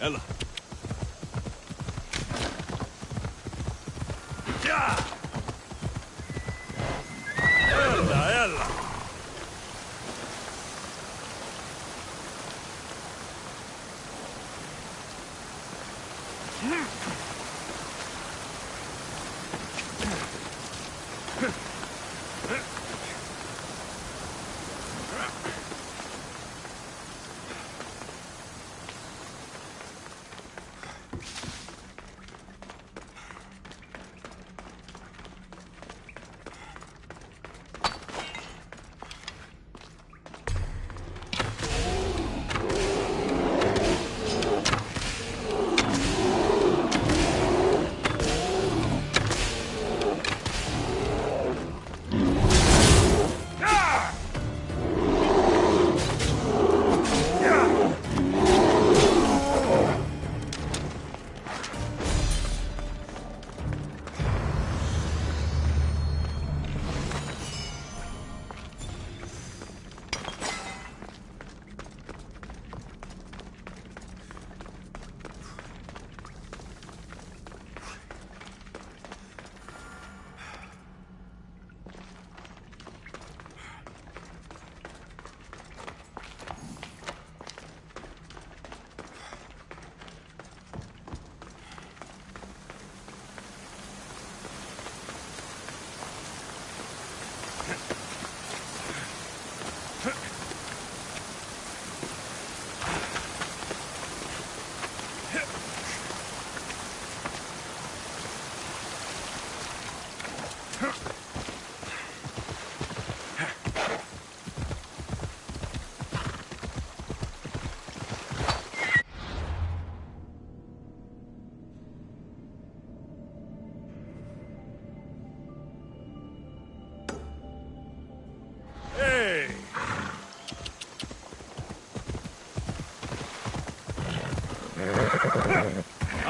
يلا يلا يلا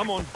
Come on.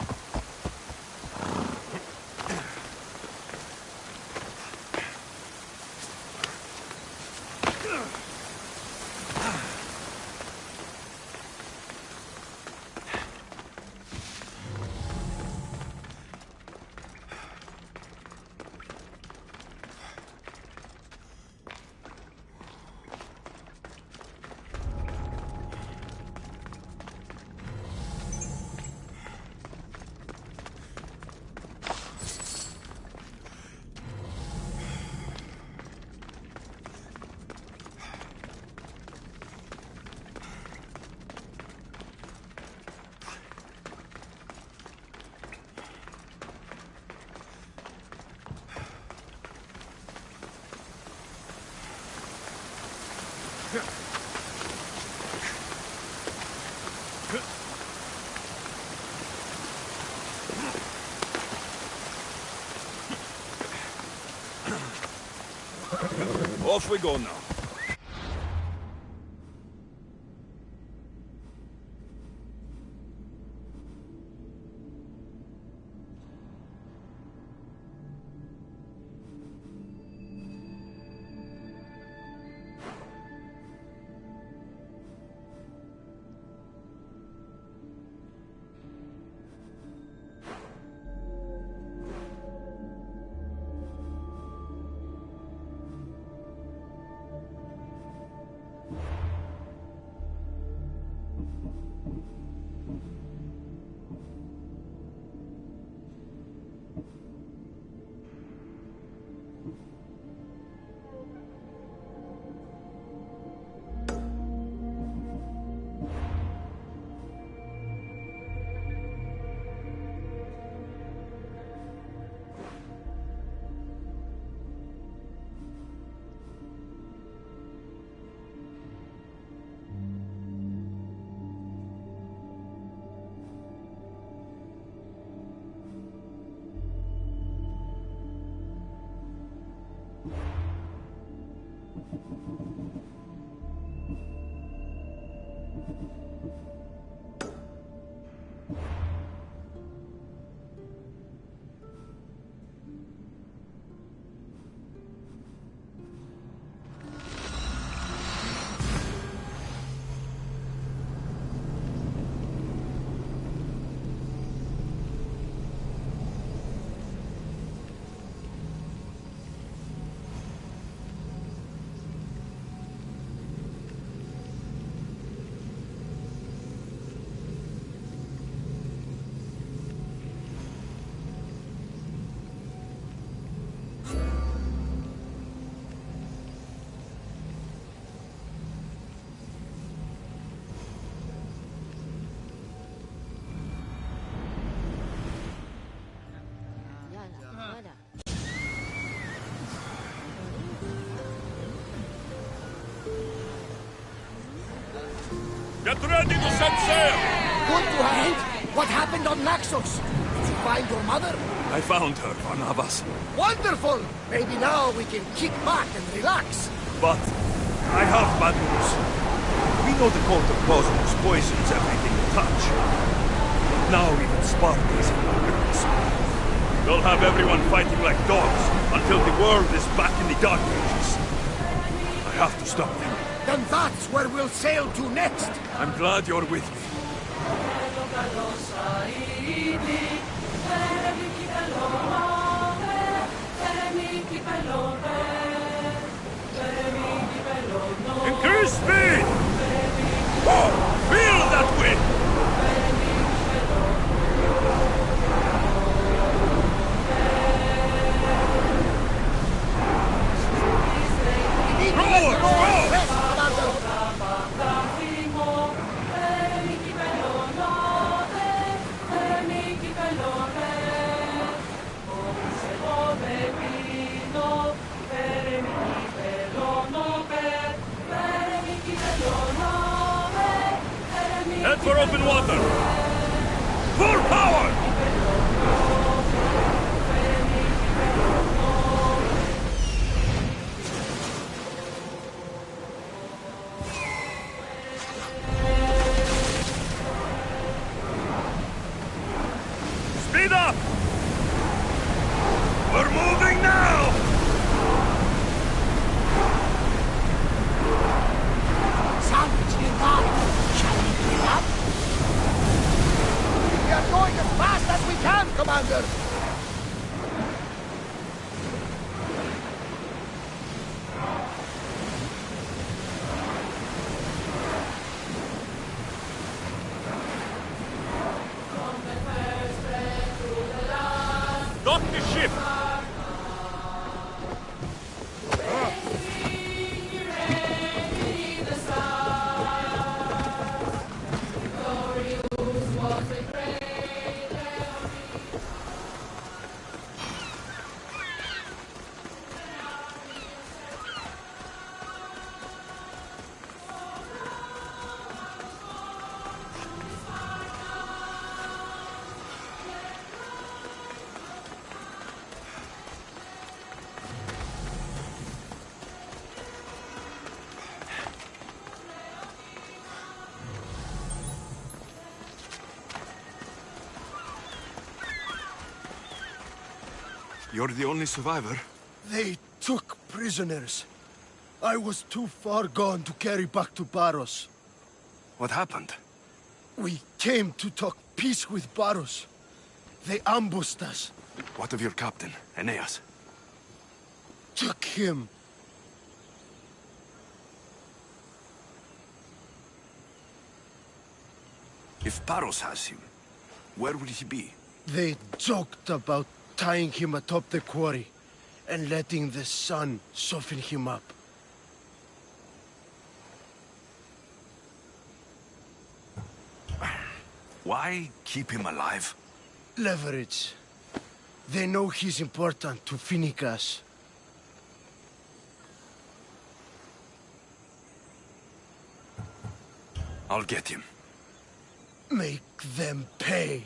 Off we go now. Get ready to set sail! Good to hand. What happened on Naxos? Did you find your mother? I found her, Barnabas. Wonderful! Maybe now we can kick back and relax. But I have bad news. We know the cult of Cosmos poisons everything they touch. But now even Sparta is in our grips. They'll have everyone fighting like dogs until the world is back in the Dark Ages. I have to stop them. Then that's where we'll sail to next. I'm glad you're with me. Increase speed! Oh, feel that wind! Head for open water! Full power! Speed up! We're moving now! Salvage nearby. Shall we clean up? We are going as fast as we can, Commander! Dock the ship! You're the only survivor? They took prisoners. I was too far gone to carry back to Baros. What happened? We came to talk peace with Baros. They ambushed us. What of your captain, Aeneas? Took him. If Paros has him, where would he be? They joked about tying him atop the quarry and letting the sun soften him up. Why keep him alive? Leverage. They know he's important to Finicas. I'll get him. Make them pay.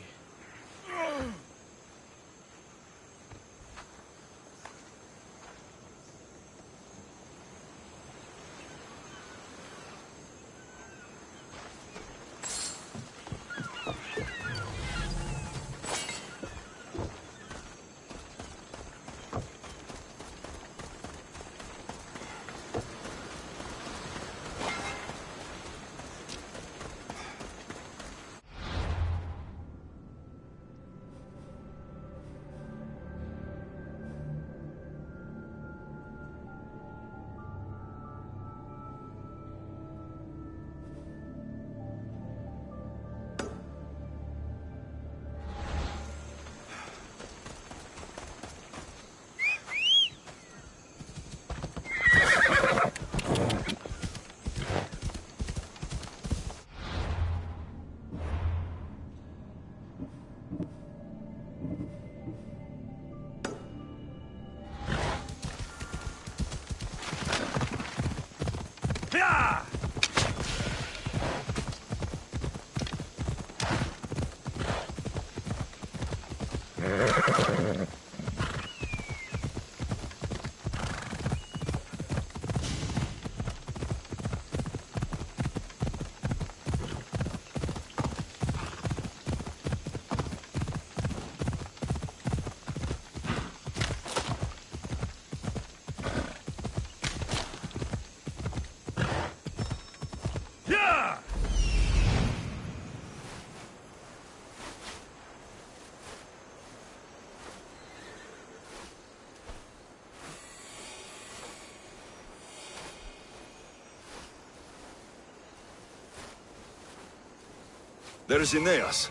There's Aeneas.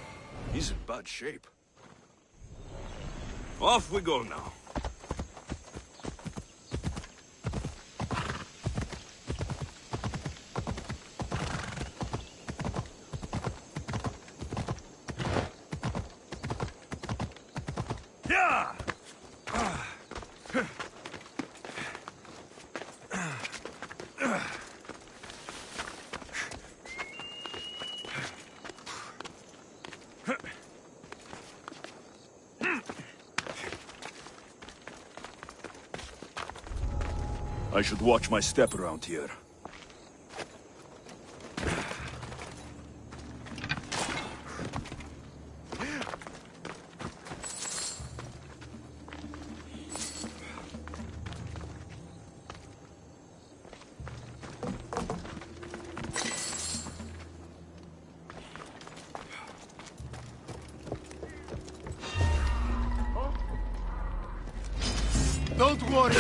He's in bad shape. Off we go now. Yeah! I should watch my step around here. Don't worry.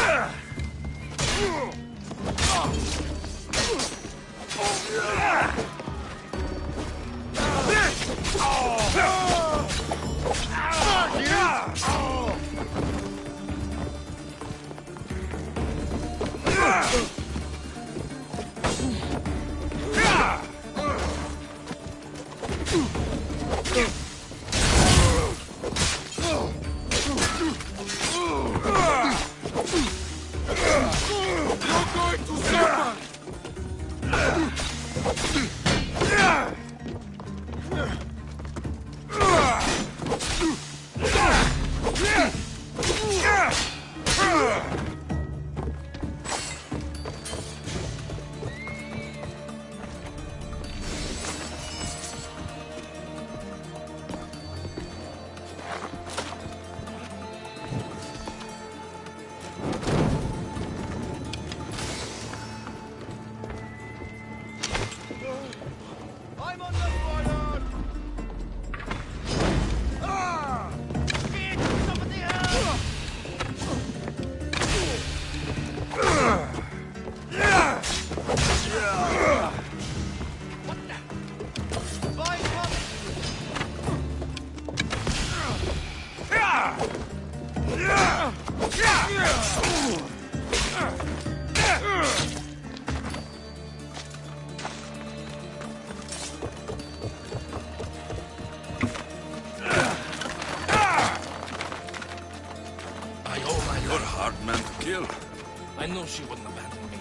I know she wouldn't abandon me.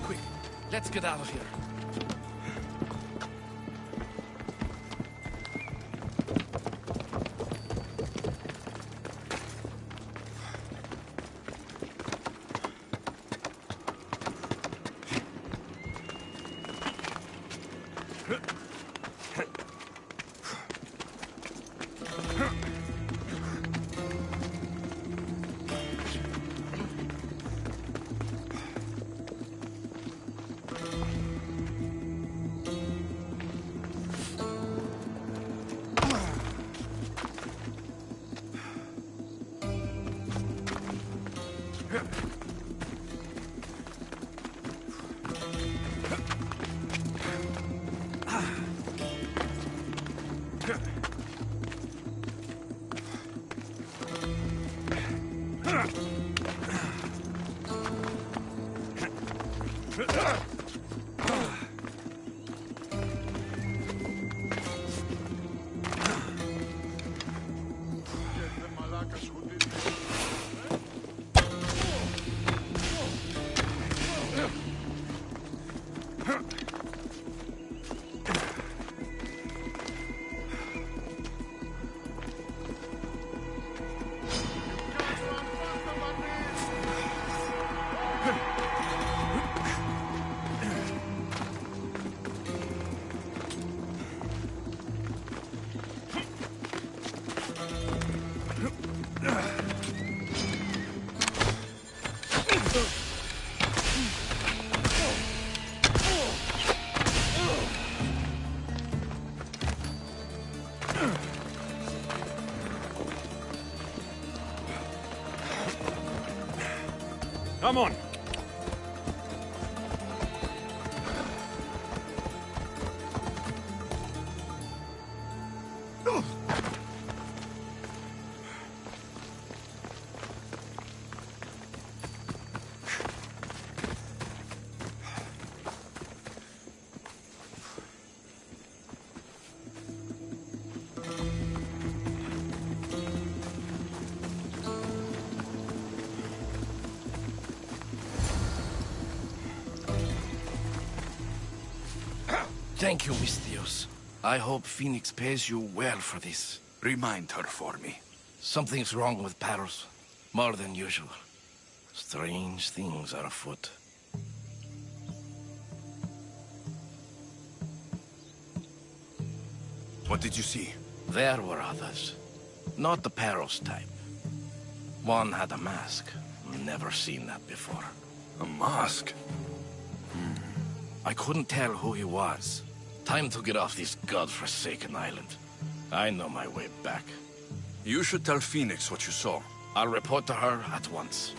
Quick, let's get out of here. Come on. Thank you, Mistios. I hope Phoenix pays you well for this. Remind her for me. Something's wrong with Paros. More than usual. Strange things are afoot. What did you see? There were others. Not the Paros type. One had a mask. Never seen that before. A mask? I couldn't tell who he was. Time to get off this godforsaken island. I know my way back. You should tell Phoenix what you saw. I'll report to her at once.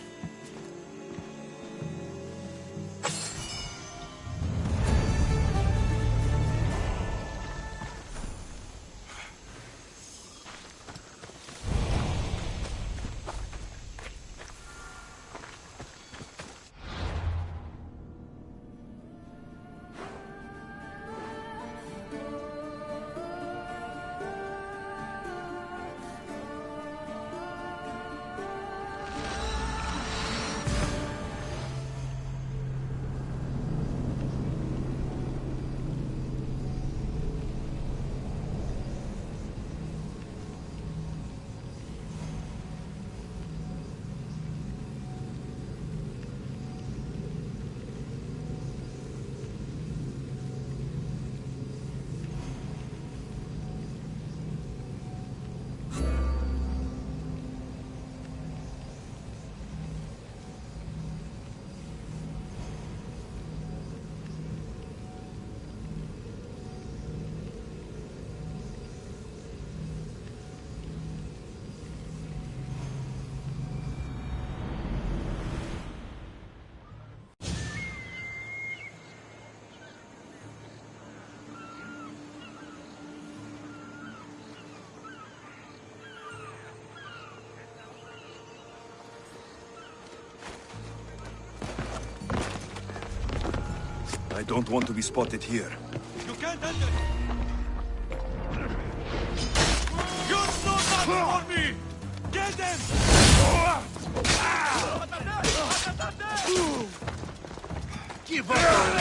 I don't want to be spotted here. You can't enter! You're so not for me! Get them! Give up!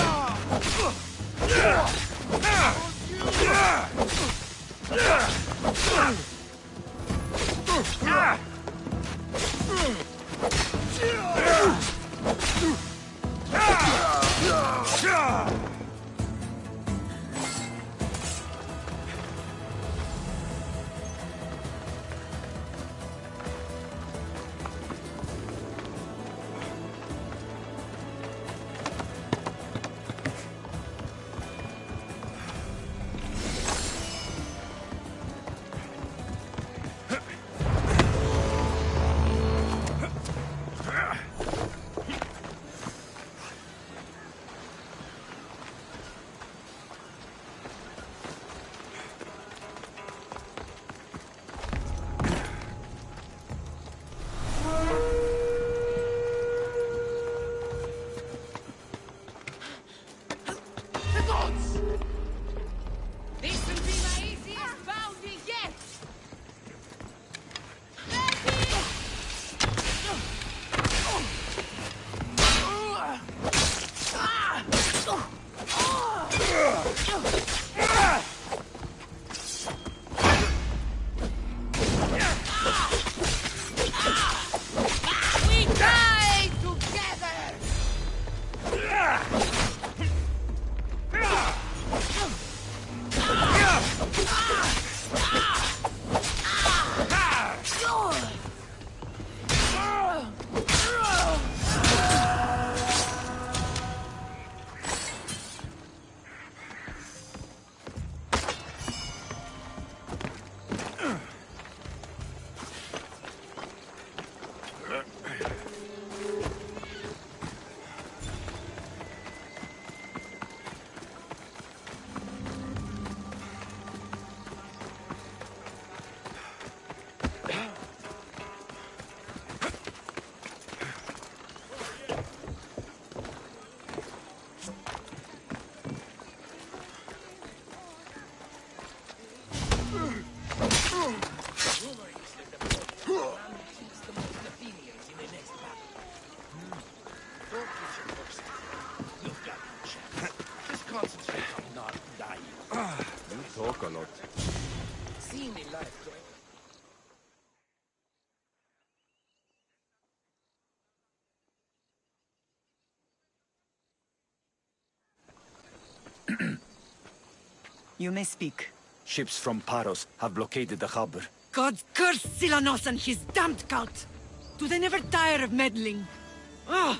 see me left. You may speak. Ships from Paros have blockaded the harbor. God curse Silanos and his damned cult! Do they never tire of meddling? Ugh!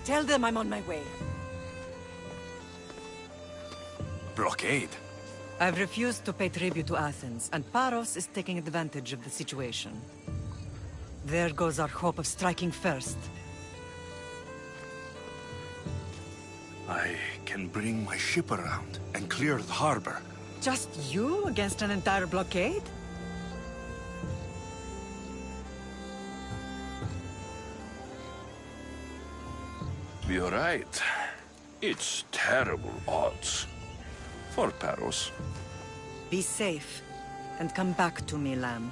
Tell them I'm on my way. Blockade? I've refused to pay tribute to Athens, and Paros is taking advantage of the situation. There goes our hope of striking first. I can bring my ship around and clear the harbor. Just you against an entire blockade? You're right. It's terrible odds. For Paros. Be safe, and come back to me, lamb.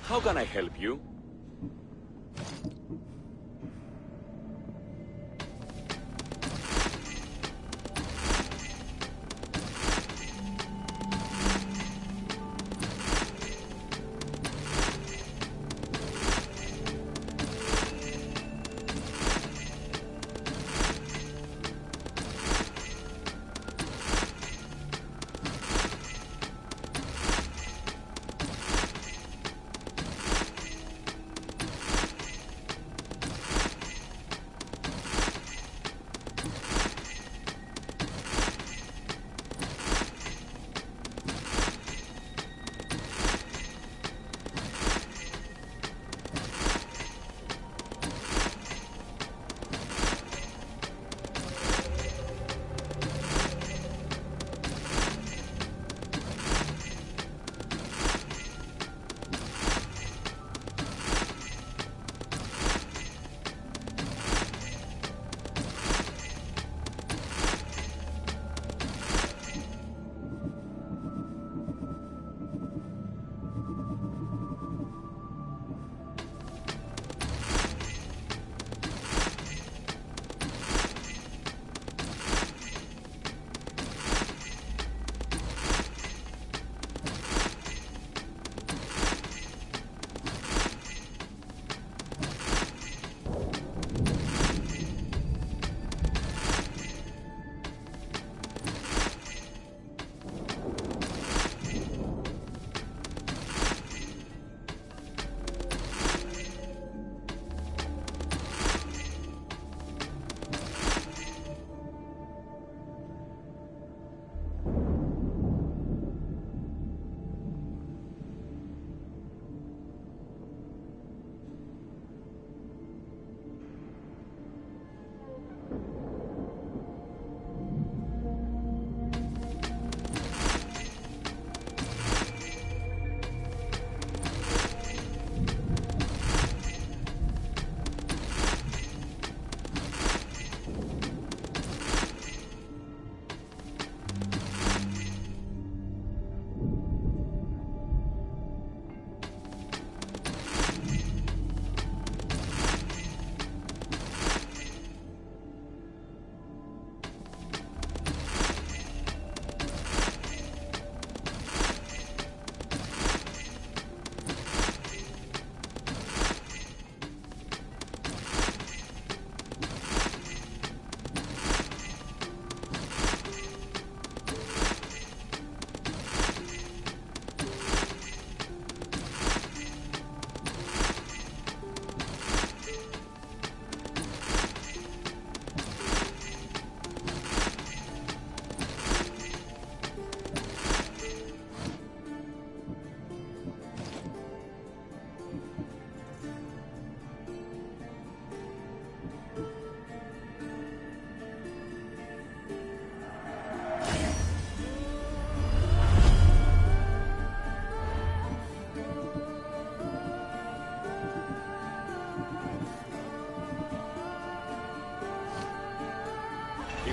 How can I help you?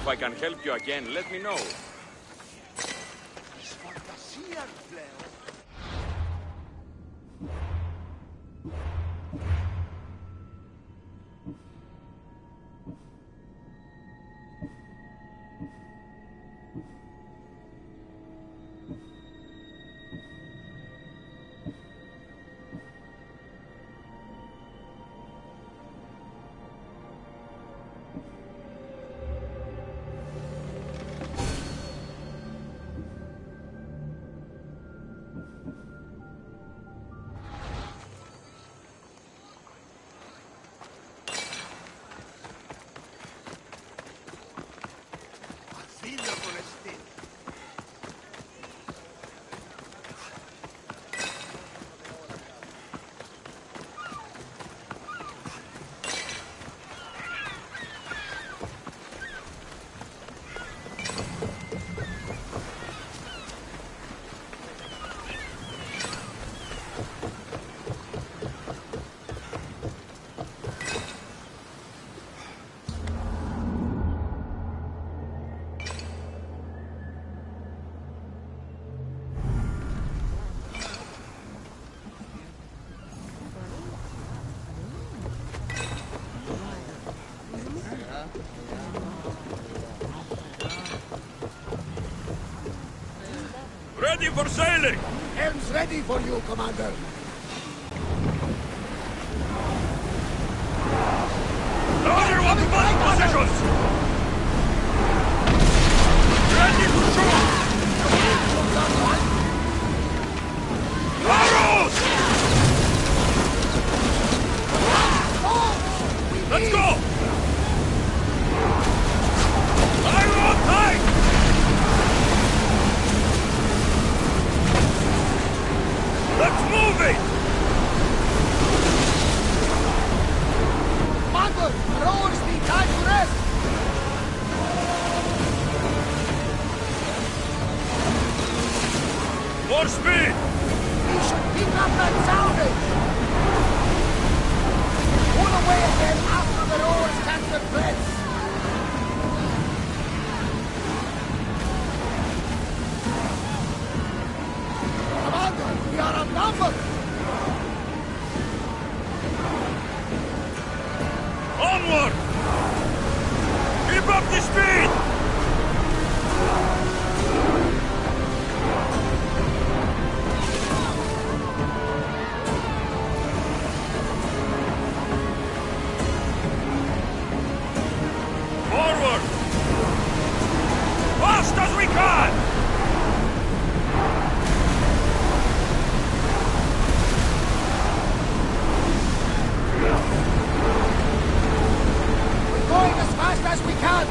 If I can help you again, let me know. Ready for sailing! Helm's ready for you, Commander. Everyone to battle positions! Ready to shoot! Arrows! Let's go! Iron tight! Let's move it! Commander, rowers need time to rest. More speed! We should pick up that sounding. Pull away again after the rowers catch their breaths. Commander, we are outnumbered. Onward! Keep up the speed! Forward! Fast as we can! We're going as fast as we can.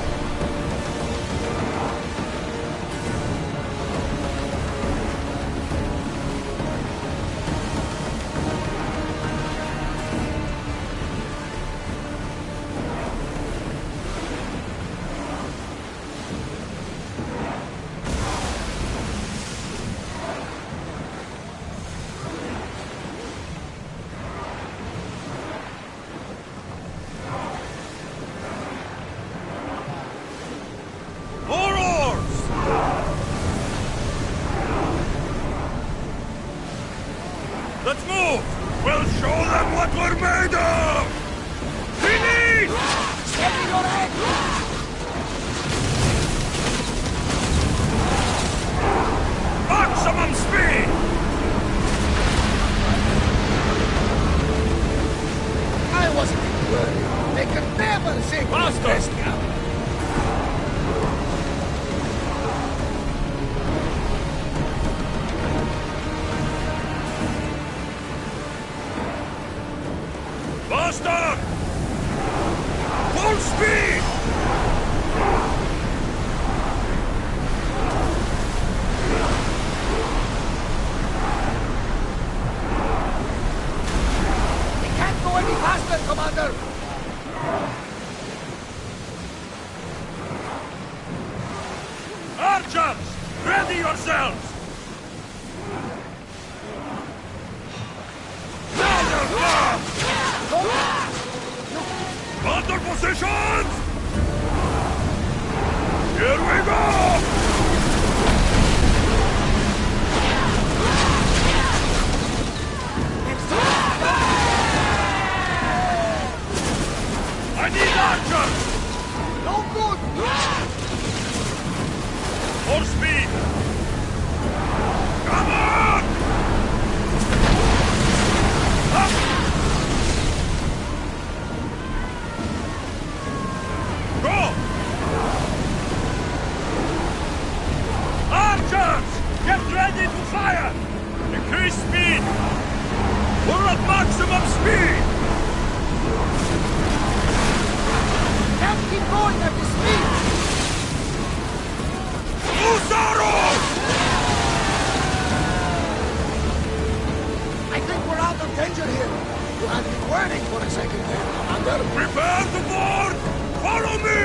More oars! Let's move! We'll show them what we're made of! Finish! Steady your head. Maximum speed! I wasn't worried. They could never sink Faster. this now. Faster! Full speed! We can't go any faster, Commander. Archers! Ready yourselves! Under positions! we go! I need archers! No good! More speed! Come on! Up! Go! Archers! Get ready to fire! Increase speed! We're at maximum speed! Can't keep going at this speed! Usaros! I think we're out of danger here. You had me worrying for a second there, Commander. Prepare the board! Follow me!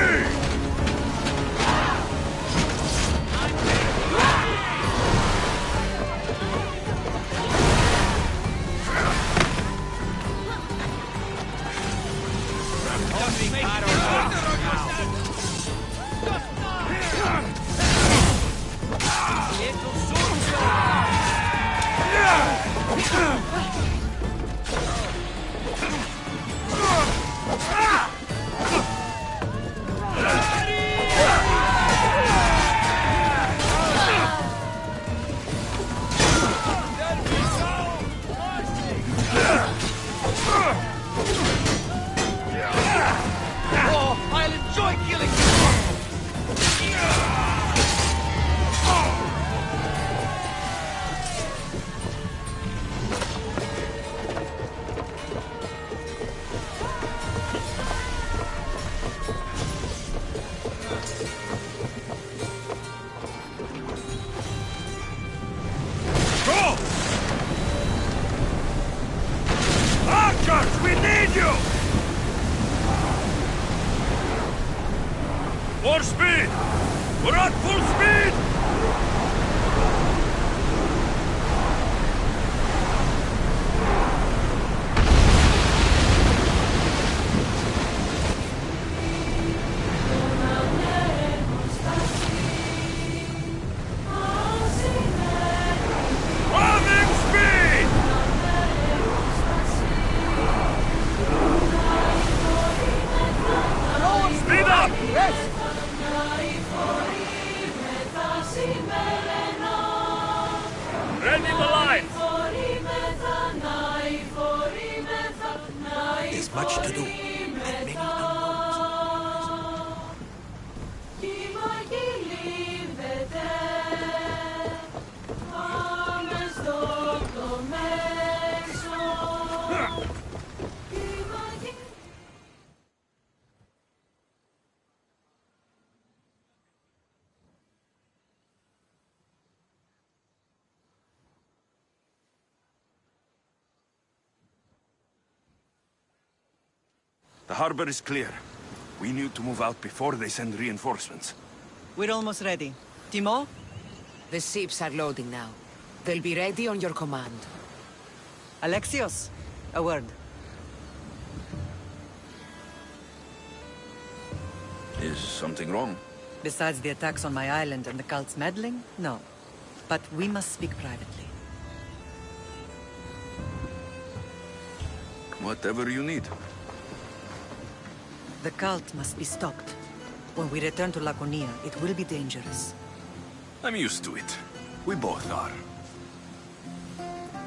More speed! We're at full speed! Running speed! Speed up! Yes! Ready the line! There's much to do, and many unknowns. The harbor is clear. We need to move out before they send reinforcements. We're almost ready. Timo? The ships are loading now. They'll be ready on your command. Alexios? A word. Is something wrong? Besides the attacks on my island and the cult's meddling? No. But we must speak privately. Whatever you need. The cult must be stopped. When we return to Laconia, it will be dangerous. I'm used to it. We both are.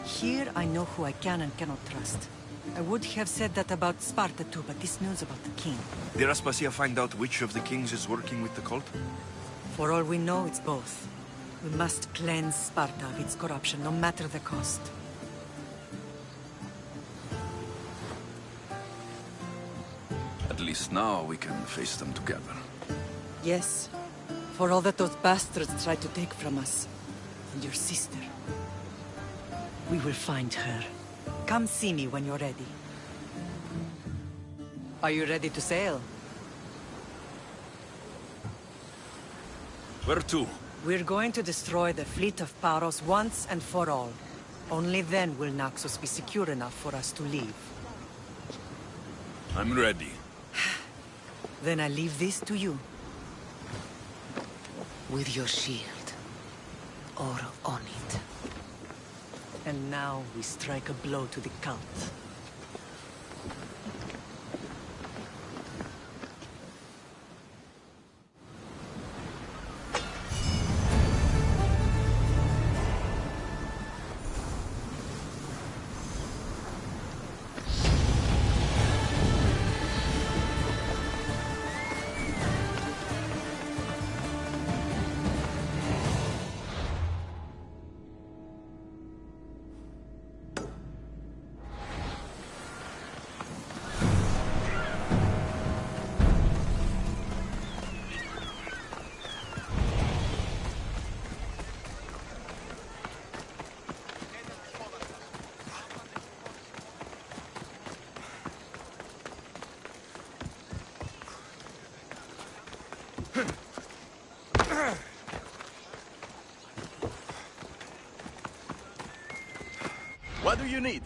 Here I know who I can and cannot trust. I would have said that about Sparta too, but this news about the king. Did Aspasia find out which of the kings is working with the cult? For all we know, it's both. We must cleanse Sparta of its corruption, no matter the cost. At least now we can face them together. Yes. For all that those bastards tried to take from us. And your sister. We will find her. Come see me when you're ready. Are you ready to sail? Where to? We're going to destroy the fleet of Paros once and for all. Only then will Naxos be secure enough for us to leave. I'm ready. Then I leave this to you. With your shield. Or on it. And now we strike a blow to the cult. What do you need?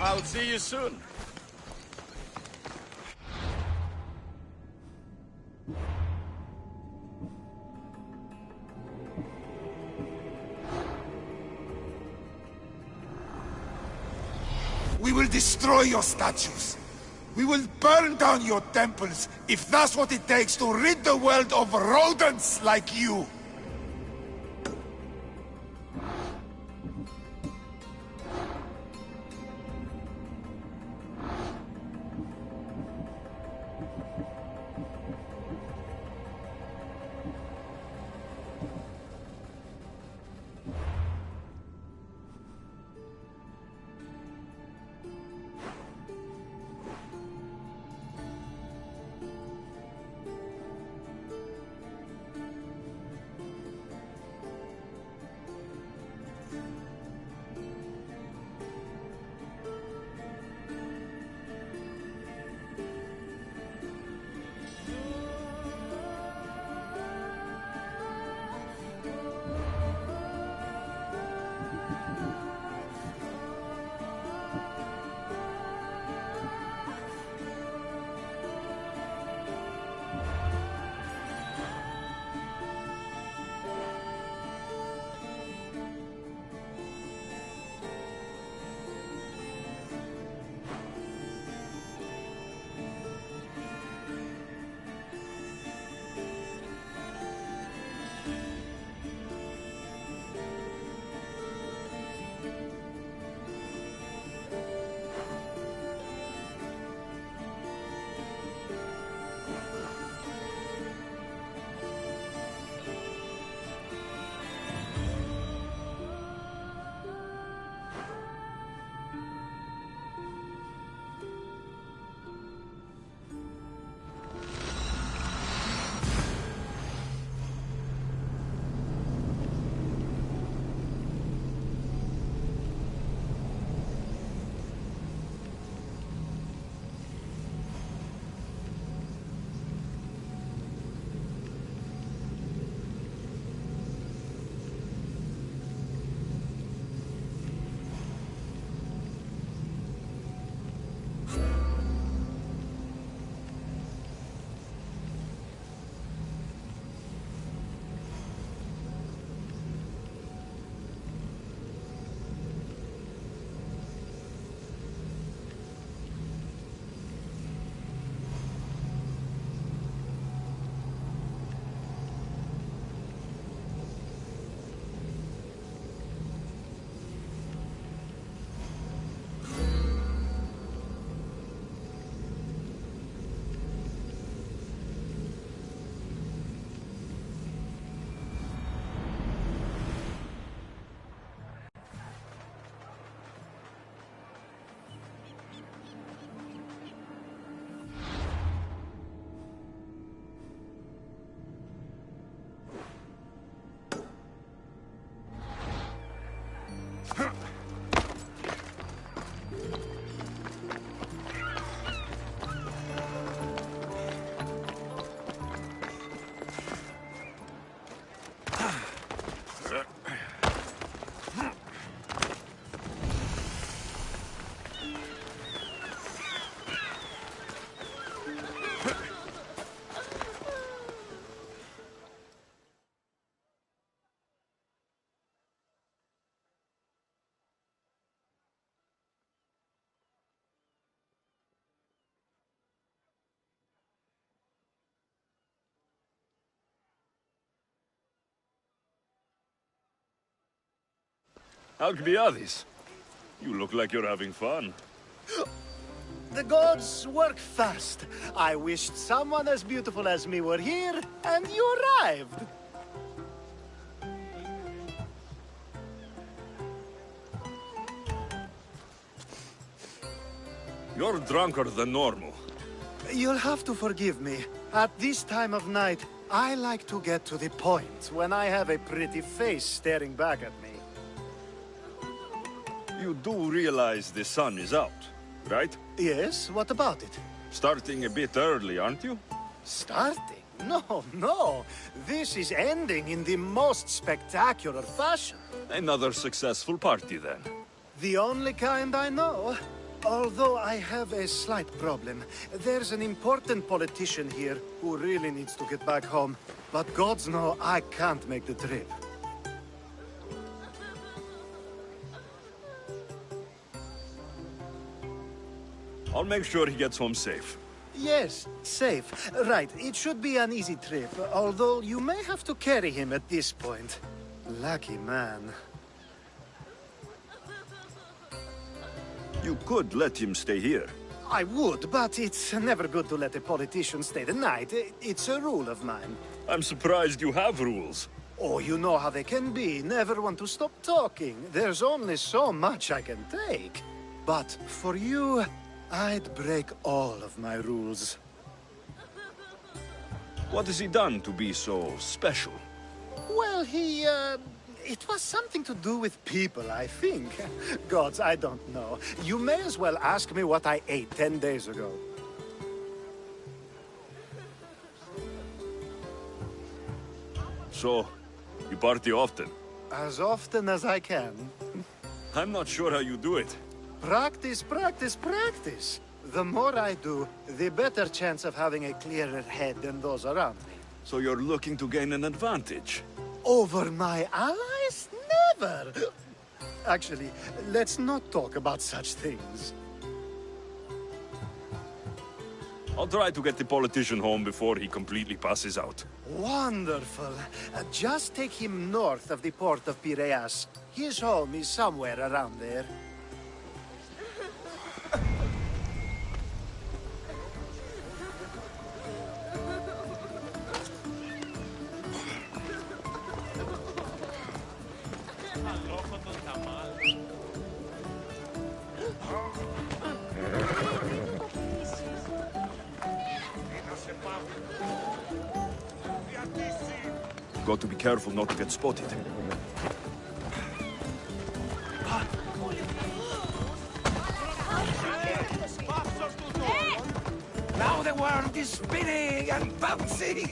I'll see you soon. We will destroy your statues. We will burn down your temples, if that's what it takes to rid the world of rodents like you. Alcbiades, you look like you're having fun. The gods work fast. I wished someone as beautiful as me were here, and you arrived. You're drunker than normal. You'll have to forgive me. At this time of night, I like to get to the point when I have a pretty face staring back at me. You do realize the sun is out, right? Yes, what about it? Starting a bit early, aren't you? Starting? No, no. This is ending in the most spectacular fashion. Another successful party, then. The only kind I know. Although I have a slight problem. There's an important politician here who really needs to get back home. But gods know I can't make the trip. I'll make sure he gets home safe. Yes, safe. Right, it should be an easy trip, although you may have to carry him at this point. Lucky man. You could let him stay here. I would, but it's never good to let a politician stay the night. It's a rule of mine. I'm surprised you have rules. Oh, you know how they can be. Never want to stop talking. There's only so much I can take. But for you, I'd break all of my rules. What has he done to be so special? Well, it was something to do with people, I think. Gods, I don't know. You may as well ask me what I ate 10 days ago. So, you party often? As often as I can. I'm not sure how you do it. Practice, practice, practice. The more I do, the better chance of having a clearer head than those around me. So you're looking to gain an advantage? Over my allies? Never! Actually, let's not talk about such things. I'll try to get the politician home before he completely passes out. Wonderful. Just take him north of the port of Piraeus. His home is somewhere around there. Got to be careful not to get spotted. Now the world is spinning and bouncing!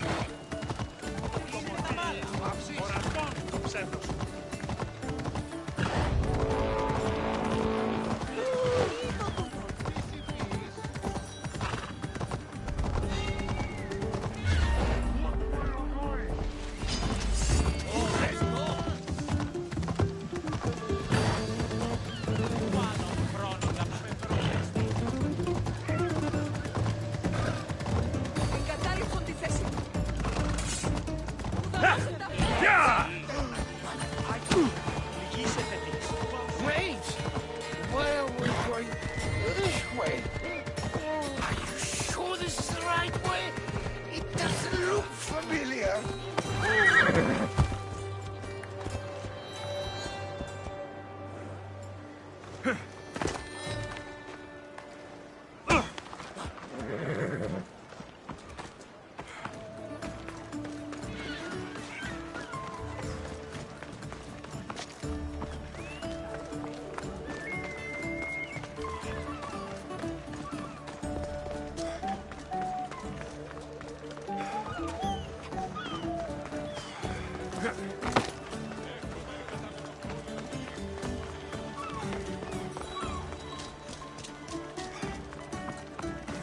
Wait! Where are we going? This way. Are you sure this is the right way? It doesn't look familiar.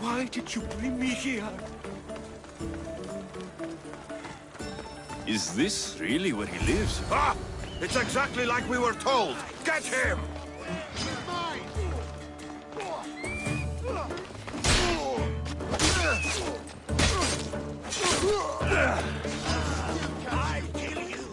Why did you bring me here? Is this really where he lives? Ah! It's exactly like we were told! Get him! I kill you!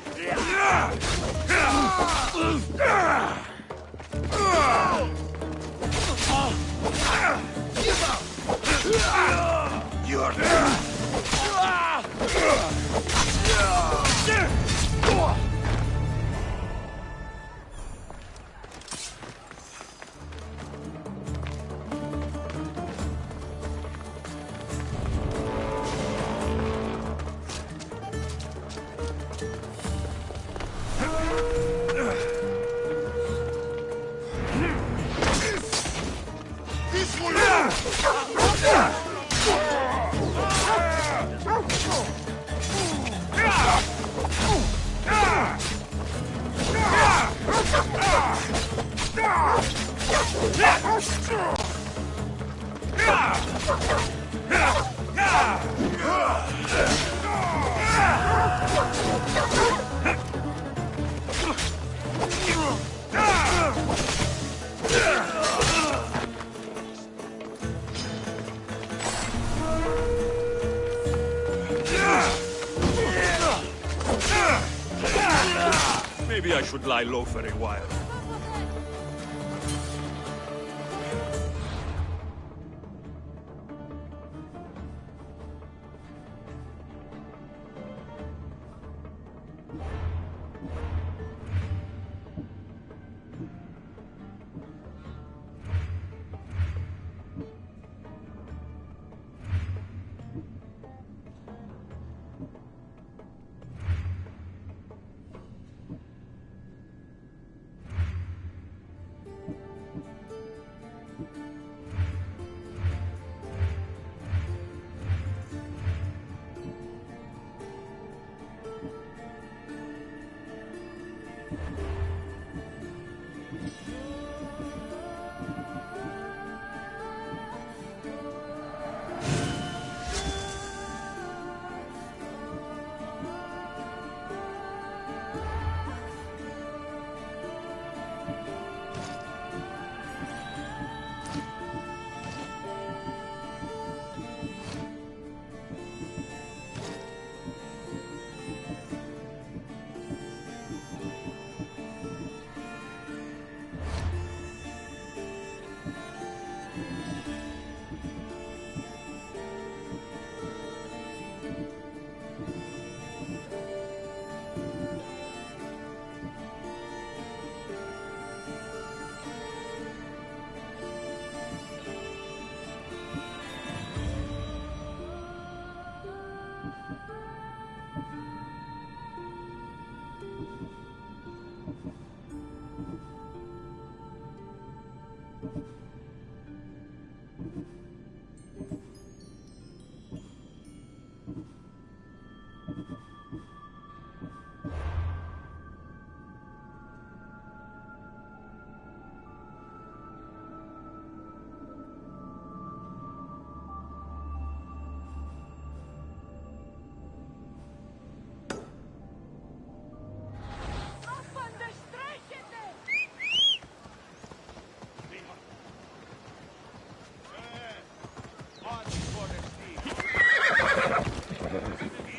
Maybe I should lie low for a while.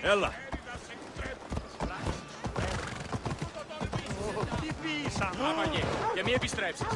Έλα. Τι πεις, άμαγε, και μη επιστρέψεις.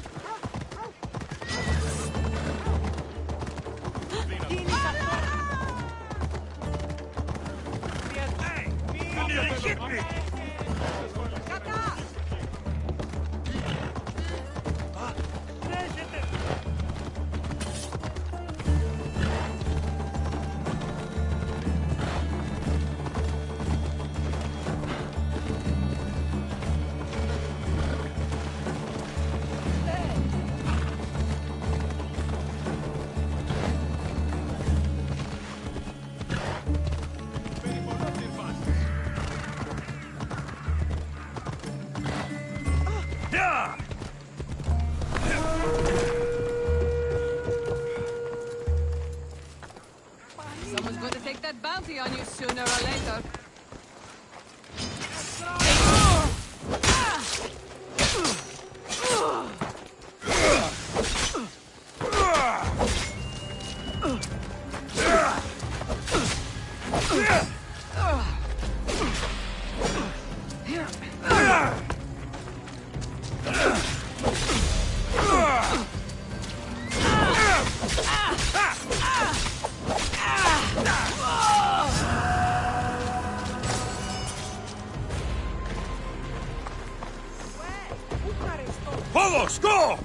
Vamos, go!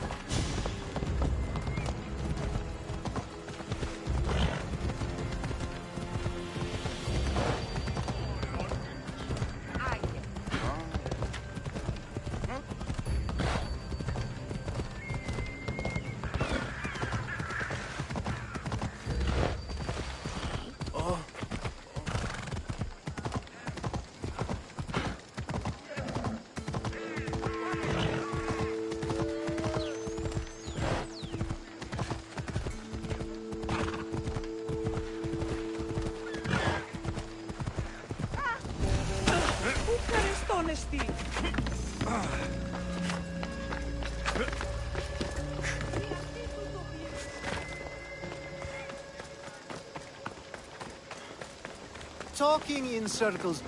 Talking in circles.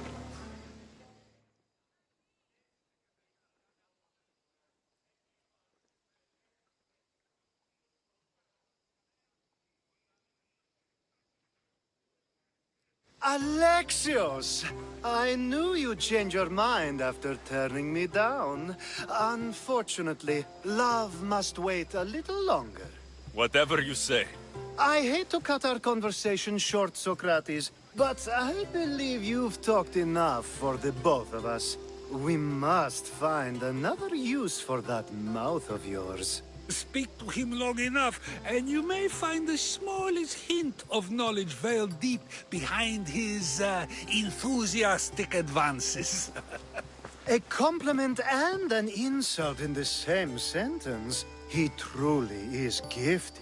Alexios! I knew you'd change your mind after turning me down. Unfortunately, love must wait a little longer. Whatever you say. I hate to cut our conversation short, Socrates, but I believe you've talked enough for the both of us. We must find another use for that mouth of yours. Speak to him long enough, and you may find the smallest hint of knowledge veiled deep behind his enthusiastic advances. A compliment and an insult in the same sentence. He truly is gifted.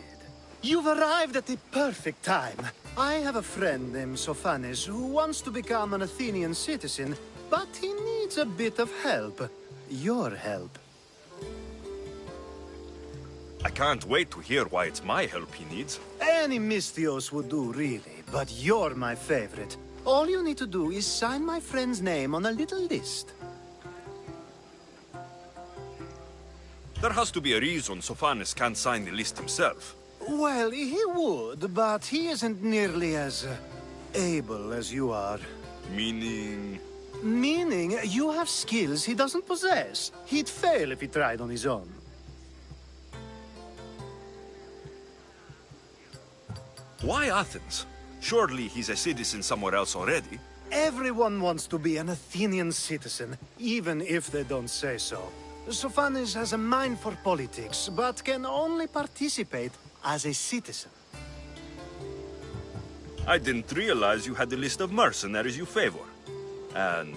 You've arrived at the perfect time. I have a friend named Sophanes who wants to become an Athenian citizen, but he needs a bit of help. Your help. I can't wait to hear why it's my help he needs. Any Misthios would do, really, but you're my favorite. All you need to do is sign my friend's name on a little list. There has to be a reason Sophanes can't sign the list himself. Well, he would, but he isn't nearly as able as you are. Meaning... Meaning, you have skills he doesn't possess. He'd fail if he tried on his own. Why Athens? Surely he's a citizen somewhere else already. Everyone wants to be an Athenian citizen, even if they don't say so. Sophanes has a mind for politics, but can only participate as a citizen. I didn't realize you had a list of mercenaries you favor. And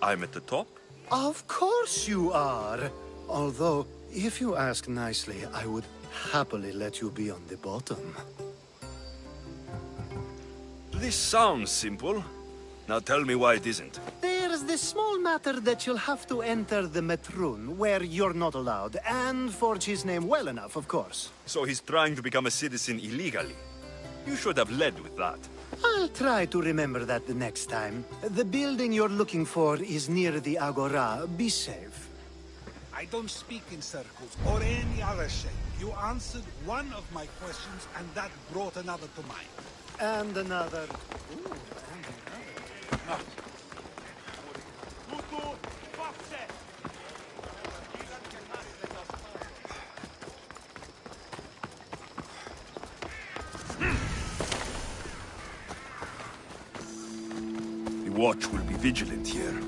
I'm at the top? Of course you are. Although, if you ask nicely, I would happily let you be on the bottom. This sounds simple. Now tell me why it isn't. There's the small matter that you'll have to enter the Metroon, where you're not allowed, and forge his name well enough, of course. So he's trying to become a citizen illegally. You should have led with that. I'll try to remember that the next time. The building you're looking for is near the Agora. Be safe. I don't speak in circles or any other shape. You answered one of my questions, and that brought another to mind. And another. Ooh, and another. The watch will be vigilant here.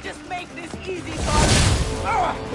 Just make this easy for us.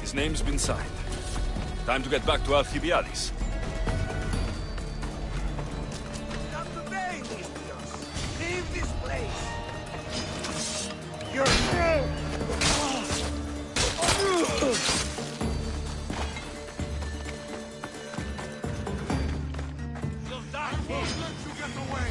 His name's been signed. Time to get back to Alcibiades. Not today, Mistios. Leave this place. You're You'll die here. Let you get away.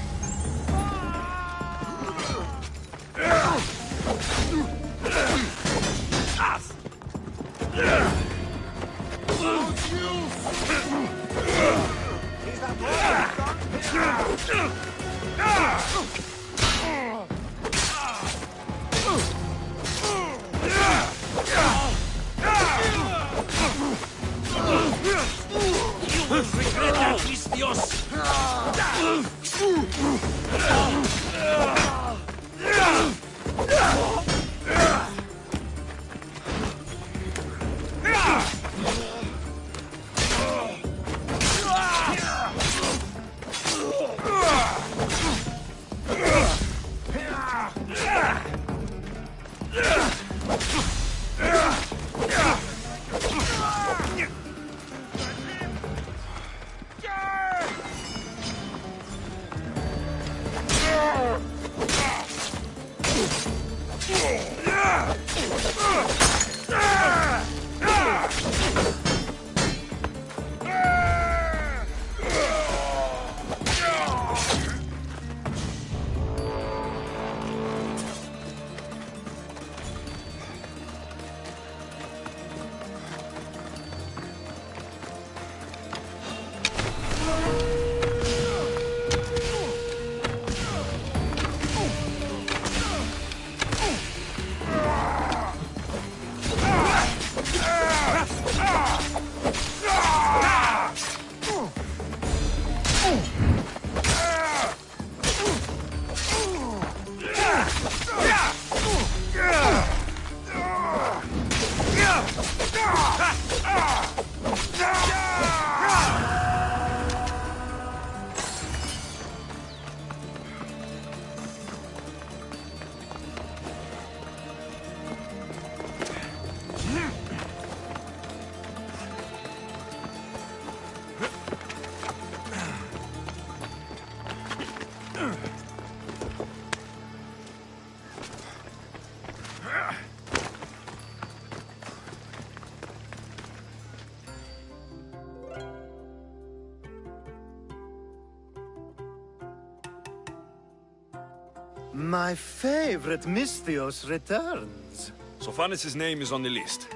My favorite Mistios returns. Sophanis' name is on the list,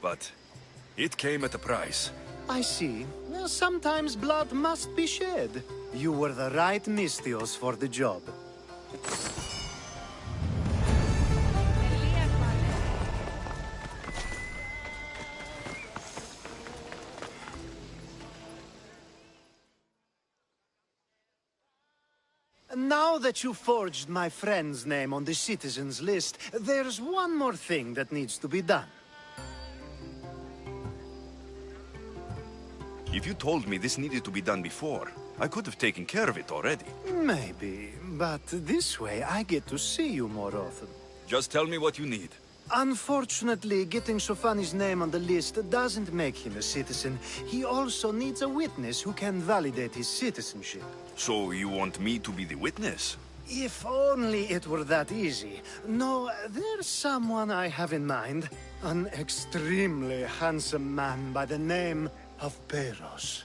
but it came at a price. I see. Well, sometimes blood must be shed. You were the right Mistios for the job. Now that you forged my friend's name on the citizens list, there's one more thing that needs to be done. If you told me this needed to be done before, I could have taken care of it already. Maybe, but this way I get to see you more often. Just tell me what you need. Unfortunately, getting Sophanis' name on the list doesn't make him a citizen. He also needs a witness who can validate his citizenship. So you want me to be the witness? If only it were that easy. No, there's someone I have in mind. An extremely handsome man by the name of Peros.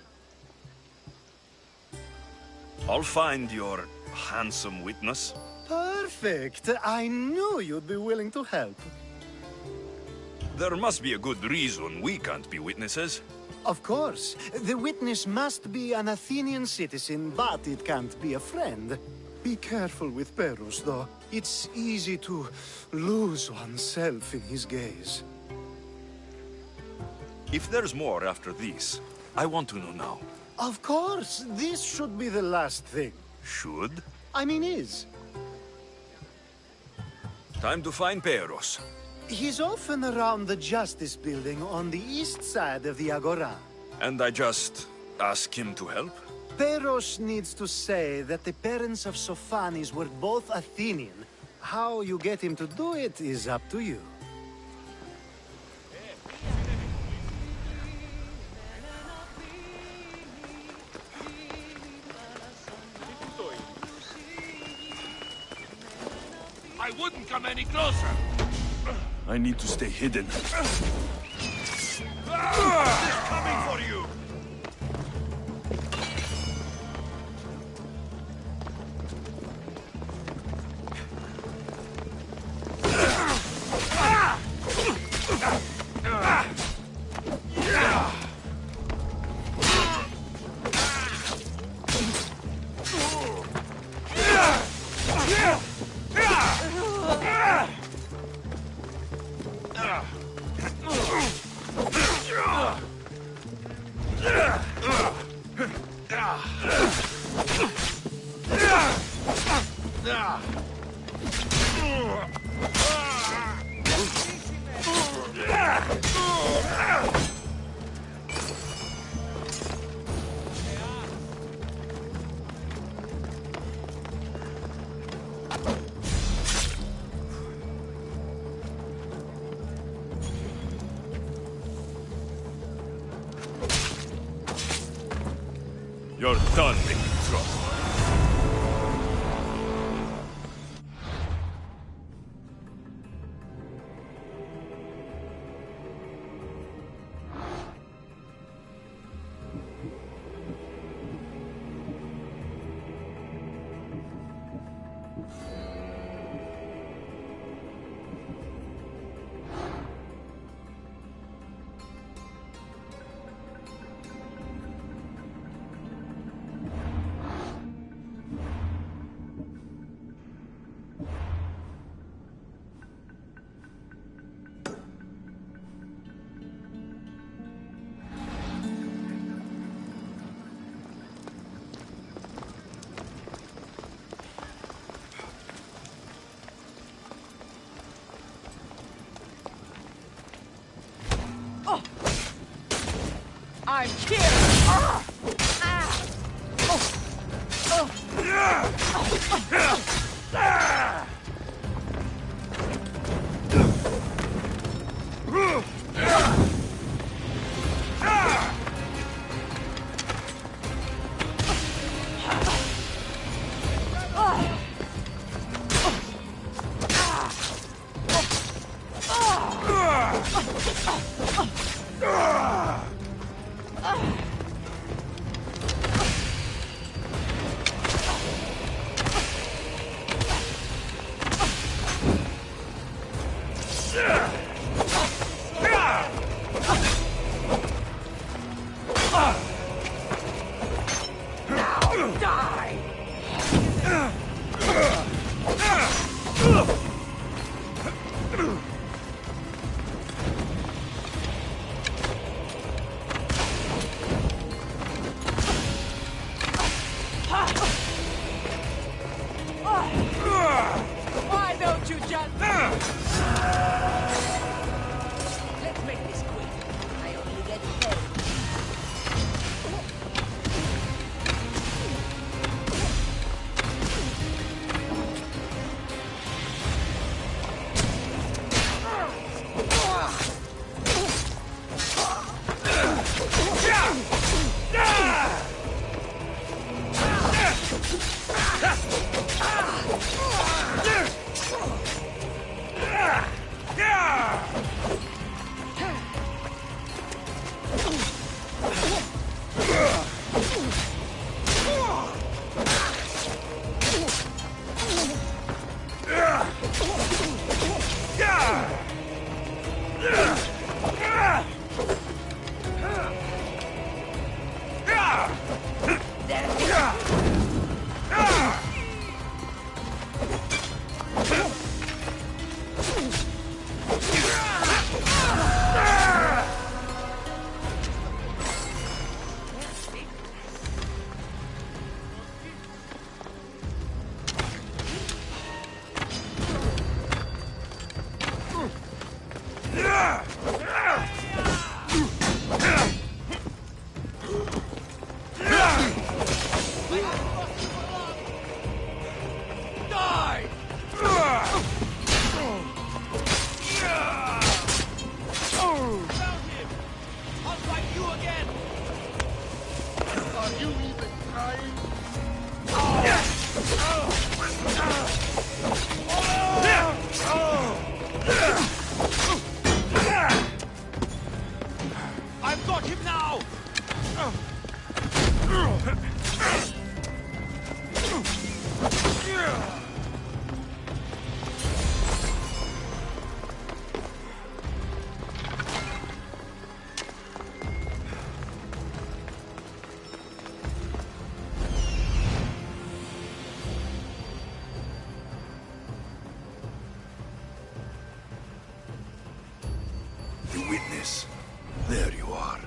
I'll find your handsome witness. Perfect. I knew you'd be willing to help. There must be a good reason we can't be witnesses. Of course. The witness must be an Athenian citizen, but it can't be a friend. Be careful with Peros, though. It's easy to lose oneself in his gaze. If there's more after this, I want to know now. Of course. This should be the last thing. Should? I mean is. Time to find Peros. He's often around the Justice Building on the east side of the Agora. And I just ask him to help? Peros needs to say that the parents of Sophanis were both Athenian. How you get him to do it is up to you. I wouldn't come any closer. I need to stay hidden. Coming for you! You're done making trouble. I'm here! I've got him now! The witness. There you are.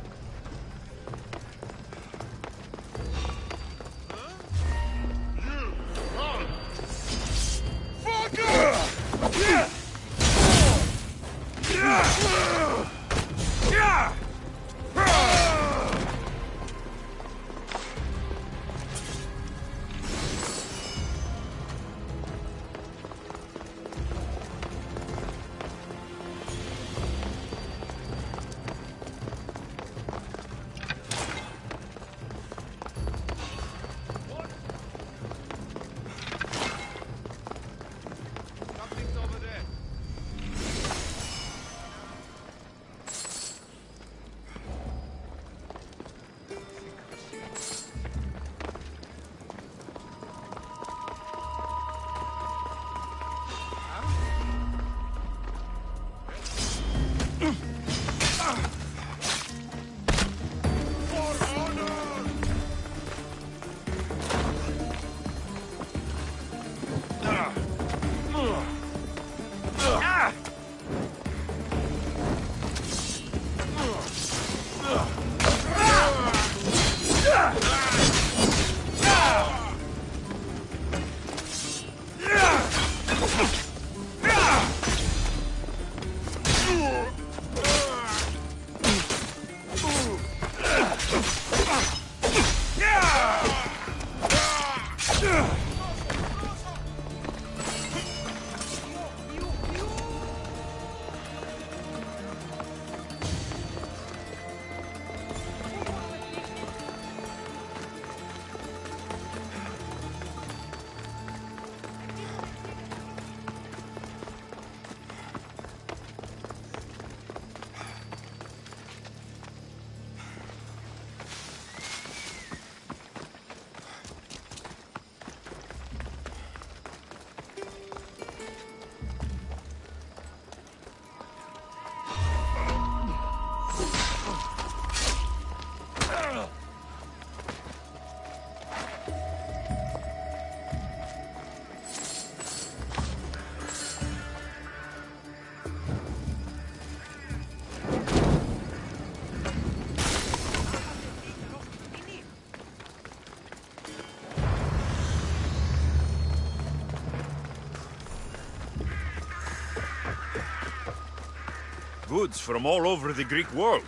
Goods from all over the Greek world.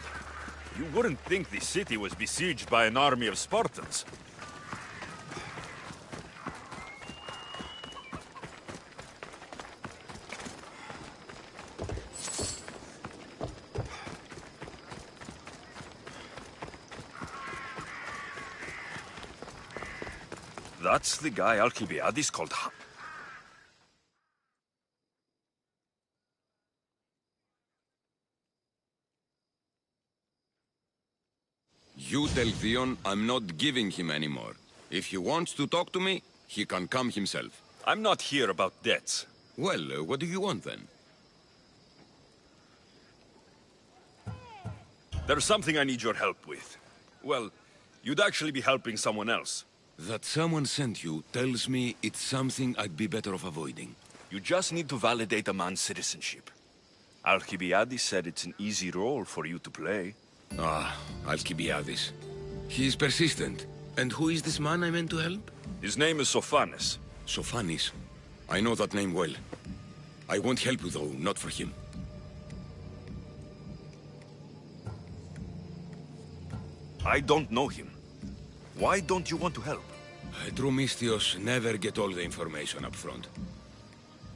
You wouldn't think the city was besieged by an army of Spartans. That's the guy Alcibiades called You tell Theon I'm not giving him anymore. If he wants to talk to me, he can come himself. I'm not here about debts. Well, what do you want then? There's something I need your help with. Well, you'd actually be helping someone else. That someone sent you tells me it's something I'd be better off avoiding. You just need to validate a man's citizenship. Alcibiades said it's an easy role for you to play. Ah, Alcibiades. He's persistent. And who is this man I meant to help? His name is Sophanes. Sophanes? I know that name well. I won't help you though, not for him. I don't know him. Why don't you want to help? True Mystios never get all the information up front.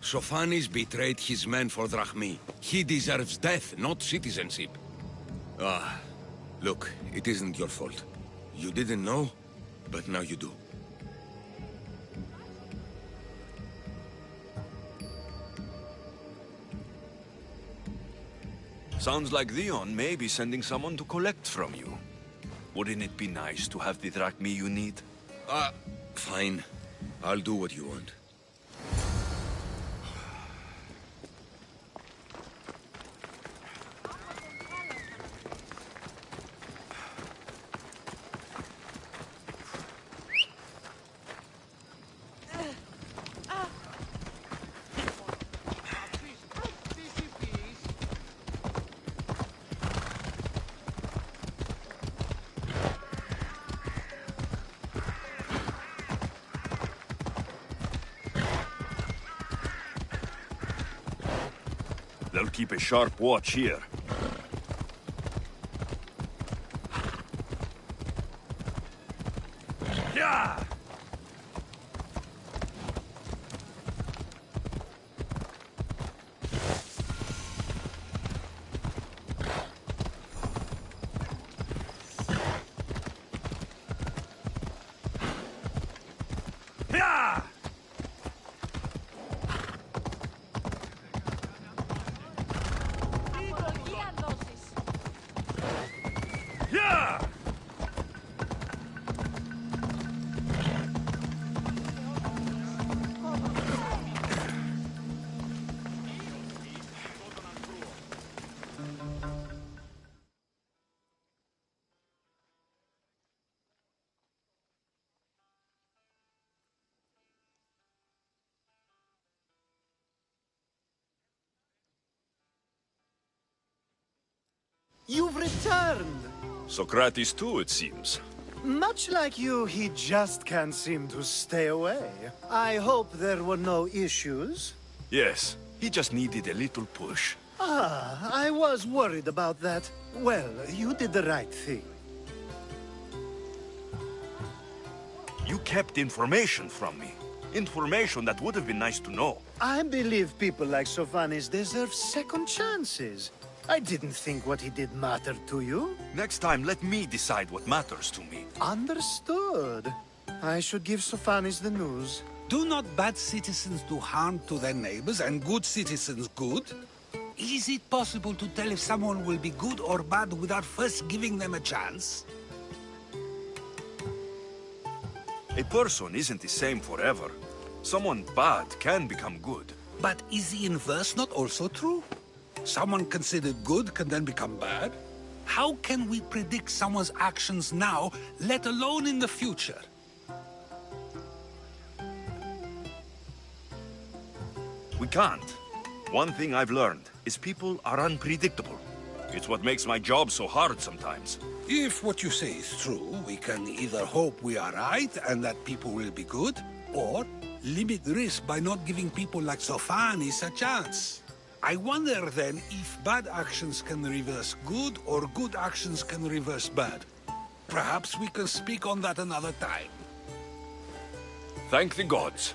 Sophanes betrayed his men for Drachmi. He deserves death, not citizenship. Ah, look, it isn't your fault. You didn't know, but now you do. Sounds like Theon may be sending someone to collect from you. Wouldn't it be nice to have the drachmi you need? Fine. I'll do what you want. They'll keep a sharp watch here. Yeah! Yeah! Yeah! You've returned! Socrates too, it seems. Much like you, he just can't seem to stay away. I hope there were no issues. Yes, he just needed a little push. Ah, I was worried about that. Well, you did the right thing. You kept information from me. Information that would have been nice to know. I believe people like Sophanis deserve second chances. I didn't think what he did mattered to you. Next time, let me decide what matters to me. Understood. I should give Sophanis the news. Do not bad citizens do harm to their neighbors and good citizens good? Is it possible to tell if someone will be good or bad without first giving them a chance? A person isn't the same forever. Someone bad can become good. But is the inverse not also true? Someone considered good can then become bad? How can we predict someone's actions now, let alone in the future? We can't. One thing I've learned is people are unpredictable. It's what makes my job so hard sometimes. If what you say is true, we can either hope we are right and that people will be good, or limit risk by not giving people like Sophanis a chance. I wonder then if bad actions can reverse good or good actions can reverse bad. Perhaps we can speak on that another time. Thank the gods.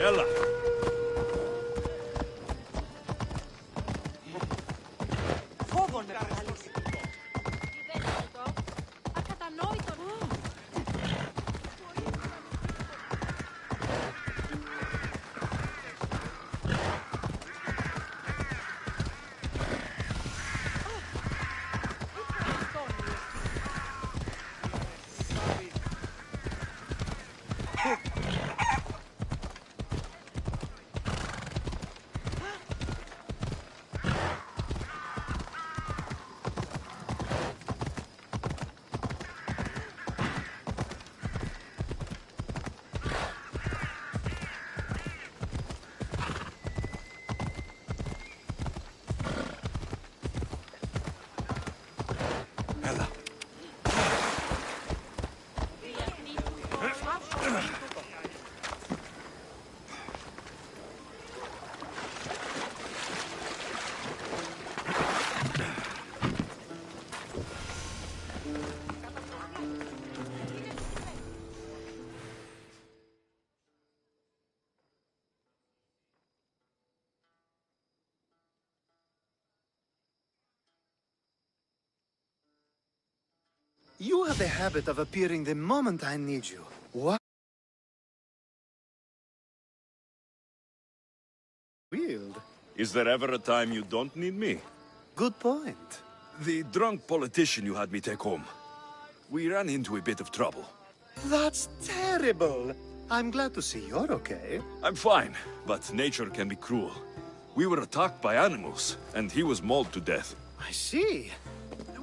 Ella! Φόβον με παραλύσει. Ακατανόητο. You have a habit of appearing the moment I need you. What? Wield. Is there ever a time you don't need me? Good point. The drunk politician you had me take home. We ran into a bit of trouble. That's terrible. I'm glad to see you're okay. I'm fine, but nature can be cruel. We were attacked by animals, and he was mauled to death. I see.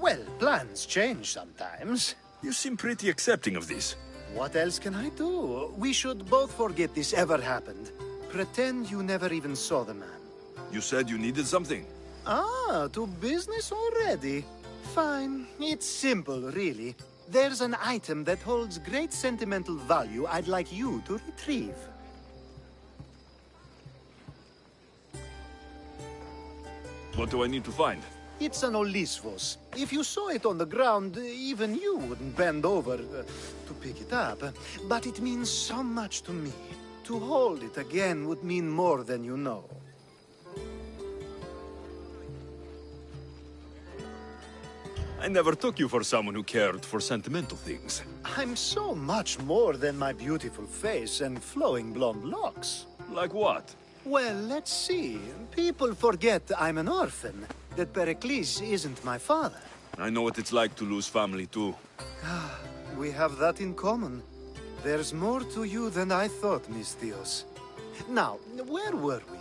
Well, plans change sometimes. You seem pretty accepting of this. What else can I do? We should both forget this ever happened. Pretend you never even saw the man. You said you needed something. Ah, to business already? Fine. It's simple, really. There's an item that holds great sentimental value I'd like you to retrieve. What do I need to find? It's an Olisvos. If you saw it on the ground, even you wouldn't bend over to pick it up. But it means so much to me. To hold it again would mean more than you know. I never took you for someone who cared for sentimental things. I'm so much more than my beautiful face and flowing blonde locks. Like what? Well, let's see. People forget I'm an orphan, that Pericles isn't my father. I know what it's like to lose family too. We have that in common. There's more to you than I thought, Miss Dios. Now, where were we?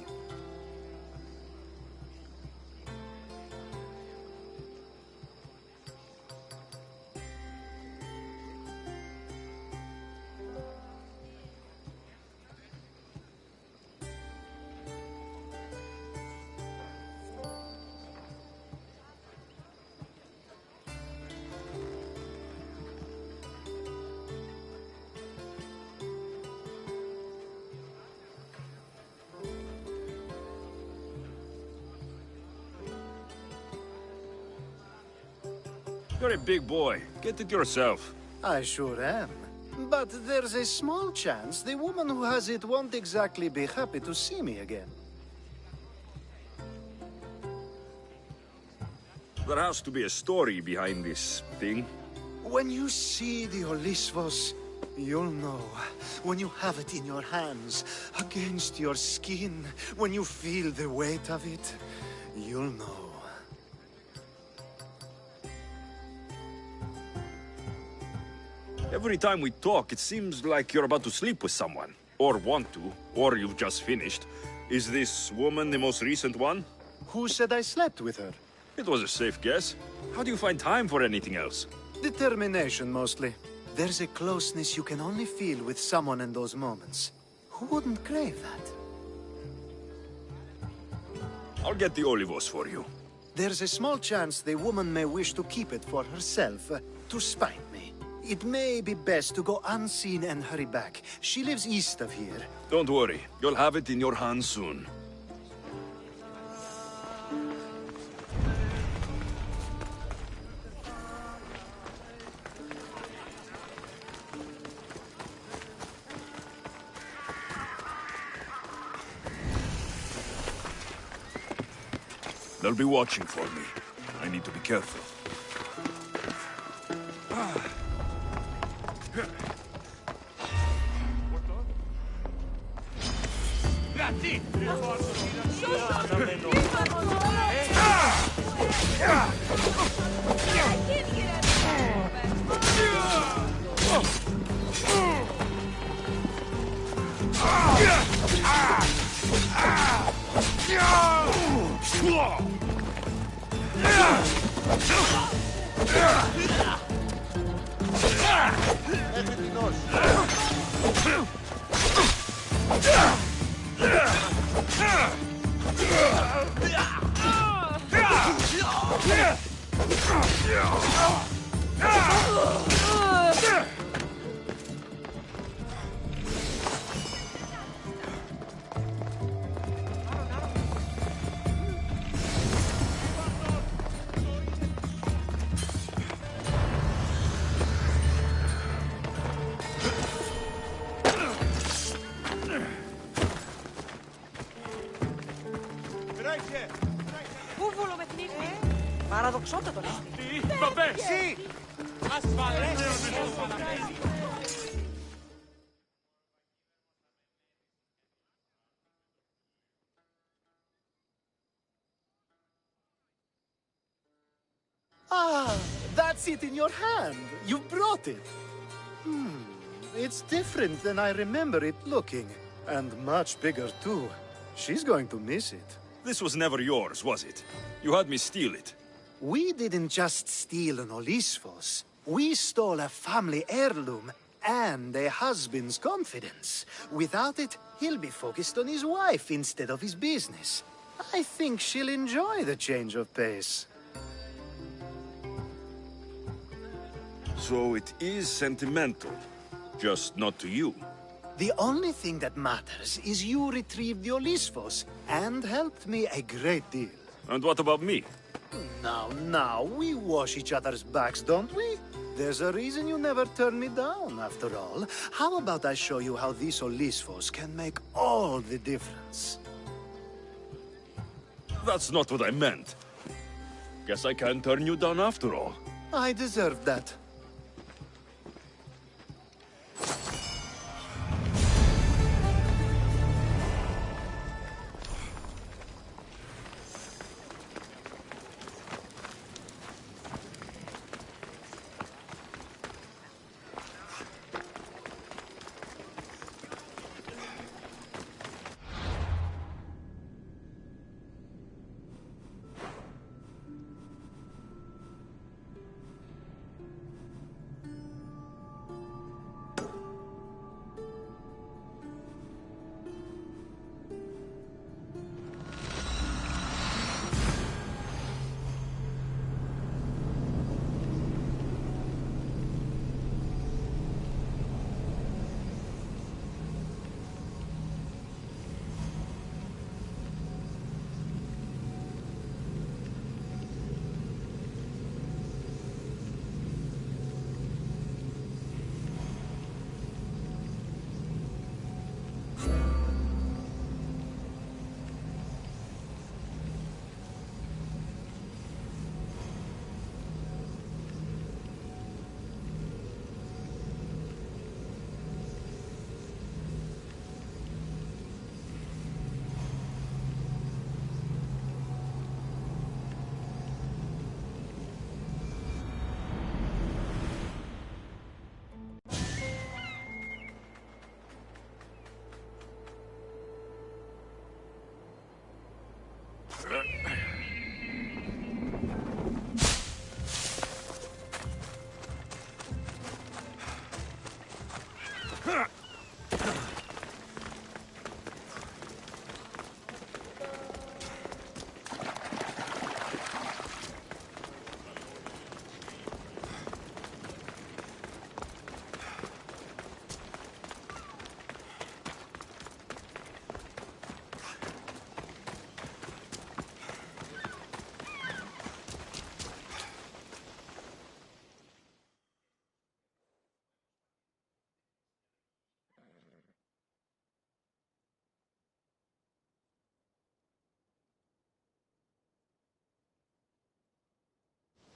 You're a big boy. Get it yourself. I sure am. But there's a small chance the woman who has it won't exactly be happy to see me again. There has to be a story behind this thing. When you see the Olisvos, you'll know. When you have it in your hands, against your skin, when you feel the weight of it, you'll know. Every time we talk, it seems like you're about to sleep with someone. Or want to. Or you've just finished. Is this woman the most recent one? Who said I slept with her? It was a safe guess. How do you find time for anything else? Determination, mostly. There's a closeness you can only feel with someone in those moments. Who wouldn't crave that? I'll get the Olivos for you. There's a small chance the woman may wish to keep it for herself, to spite me. It may be best to go unseen and hurry back. She lives east of here. Don't worry. You'll have it in your hands soon. They'll be watching for me. I need to be careful. Πού βουλομεθνίστη. Παραδοξότατο λίστη. Τι, vabbè, sì! Ah, that's it in your hand. You brought it. It's different than I remember it looking. And much bigger, too. She's going to miss it. This was never yours, was it? You had me steal it. We didn't just steal an Olisfos. We stole a family heirloom and a husband's confidence. Without it, he'll be focused on his wife instead of his business. I think she'll enjoy the change of pace. So it is sentimental. Just not to you. The only thing that matters is you retrieved the Olisfos and helped me a great deal. And what about me? Now, we wash each other's backs, don't we? There's a reason you never turn me down, after all. How about I show you how these Olisfos can make all the difference? That's not what I meant. Guess I can't turn you down after all. I deserve that.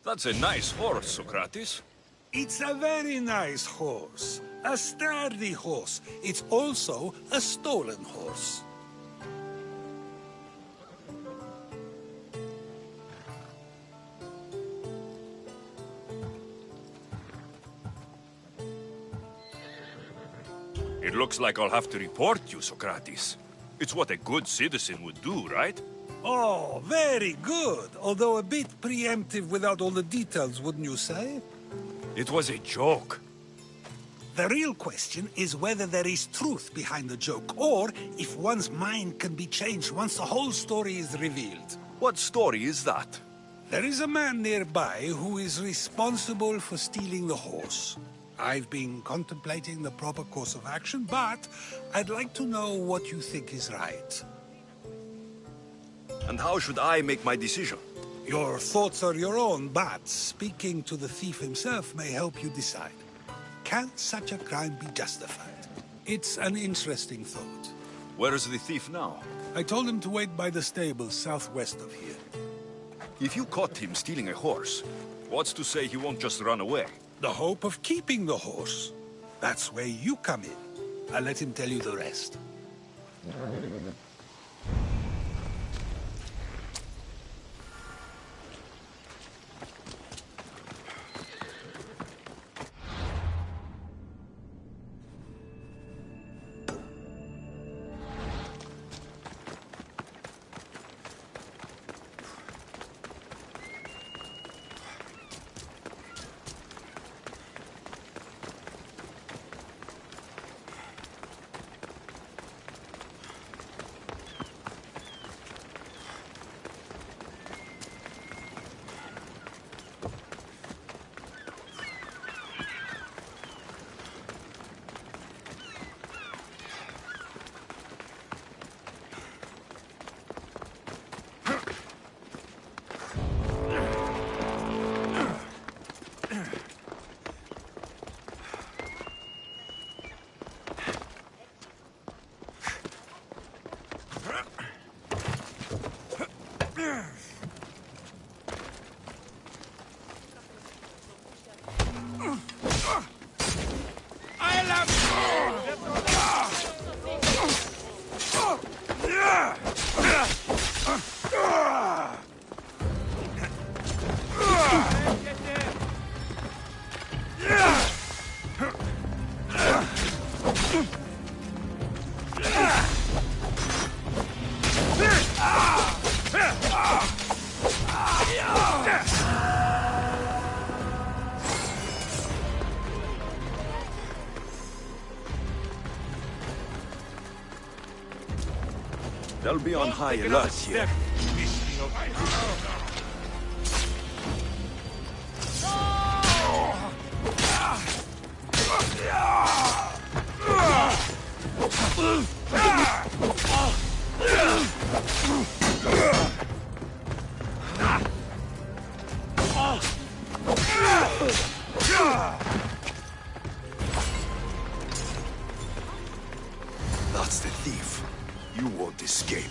That's a nice horse, Socrates. It's a very nice horse. A sturdy horse. It's also a stolen horse. It looks like I'll have to report you, Socrates. It's what a good citizen would do, right? Oh, very good. Although a bit preemptive without all the details, wouldn't you say? It was a joke. The real question is whether there is truth behind the joke, or if one's mind can be changed once the whole story is revealed. What story is that? There is a man nearby who is responsible for stealing the horse. I've been contemplating the proper course of action, but I'd like to know what you think is right. And how should I make my decision? Your thoughts are your own, but speaking to the thief himself may help you decide. Can such a crime be justified? It's an interesting thought. Where is the thief now? I told him to wait by the stables southwest of here. If you caught him stealing a horse, what's to say he won't just run away? The hope of keeping the horse. That's where you come in. I'll let him tell you the rest. They'll be on high alert here. That's the thief. You won't escape.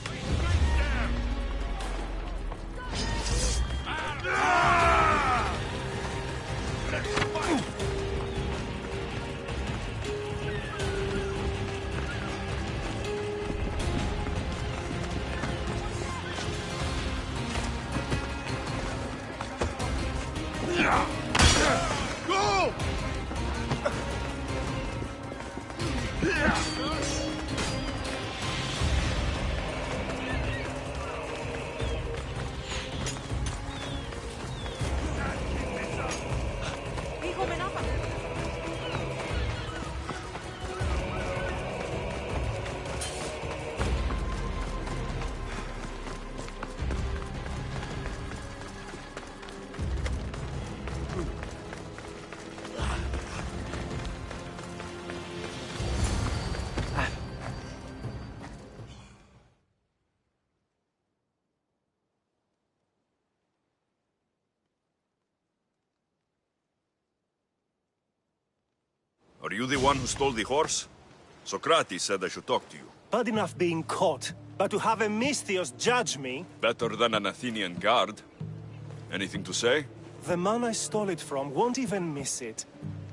Go! Are you the one who stole the horse? Socrates said I should talk to you. Bad enough being caught, but to have a Misthios judge me... Better than an Athenian guard. Anything to say? The man I stole it from won't even miss it.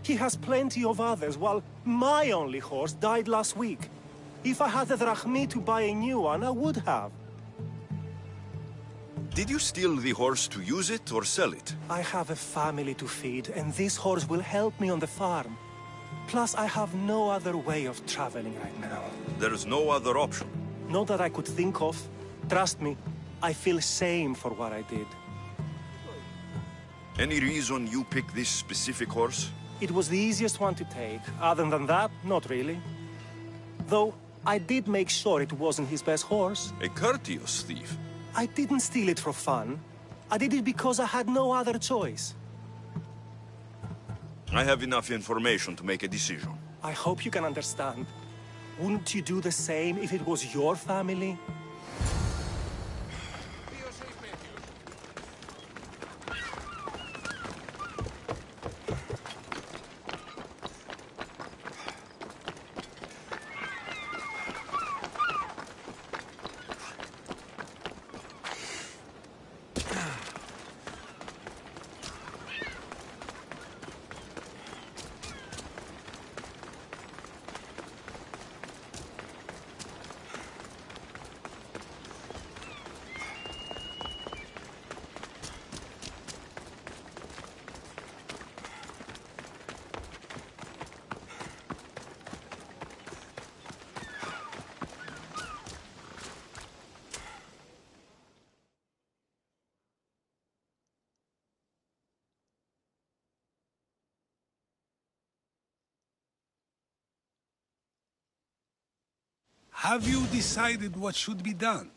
He has plenty of others, while my only horse died last week. If I had the drachmi to buy a new one, I would have. Did you steal the horse to use it or sell it? I have a family to feed, and this horse will help me on the farm. Plus, I have no other way of traveling right now. There's no other option. Not that I could think of. Trust me, I feel shame for what I did. Any reason you picked this specific horse? It was the easiest one to take. Other than that, not really. Though, I did make sure it wasn't his best horse. A courteous thief. I didn't steal it for fun. I did it because I had no other choice. I have enough information to make a decision. I hope you can understand. Wouldn't you do the same if it was your family? Have you decided what should be done?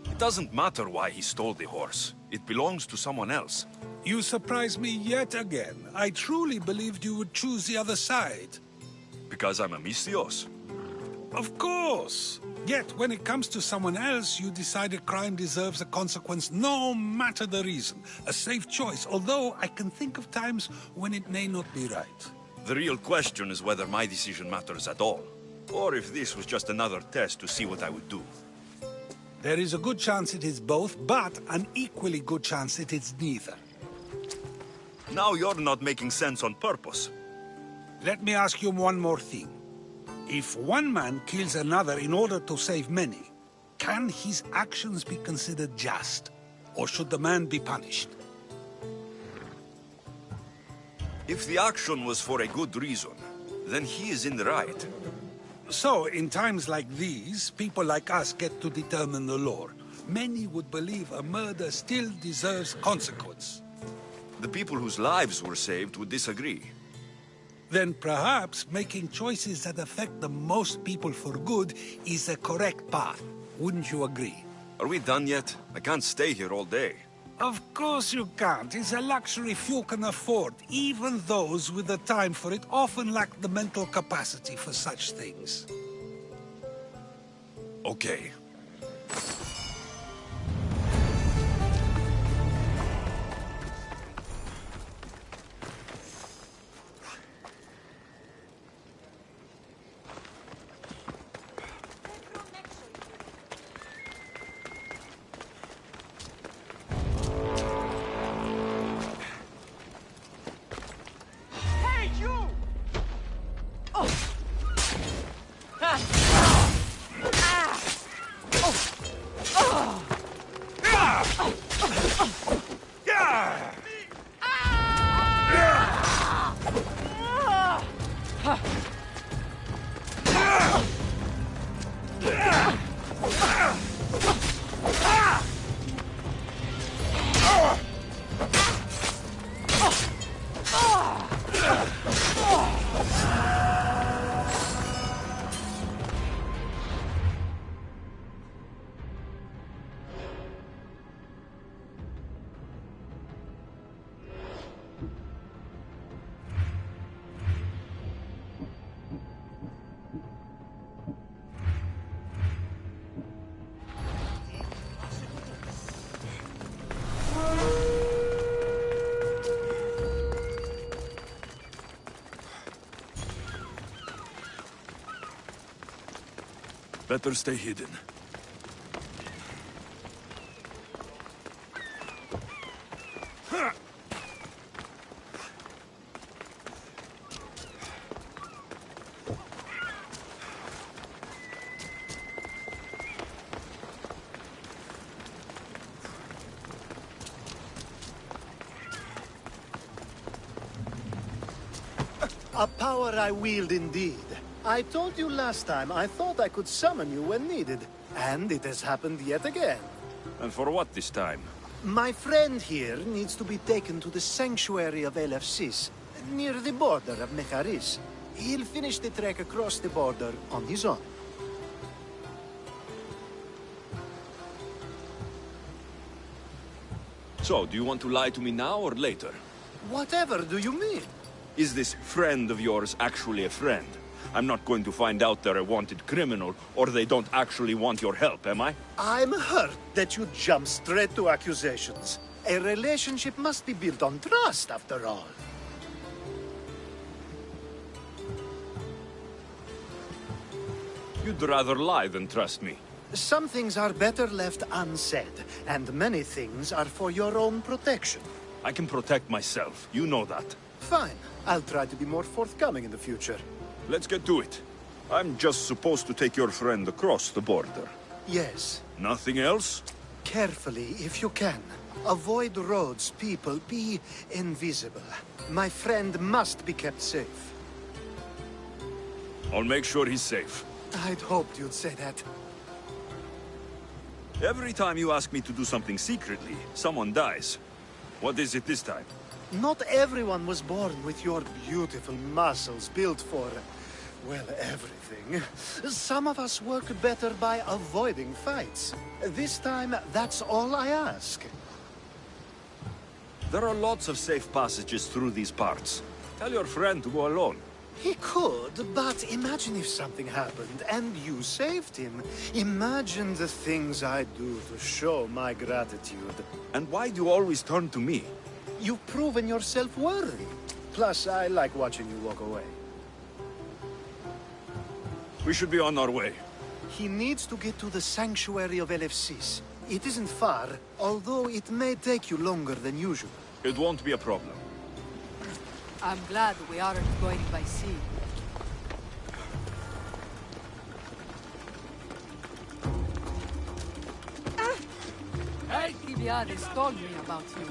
It doesn't matter why he stole the horse. It belongs to someone else. You surprise me yet again. I truly believed you would choose the other side. Because I'm a Misthios. Of course. Yet, when it comes to someone else, you decide a crime deserves a consequence no matter the reason. A safe choice, although I can think of times when it may not be right. The real question is whether my decision matters at all. Or if this was just another test to see what I would do. There is a good chance it is both, but an equally good chance it is neither. Now you're not making sense on purpose. Let me ask you one more thing. If one man kills another in order to save many, can his actions be considered just? Or should the man be punished? If the action was for a good reason, then he is in the right. So, in times like these, people like us get to determine the law. Many would believe a murder still deserves consequence. The people whose lives were saved would disagree. Then perhaps making choices that affect the most people for good is a correct path. Wouldn't you agree? Are we done yet? I can't stay here all day. Of course you can't. It's a luxury few can afford. Even those with the time for it often lack the mental capacity for such things. Okay. Better stay hidden. A power I wield indeed. I told you last time I thought I could summon you when needed, and it has happened yet again. And for what this time? My friend here needs to be taken to the sanctuary of Elefsis, near the border of Mecharis. He'll finish the trek across the border on his own. So, do you want to lie to me now or later? Whatever do you mean? Is this friend of yours actually a friend? I'm not going to find out they're a wanted criminal, or they don't actually want your help, am I? I'm hurt that you jump straight to accusations. A relationship must be built on trust, after all. You'd rather lie than trust me. Some things are better left unsaid, and many things are for your own protection. I can protect myself, you know that. Fine. I'll try to be more forthcoming in the future. Let's get to it. I'm just supposed to take your friend across the border. Yes. Nothing else? Carefully, if you can. Avoid roads, people, be invisible. My friend must be kept safe. I'll make sure he's safe. I'd hoped you'd say that. Every time you ask me to do something secretly, someone dies. What is it this time? Not everyone was born with your beautiful muscles built for, well, everything. Some of us work better by avoiding fights. This time, that's all I ask. There are lots of safe passages through these parts. Tell your friend to go alone. He could, but imagine if something happened and you saved him. Imagine the things I'd do to show my gratitude. And why do you always turn to me? You've proven yourself worthy. Plus, I like watching you walk away. We should be on our way. He needs to get to the sanctuary of Elefsis. It isn't far, although it may take you longer than usual. It won't be a problem. I'm glad we aren't going by sea. Tibiades told me about you.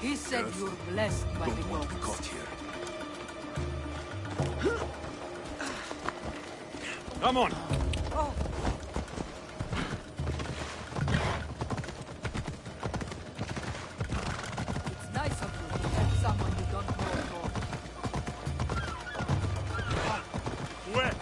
He said you're blessed by the Don't want to be gods. caught here. Come on! Oh. It's nice of you to help someone you don't know at all. Where?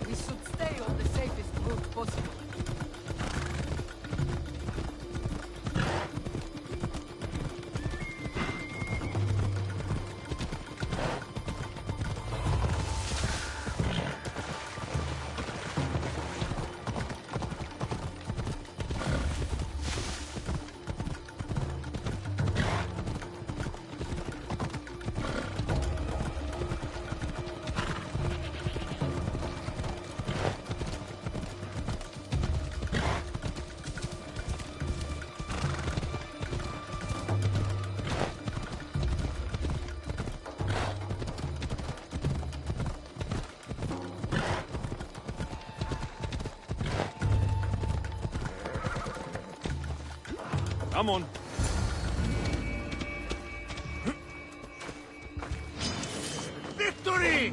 We should stay on the safest route possible. Come on. Victory!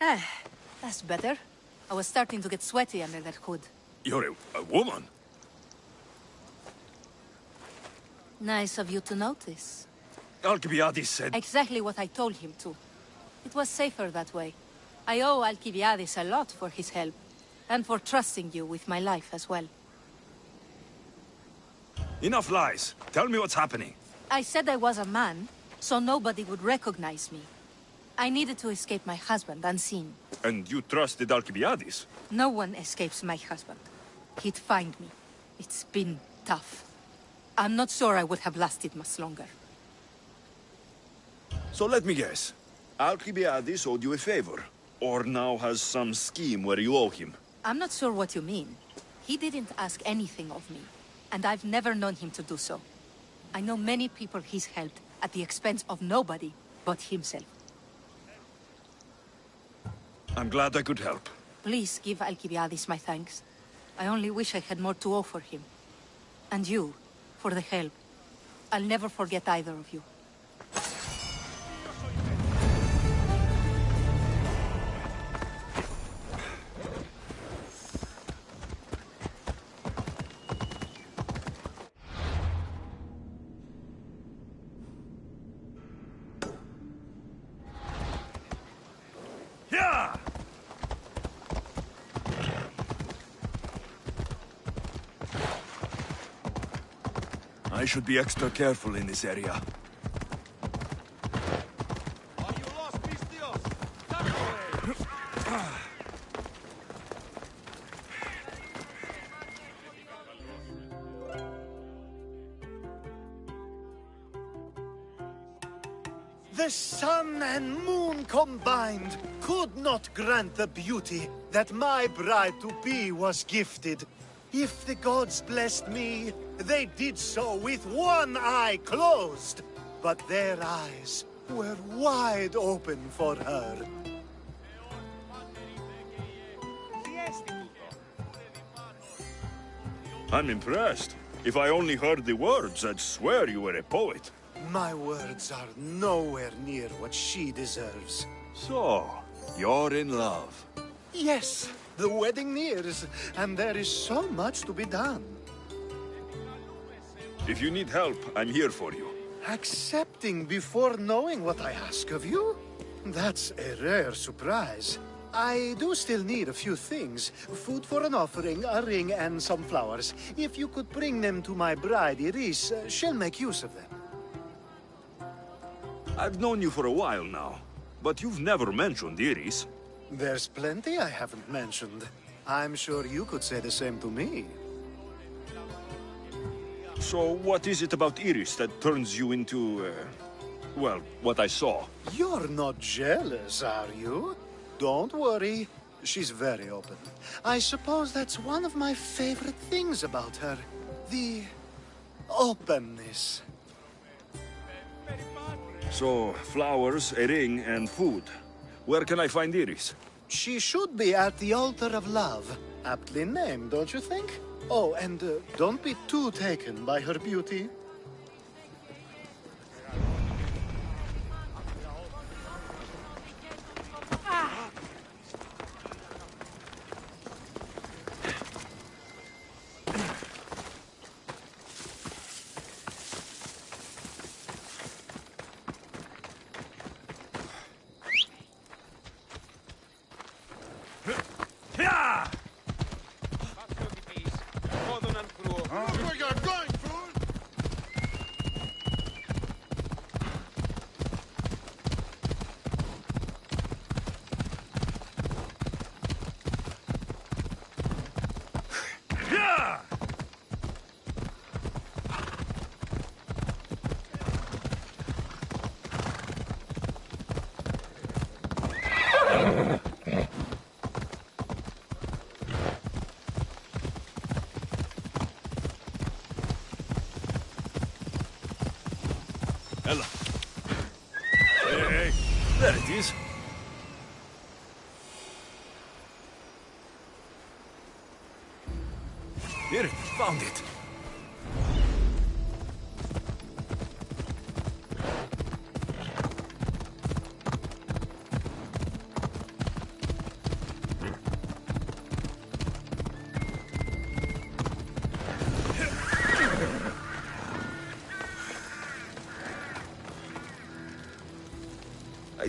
That's better. I was starting to get sweaty under that hood. You're a woman? Nice of you to notice. Alcibiades said... Exactly what I told him to. It was safer that way. I owe Alcibiades a lot for his help, and for trusting you with my life as well. Enough lies. Tell me what's happening. I said I was a man, so nobody would recognize me. I needed to escape my husband unseen. And you trusted Alcibiades? No one escapes my husband. He'd find me. It's been tough. I'm not sure I would have lasted much longer. So let me guess. Alcibiades owed you a favor, or now has some scheme where you owe him. I'm not sure what you mean. He didn't ask anything of me, and I've never known him to do so. I know many people he's helped at the expense of nobody but himself. I'm glad I could help. Please give Alcibiades my thanks. I only wish I had more to offer him. And you, for the help. I'll never forget either of you. I should be extra careful in this area. The sun and moon combined could not grant the beauty that my bride-to-be was gifted. If the gods blessed me, they did so with one eye closed. But their eyes were wide open for her. I'm impressed. If I only heard the words, I'd swear you were a poet. My words are nowhere near what she deserves. So, you're in love. Yes, the wedding nears, and there is so much to be done. If you need help, I'm here for you. Accepting before knowing what I ask of you? That's a rare surprise. I do still need a few things. Food for an offering, a ring, and some flowers. If you could bring them to my bride, Iris, she'll make use of them. I've known you for a while now, but you've never mentioned Iris. There's plenty I haven't mentioned. I'm sure you could say the same to me. So what is it about Iris that turns you into, well, what I saw? You're not jealous, are you? Don't worry. She's very open. I suppose that's one of my favorite things about her. The openness. So, flowers, a ring, and food. Where can I find Iris? She should be at the altar of love. Aptly named, don't you think? Oh, and don't be too taken by her beauty. Ella. Hey, there it is. Here, found it.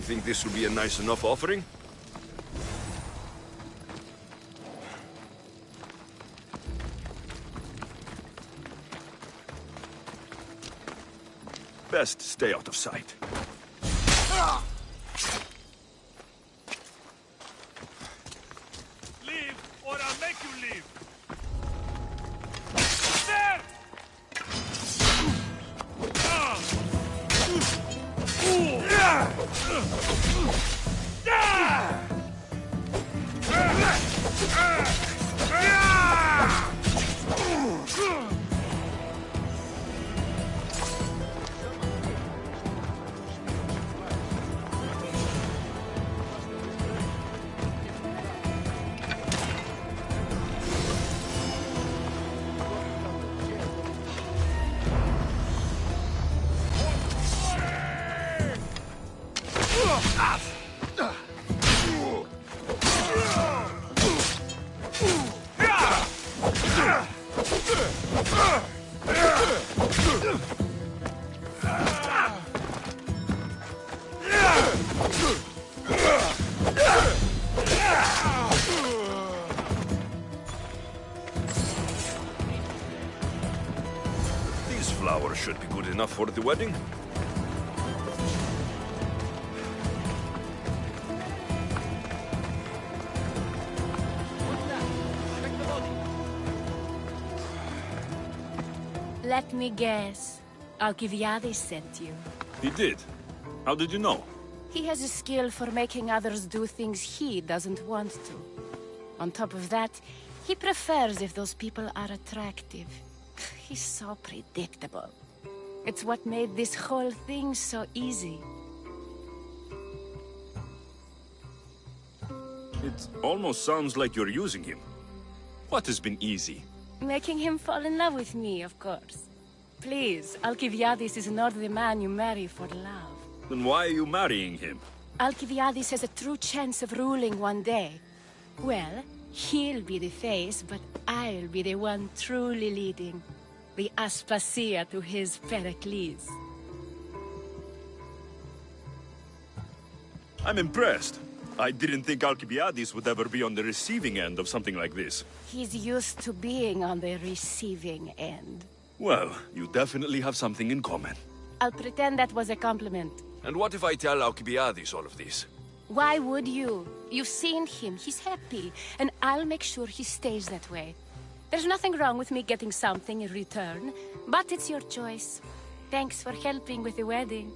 I think this will be a nice enough offering. Best stay out of sight. Leave, or I'll make you leave. There! These flowers should be good enough for the wedding. Let me guess. Alcibiades sent you. He did. How did you know? He has a skill for making others do things he doesn't want to. On top of that, he prefers if those people are attractive. He's so predictable. It's what made this whole thing so easy. It almost sounds like you're using him. What has been easy? Making him fall in love with me, of course. Please, Alcibiades is not the man you marry for love. Then why are you marrying him? Alcibiades has a true chance of ruling one day. Well, he'll be the face, but I'll be the one truly leading. The Aspasia to his Pericles. I'm impressed. I didn't think Alcibiades would ever be on the receiving end of something like this. He's used to being on the receiving end. Well, you definitely have something in common. I'll pretend that was a compliment. And what if I tell Alcibiades all of this? Why would you? You've seen him, he's happy, and I'll make sure he stays that way. There's nothing wrong with me getting something in return, but it's your choice. Thanks for helping with the wedding.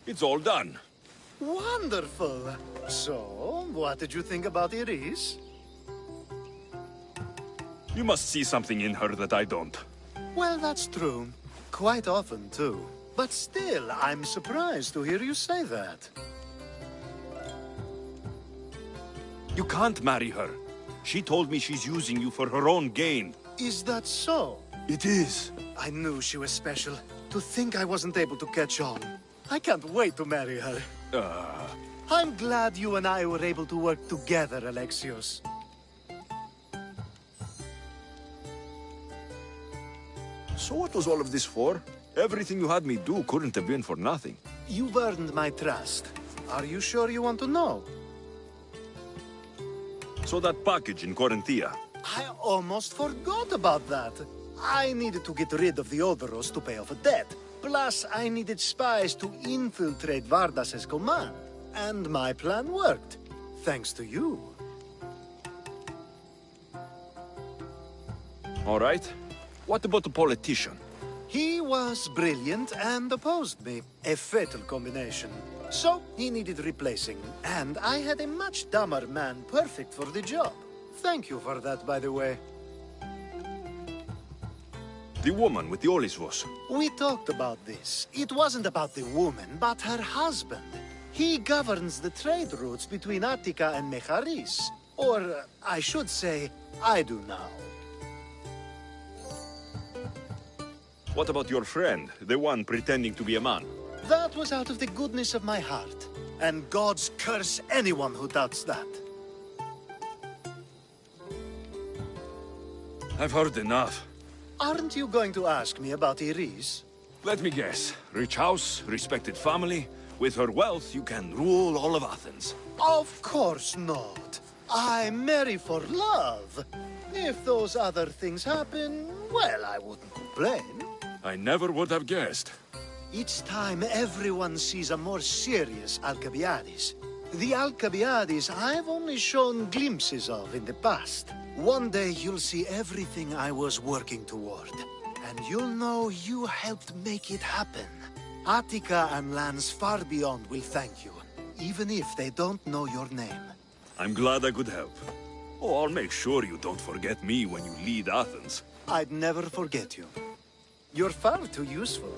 It's all done. Wonderful. So, what did you think about Iris? You must see something in her that I don't. Well, that's true. Quite often, too. But still, I'm surprised to hear you say that. You can't marry her. She told me she's using you for her own gain. Is that so? It is. I knew she was special. To think I wasn't able to catch on. I can't wait to marry her. I'm glad you and I were able to work together, Alexios. So what was all of this for? Everything you had me do couldn't have been for nothing. You've earned my trust. Are you sure you want to know? So that package in Corinthia. I almost forgot about that. I needed to get rid of the Odyssey to pay off a debt. Plus, I needed spies to infiltrate Vardas's command. And my plan worked. Thanks to you. All right. What about the politician? He was brilliant and opposed me. A fatal combination. So, he needed replacing. And I had a much dumber man perfect for the job. Thank you for that, by the way. The woman with the Olyssvos. We talked about this. It wasn't about the woman, but her husband. He governs the trade routes between Attica and Mecharis. Or, I should say, I do now. What about your friend, the one pretending to be a man? That was out of the goodness of my heart. And gods curse anyone who doubts that. I've heard enough. Aren't you going to ask me about Iris? Let me guess. Rich house, respected family. With her wealth, you can rule all of Athens. Of course not. I marry for love. If those other things happen, well, I wouldn't complain. I never would have guessed. Each time everyone sees a more serious Alcibiades. The Alcibiades I've only shown glimpses of in the past. One day you'll see everything I was working toward. And you'll know you helped make it happen. Attica and lands far beyond will thank you, even if they don't know your name. I'm glad I could help. Oh, I'll make sure you don't forget me when you lead Athens. I'd never forget you. You're far too useful.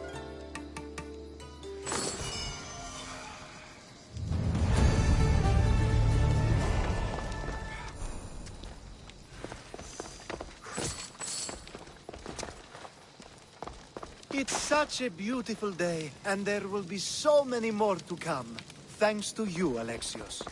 It's such a beautiful day, and there will be so many more to come. Thanks to you, Alexios.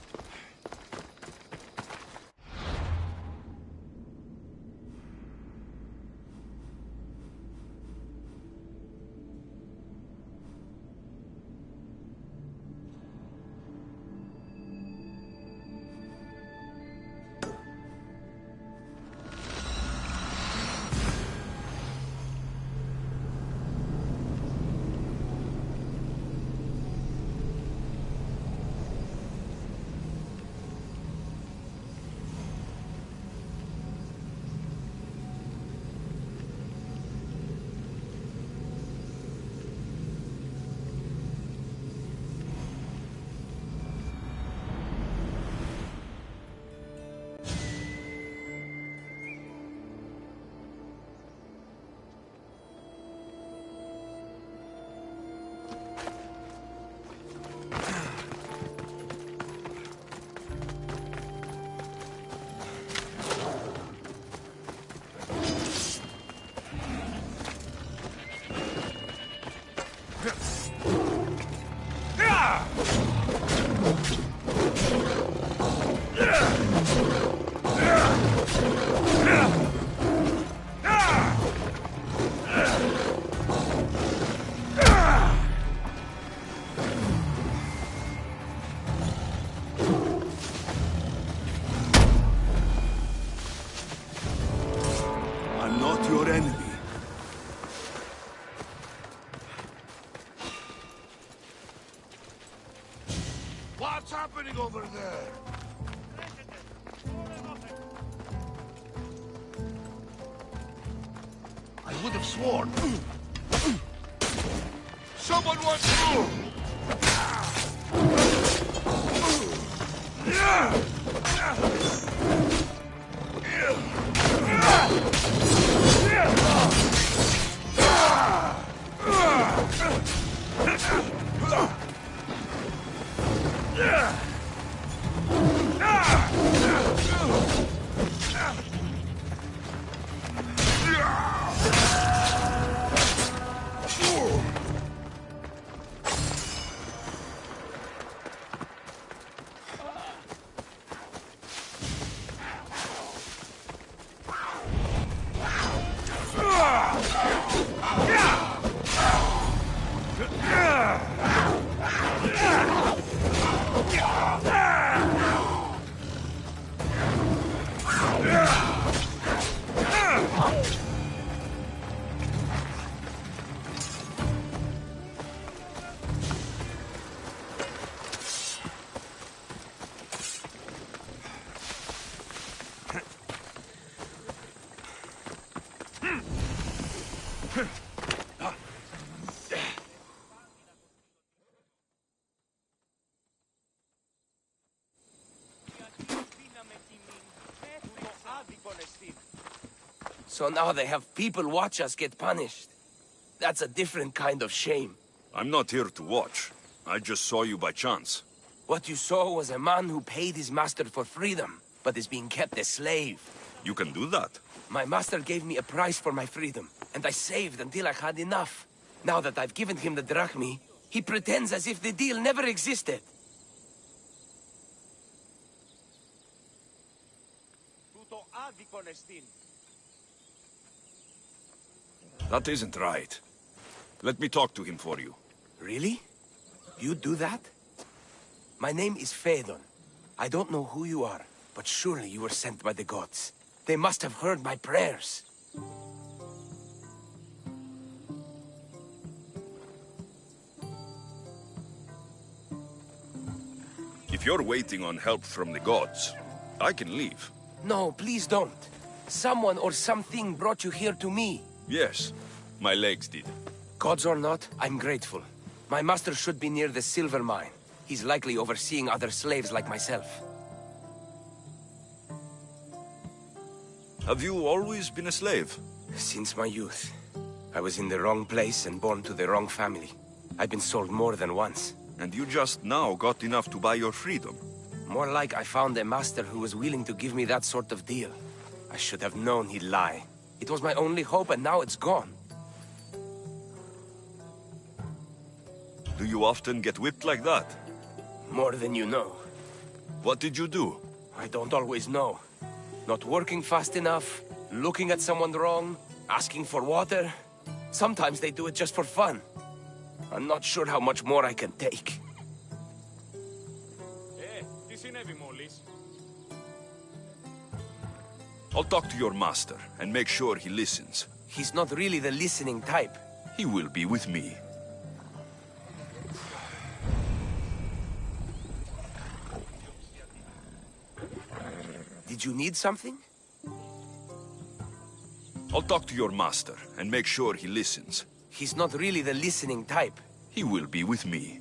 What's happening over there? I would have sworn. Someone wants through! So now they have people watch us get punished. That's a different kind of shame. I'm not here to watch. I just saw you by chance. What you saw was a man who paid his master for freedom. but is being kept a slave. You can do that. My master gave me a price for my freedom, and I saved until I had enough. Now that I've given him the drachmi, he pretends as if the deal never existed. That isn't right. Let me talk to him for you. Really? You do that? My name is Phaedon. I don't know who you are, but surely you were sent by the gods. They must have heard my prayers. If you're waiting on help from the gods, I can leave. No, please don't. Someone or something brought you here to me. Yes, my legs did. Gods or not, I'm grateful. My master should be near the silver mine. He's likely overseeing other slaves like myself. Have you always been a slave? Since my youth. I was in the wrong place and born to the wrong family. I've been sold more than once. And you just now got enough to buy your freedom? More like I found a master who was willing to give me that sort of deal. I should have known he'd lie. It was my only hope, and now it's gone. Do you often get whipped like that? More than you know. What did you do? I don't always know. Not working fast enough, looking at someone wrong, asking for water. Sometimes they do it just for fun. I'm not sure how much more I can take. I'll talk to your master and make sure he listens. He's not really the listening type. He will be with me. Did you need something? I'll talk to your master and make sure he listens. He's not really the listening type. He will be with me.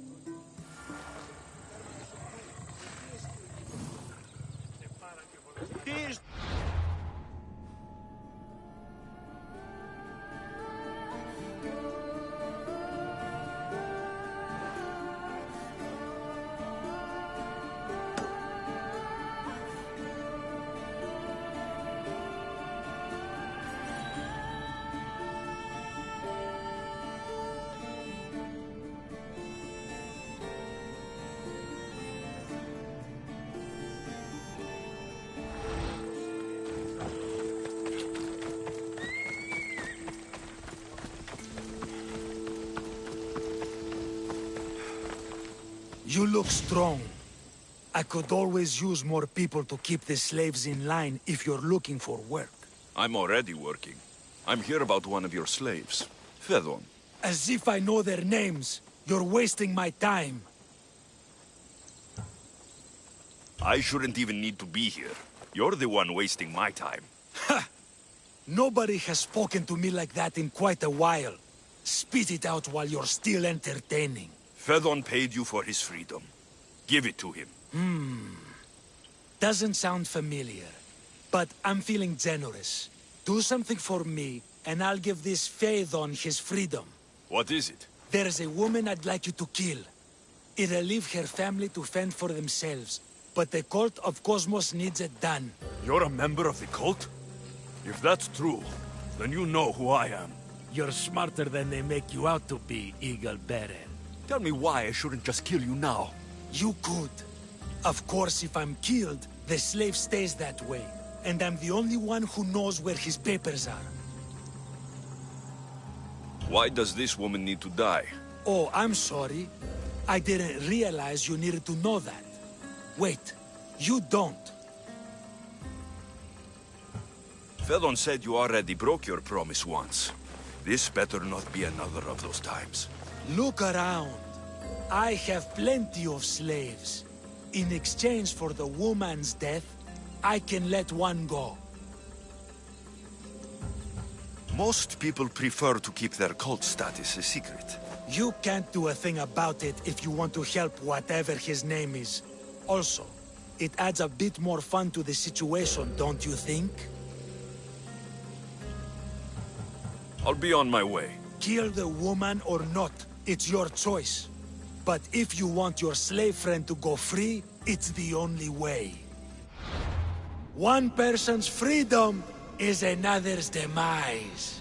You look strong. I could always use more people to keep the slaves in line if you're looking for work. I'm already working. I'm here about one of your slaves, Phaedon. As if I know their names. You're wasting my time. I shouldn't even need to be here. You're the one wasting my time. Ha! Nobody has spoken to me like that in quite a while. Spit it out while you're still entertaining. Phaedon paid you for his freedom. Give it to him. Doesn't sound familiar. But I'm feeling generous. Do something for me, and I'll give this Phaedon his freedom. What is it? There's a woman I'd like you to kill. It'll leave her family to fend for themselves. But the cult of Cosmos needs it done. You're a member of the cult? If that's true, then you know who I am. You're smarter than they make you out to be, Eagle Bearer. Tell me why I shouldn't just kill you now. You could. Of course, if I'm killed, the slave stays that way. And I'm the only one who knows where his papers are. Why does this woman need to die? Oh, I'm sorry. I didn't realize you needed to know that. Wait, you don't. Phaedon said you already broke your promise once. This better not be another of those times. Look around. I have plenty of slaves. In exchange for the woman's death, I can let one go. Most people prefer to keep their cult status a secret. You can't do a thing about it if you want to help whatever his name is. Also, it adds a bit more fun to the situation, don't you think? I'll be on my way. Kill the woman or not, it's your choice. But if you want your slave friend to go free, it's the only way. One person's freedom is another's demise.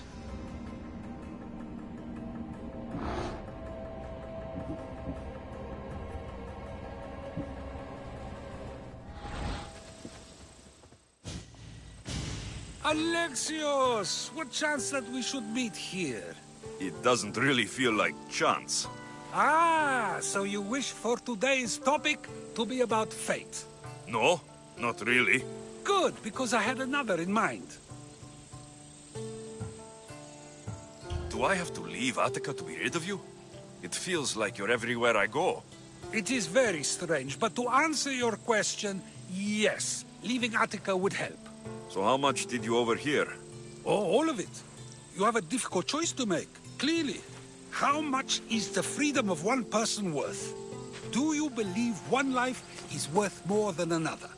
Alexios! What chance that we should meet here? It doesn't really feel like chance. Ah, so you wish for today's topic to be about fate? No, not really. Good, because I had another in mind. Do I have to leave Attica to be rid of you? It feels like you're everywhere I go. It is very strange, but to answer your question, yes, leaving Attica would help. So how much did you overhear? Oh, all of it. You have a difficult choice to make, clearly. How much is the freedom of one person worth? Do you believe one life is worth more than another?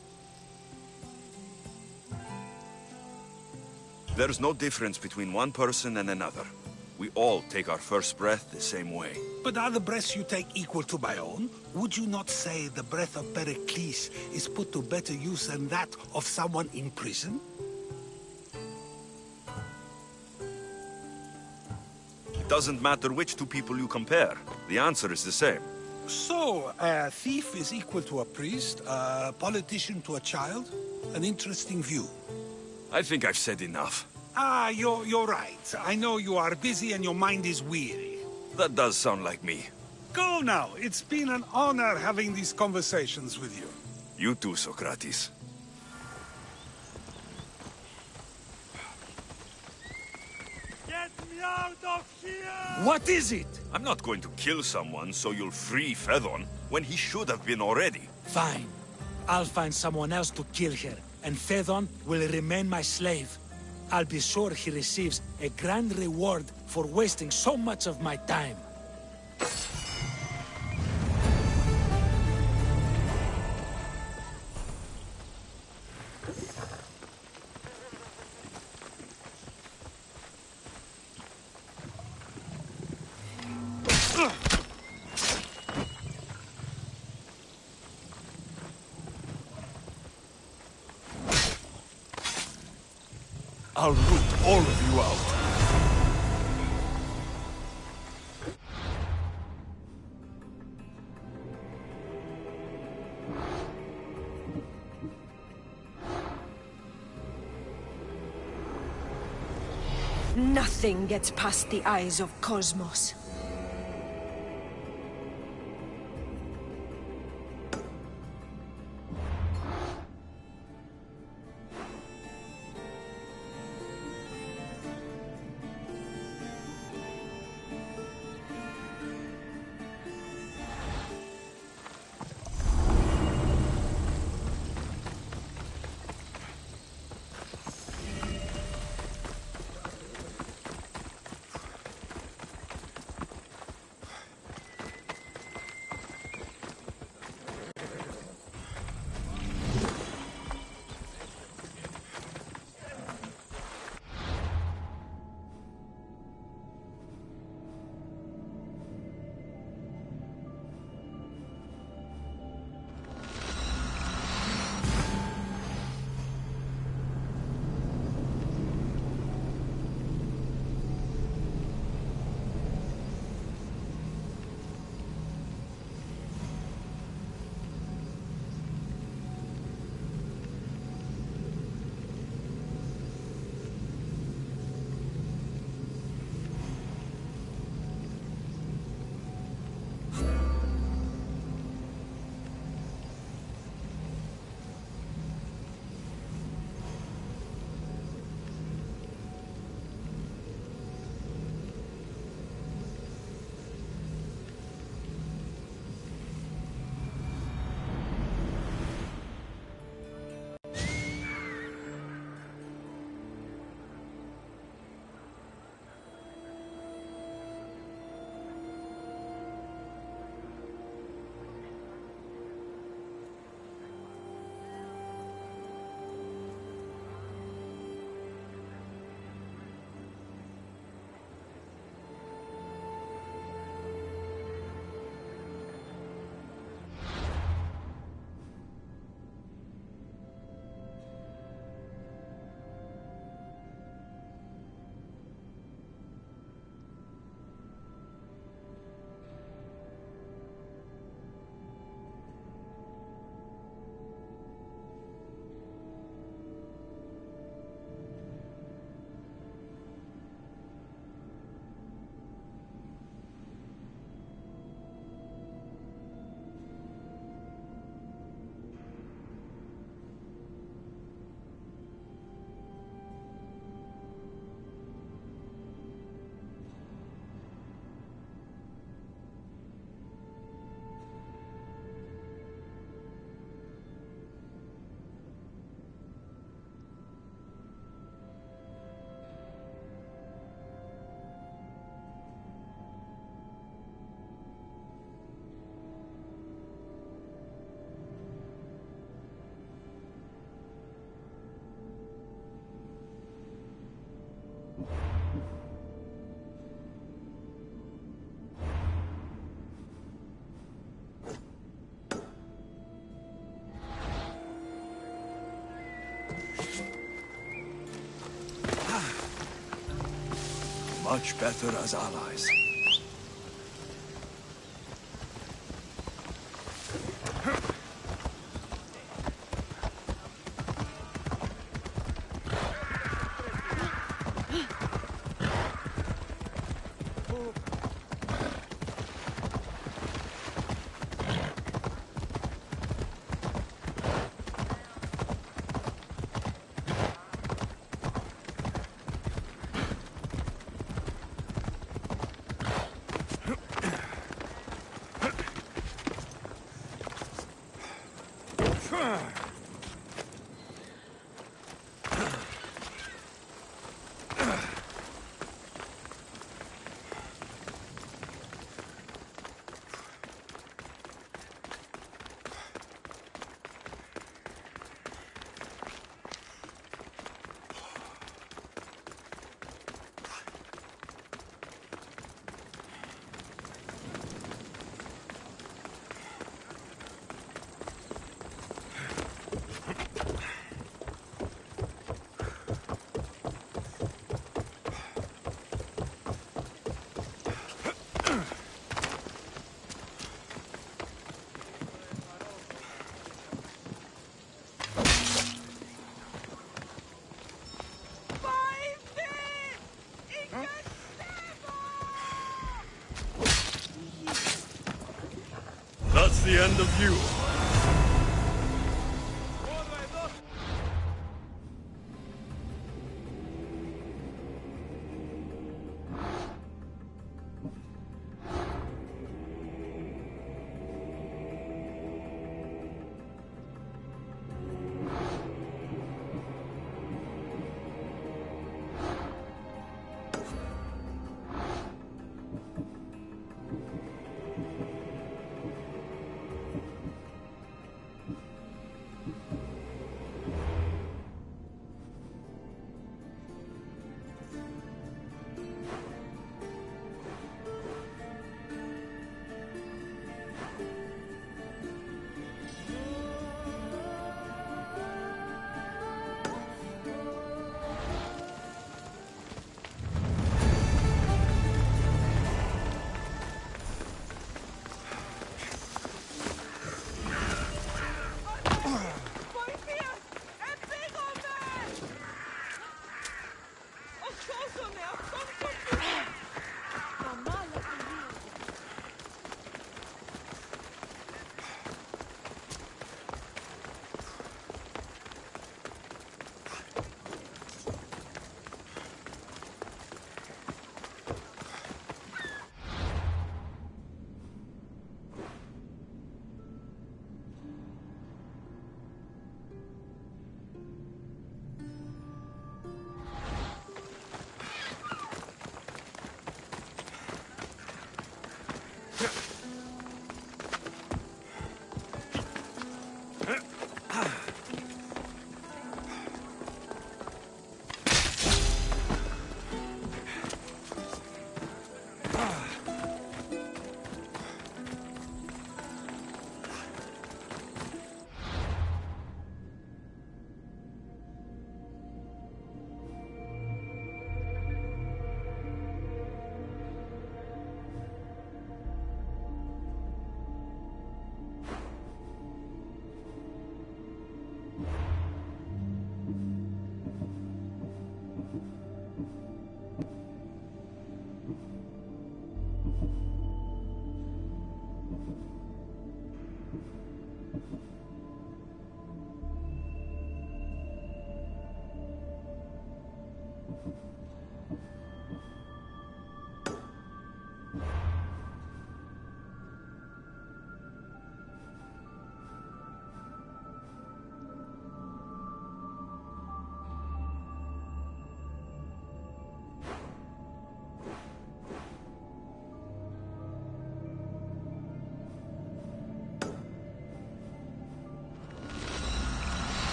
There's no difference between one person and another. We all take our first breath the same way. But are the breaths you take equal to my own? Would you not say the breath of Pericles is put to better use than that of someone in prison? It doesn't matter which two people you compare. The answer is the same. So, a thief is equal to a priest, a politician to a child? An interesting view. I think I've said enough. Ah, you're right. I know you are busy and your mind is weary. That does sound like me. Go now. It's been an honor having these conversations with you. You too, Socrates. Get me out of here! What is it? I'm not going to kill someone so you'll free Fedon when he should have been already. Fine. I'll find someone else to kill her, and Fedon will remain my slave. I'll be sure he receives a grand reward for wasting so much of my time. I'll root all of you out. Nothing gets past the eyes of Cosmos. much better as allies. That's the end of you.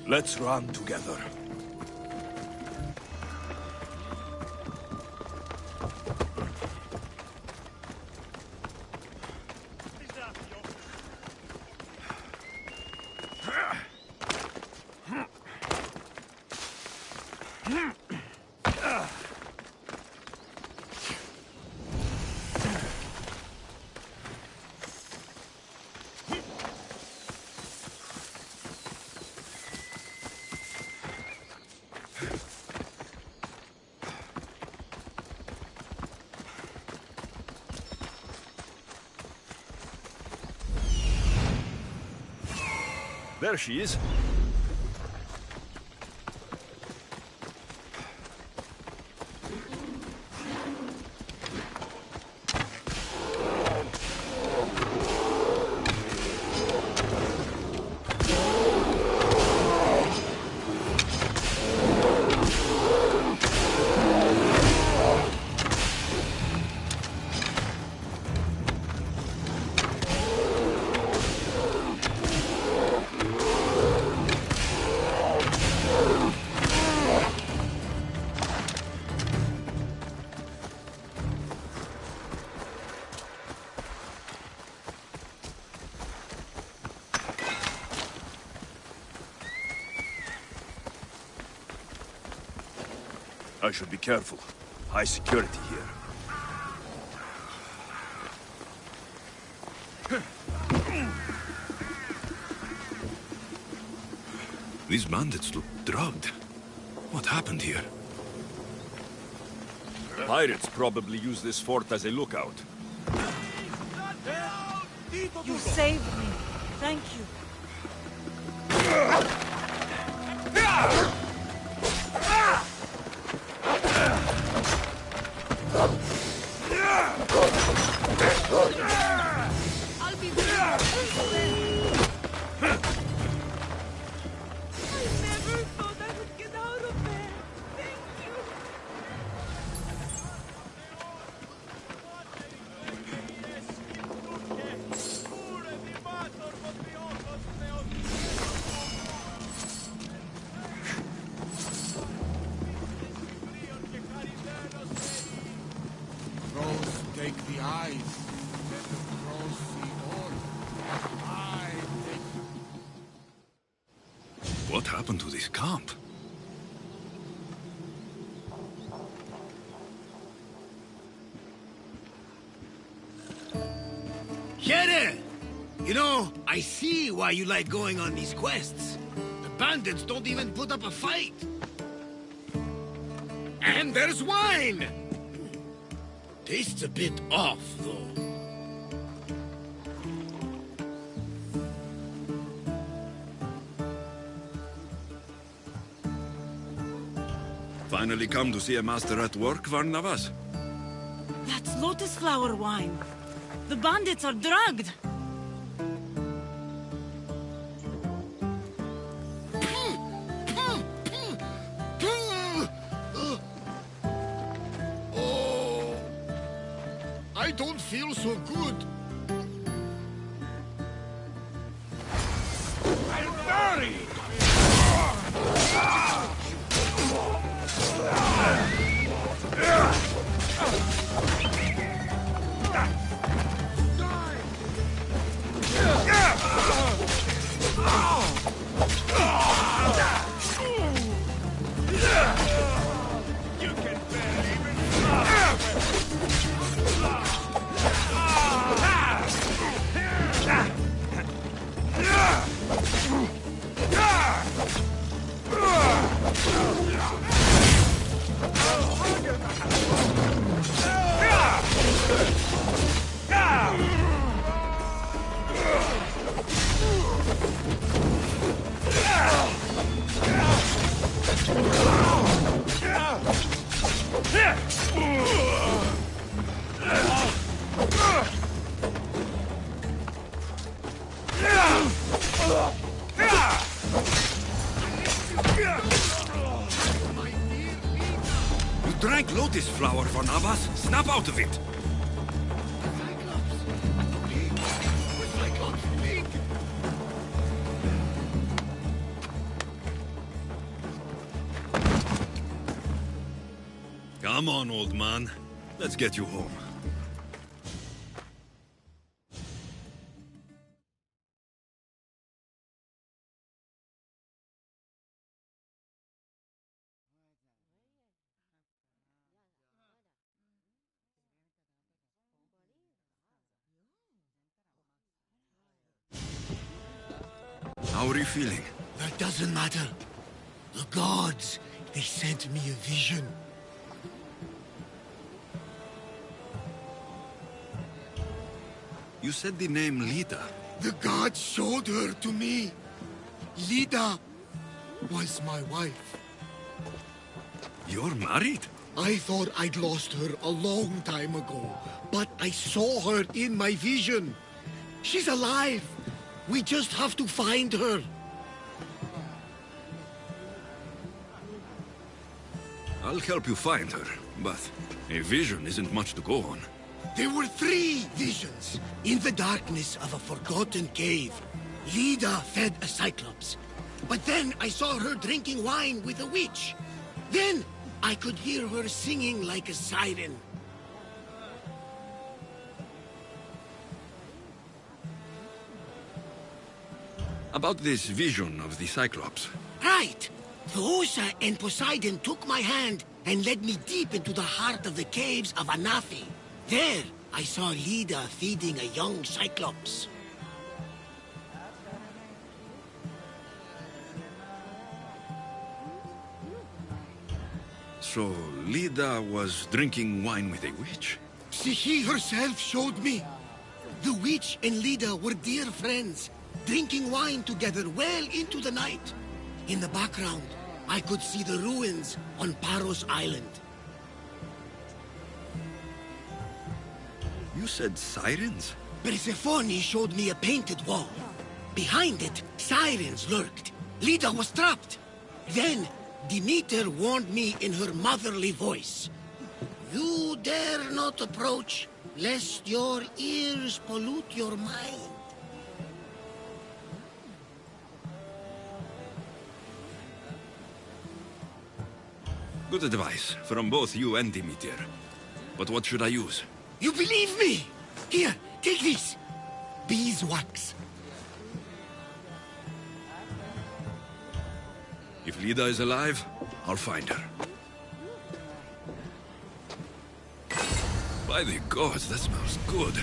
Let's run together. There she is. I should be careful. High security here. These bandits look drugged. What happened here? Pirates probably use this fort as a lookout. You saved me. Thank you. I'll be there. I never thought I would get out of there. Thank you. Crows take the eyes, and the crows see all. I take... What happened to this camp? Sheriff! You know, I see why you like going on these quests. The bandits don't even put up a fight. And there's wine! Tastes a bit off, though. Finally come to see a master at work, Varnavas? That's lotus flower wine. The bandits are drugged. Oh, I don't feel so good. I'll bury! You drank lotus flower, Varnavas. Snap out of it! Come on, old man. Let's get you home. How are you feeling? That doesn't matter. The gods, they sent me a vision. You said the name Lita. The gods showed her to me. Lida was my wife. You're married? I thought I'd lost her a long time ago, but I saw her in my vision. She's alive. We just have to find her. I'll help you find her, but a vision isn't much to go on. There were 3 visions. In the darkness of a forgotten cave, Lida fed a cyclops. But then I saw her drinking wine with a witch. Then I could hear her singing like a siren. About this vision of the Cyclops. Right. Theosa and Poseidon took my hand and led me deep into the heart of the caves of Anafi. There, I saw Lida feeding a young Cyclops. So, Lida was drinking wine with a witch? She herself showed me. The witch and Lida were dear friends, drinking wine together well into the night. In the background, I could see the ruins on Paros Island. You said sirens? Persephone showed me a painted wall. Behind it, sirens lurked. Lida was trapped. Then, Demeter warned me in her motherly voice. You dare not approach, lest your ears pollute your mind. Good advice, from both you and Demeter. But what should I use? You believe me? Here, take this. Beeswax. If Lida is alive, I'll find her. By the gods, that smells good.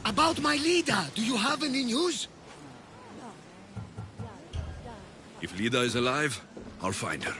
About my Lida, do you have any news? If Lida is alive, I'll find her.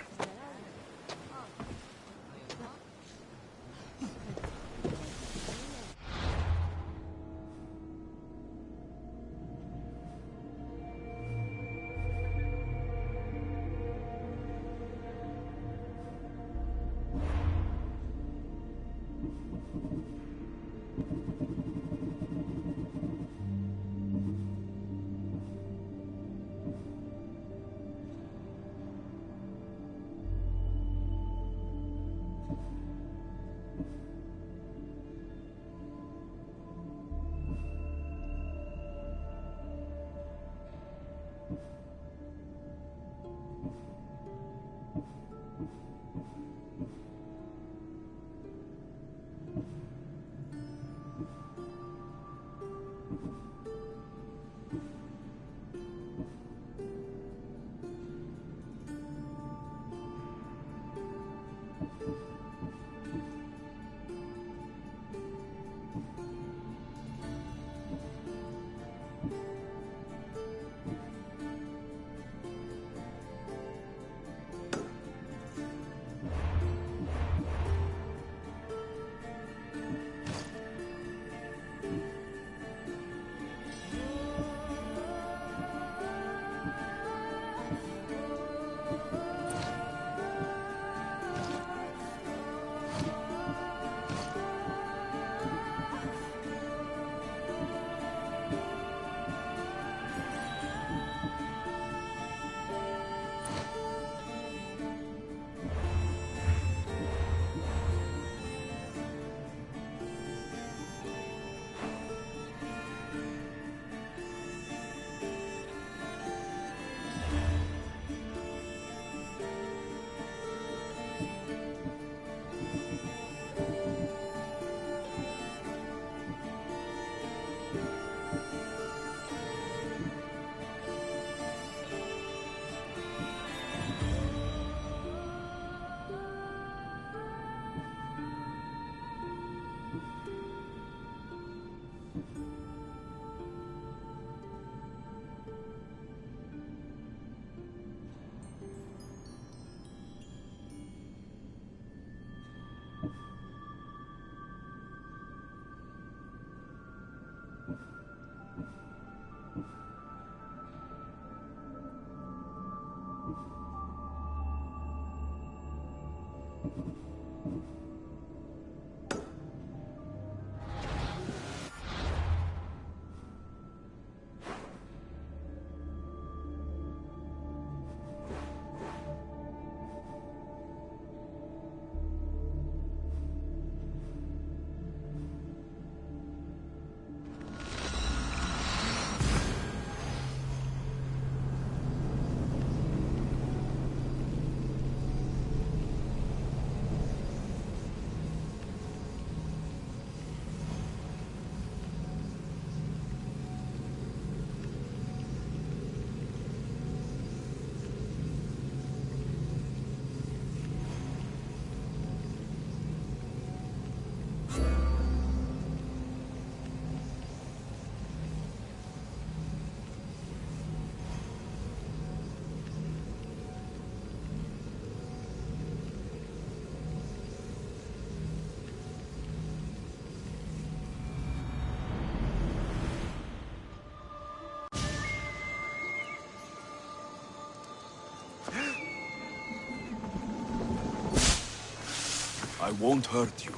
I won't hurt you.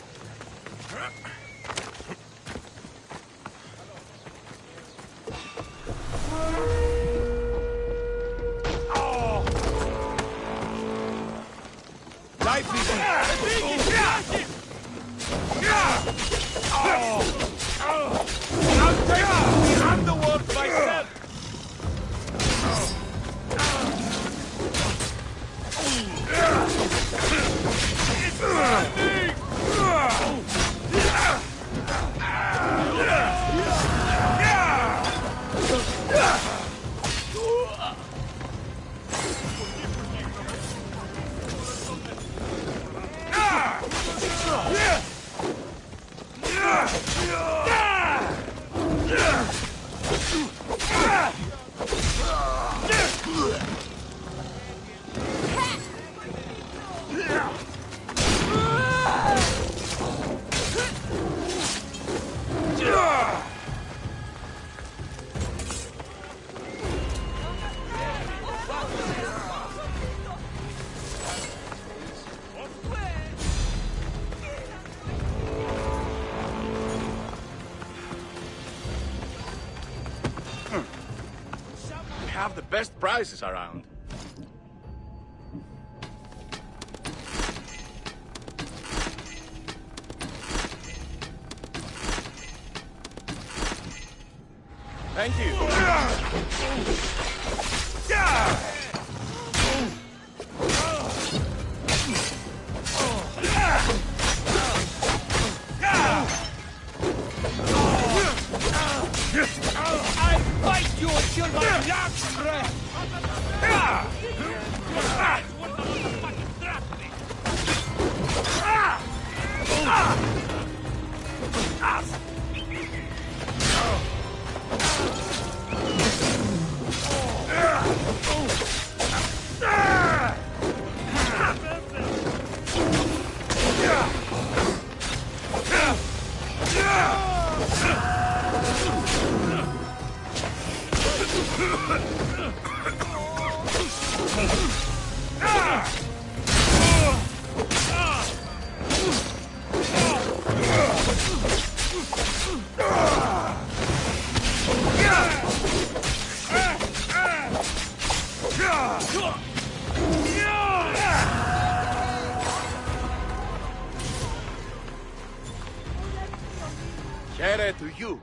Life is... I'll take the underworld myself! It's burning! Have the best prizes around. Thank you. I'll fight you until my last breath! Here to you.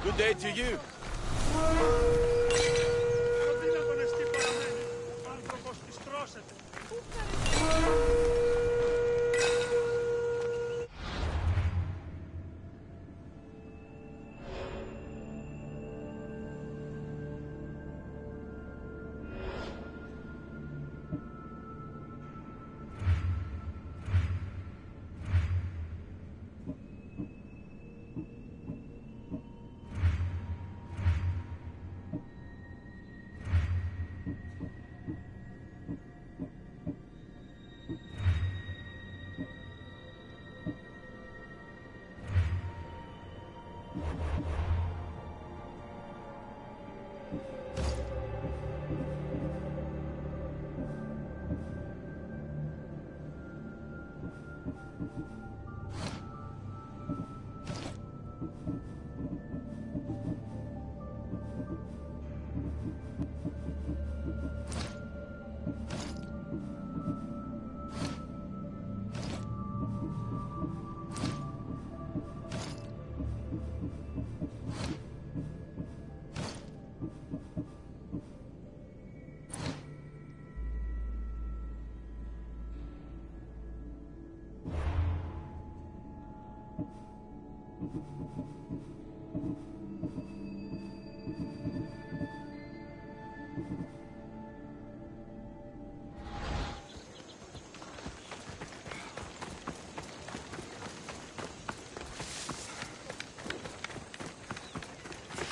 Good day to you.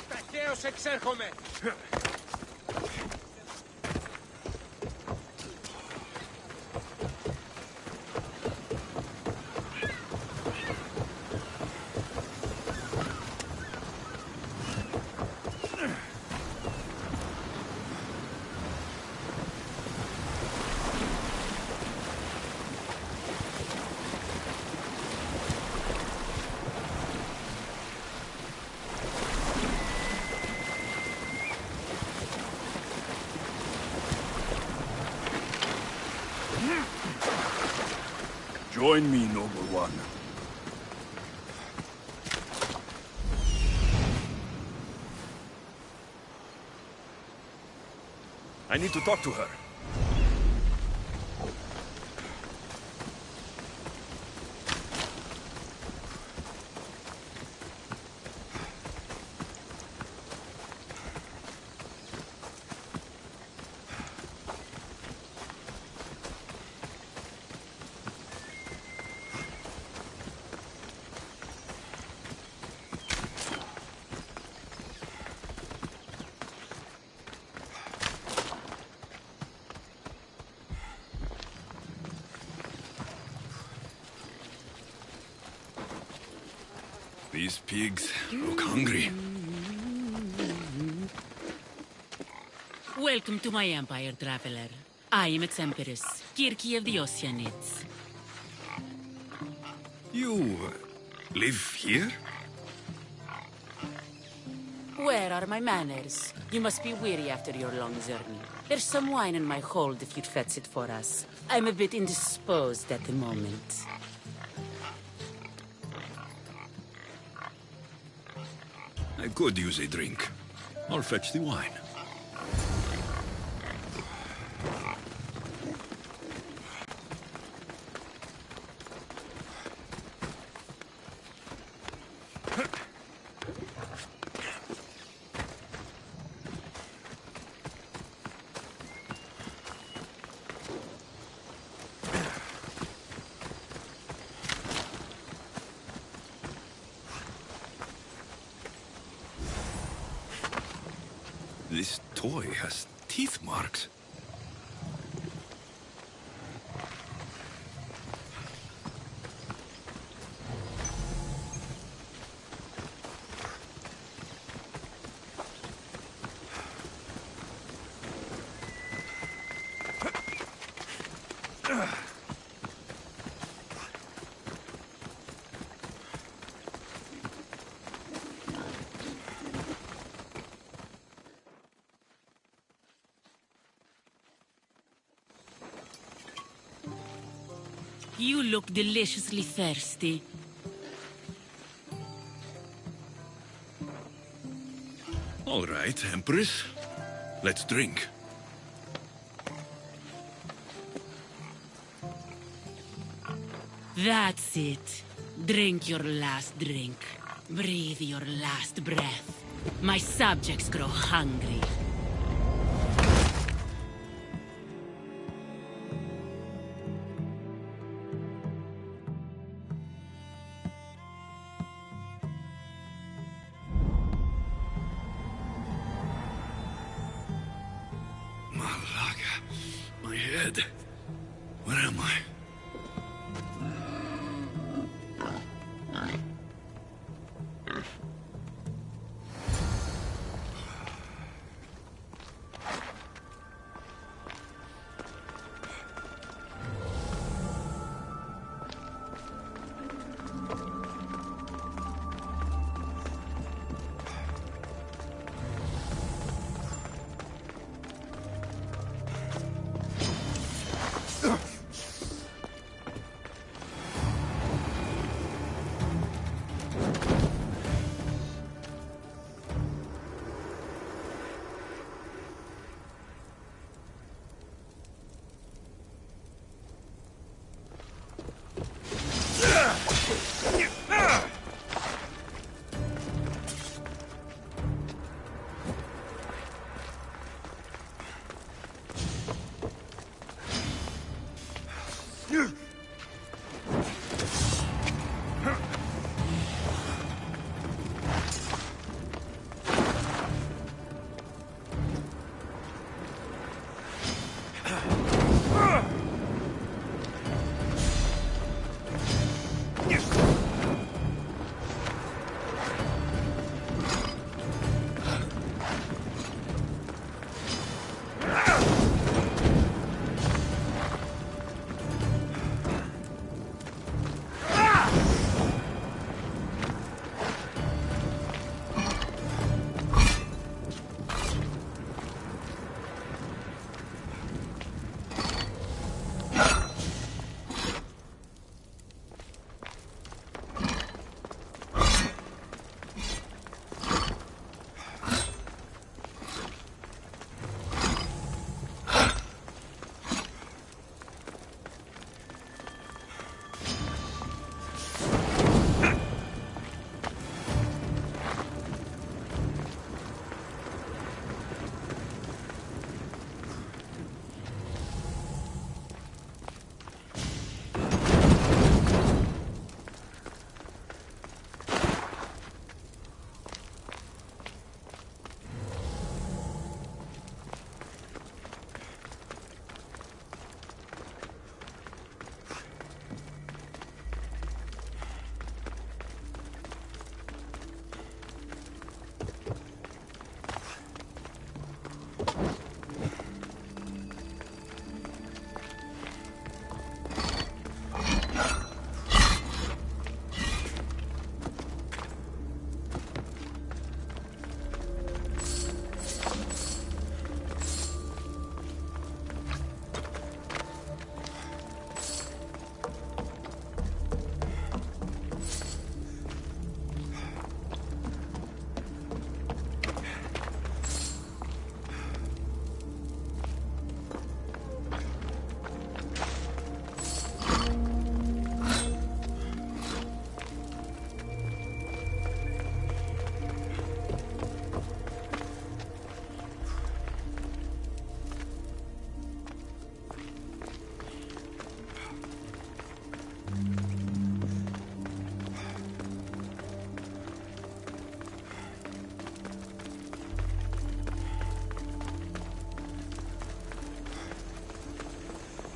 Ταχαίως εξέρχομαι! Join me, noble one. I need to talk to her. These pigs look hungry. Welcome to my empire, traveler. I am its empress, Kirki of the Oceanids. You live here? Where are my manners? You must be weary after your long journey. There's some wine in my hold if you'd fetch it for us. I'm a bit indisposed at the moment. I could use a drink. I'll fetch the wine. This toy has teeth marks. You look deliciously thirsty. All right, Empress. Let's drink. That's it. Drink your last drink. Breathe your last breath. My subjects grow hungry. Malaga. My head. Where am I?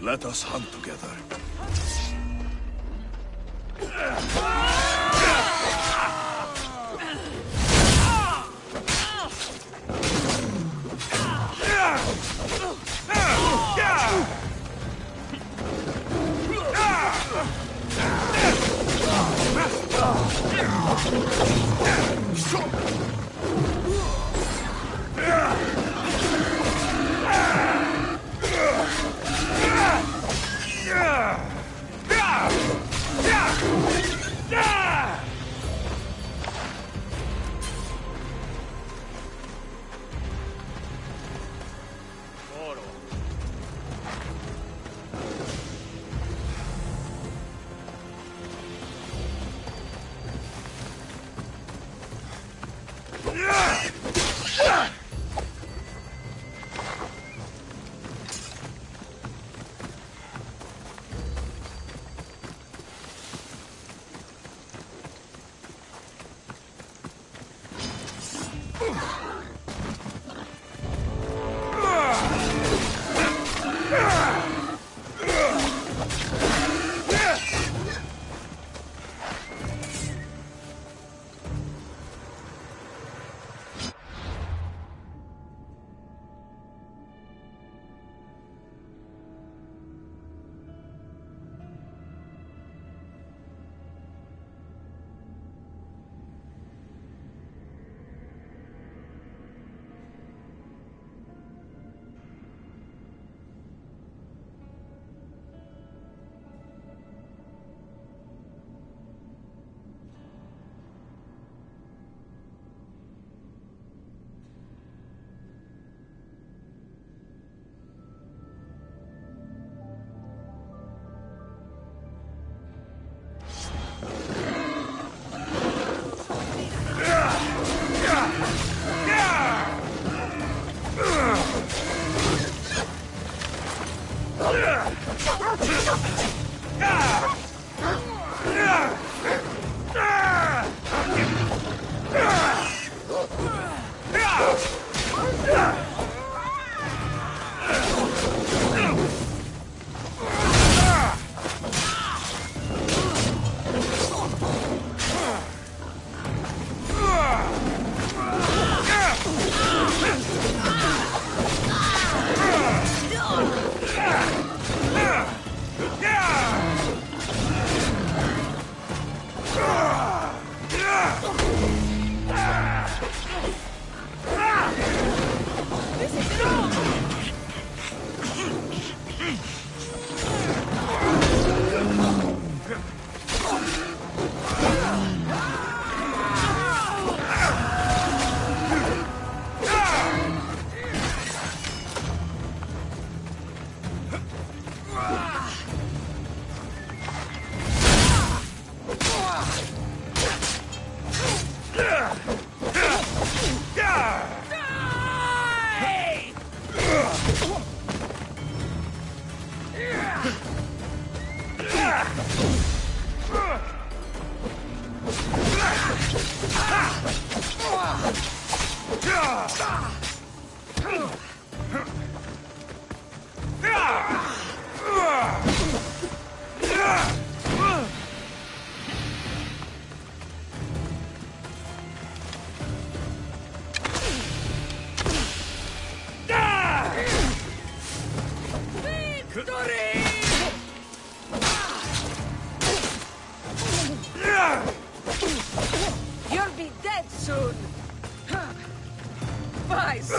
Let us hunt together. You'll be dead soon. Vice.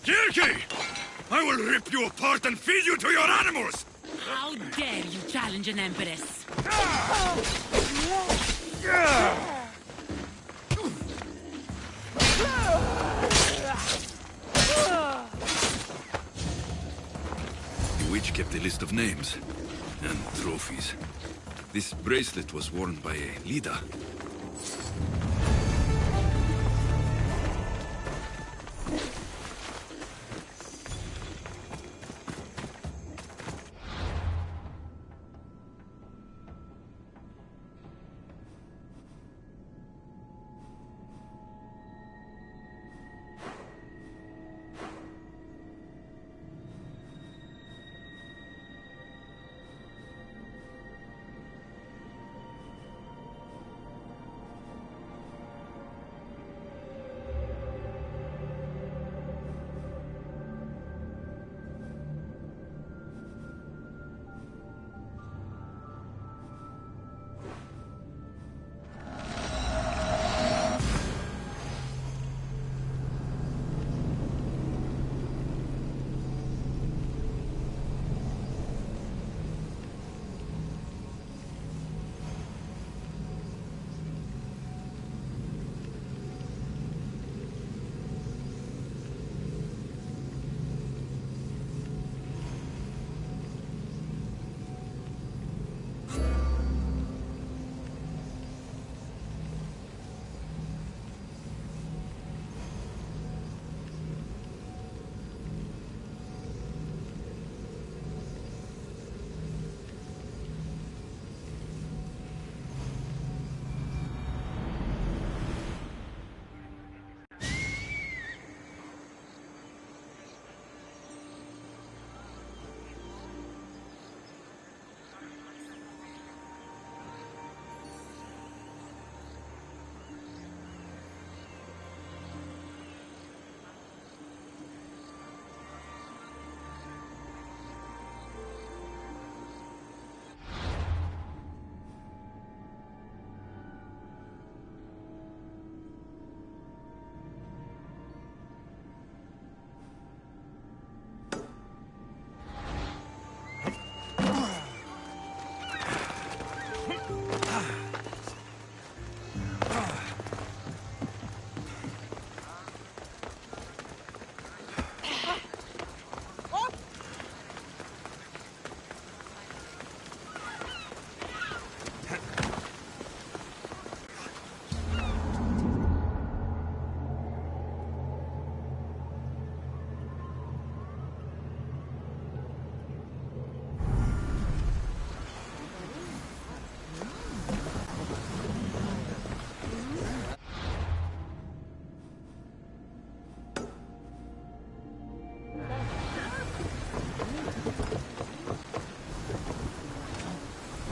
Kirky! I will rip you apart and feed you to your animals! How dare you challenge an empress? The witch kept a list of names and trophies. This bracelet was worn by a leader.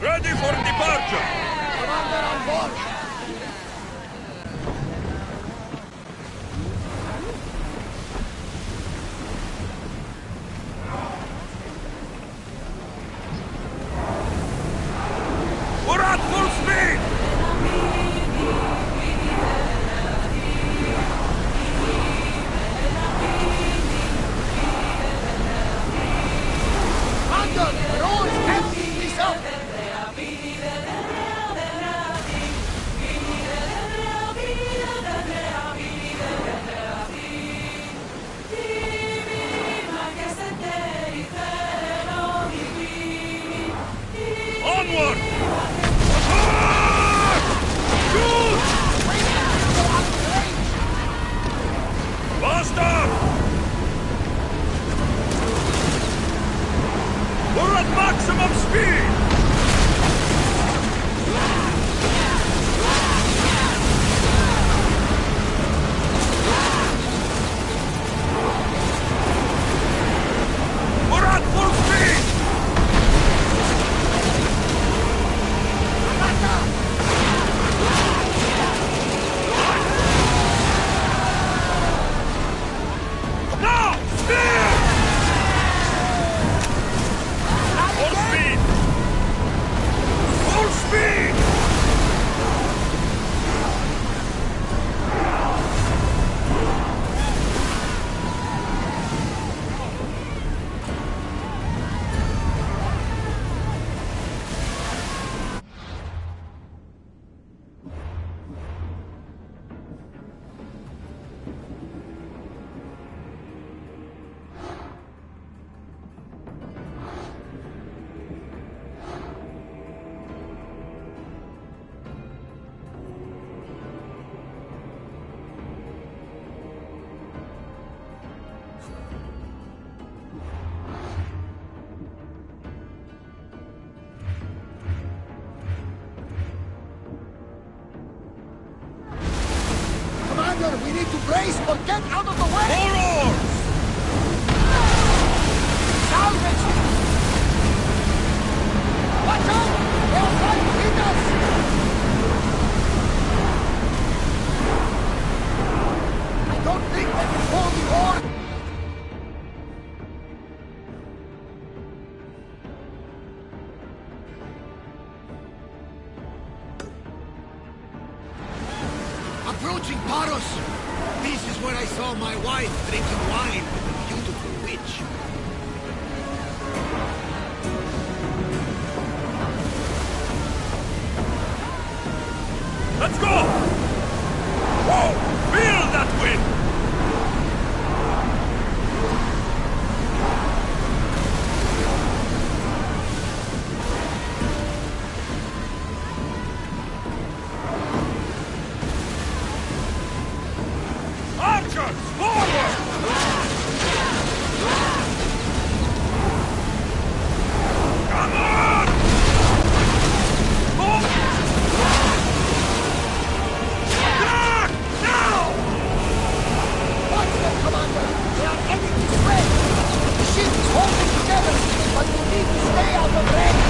Ready for departure! Commander on board! We're at full speed! Commander, the roads empty! Please up! Commander, we need to brace or get out of the way! More oars! Salvage! Watch out! They'll try to hit us! I don't think they can hold the oar! Approaching Paros! This is where I saw my wife drinking wine with a beautiful witch. Let's go! Whoa! Feel that wind! Archers, forward! Come on! Move! Attack! Now! Watch them, Commander! They are heading this way! The ship is holding together, but we need to stay out of range!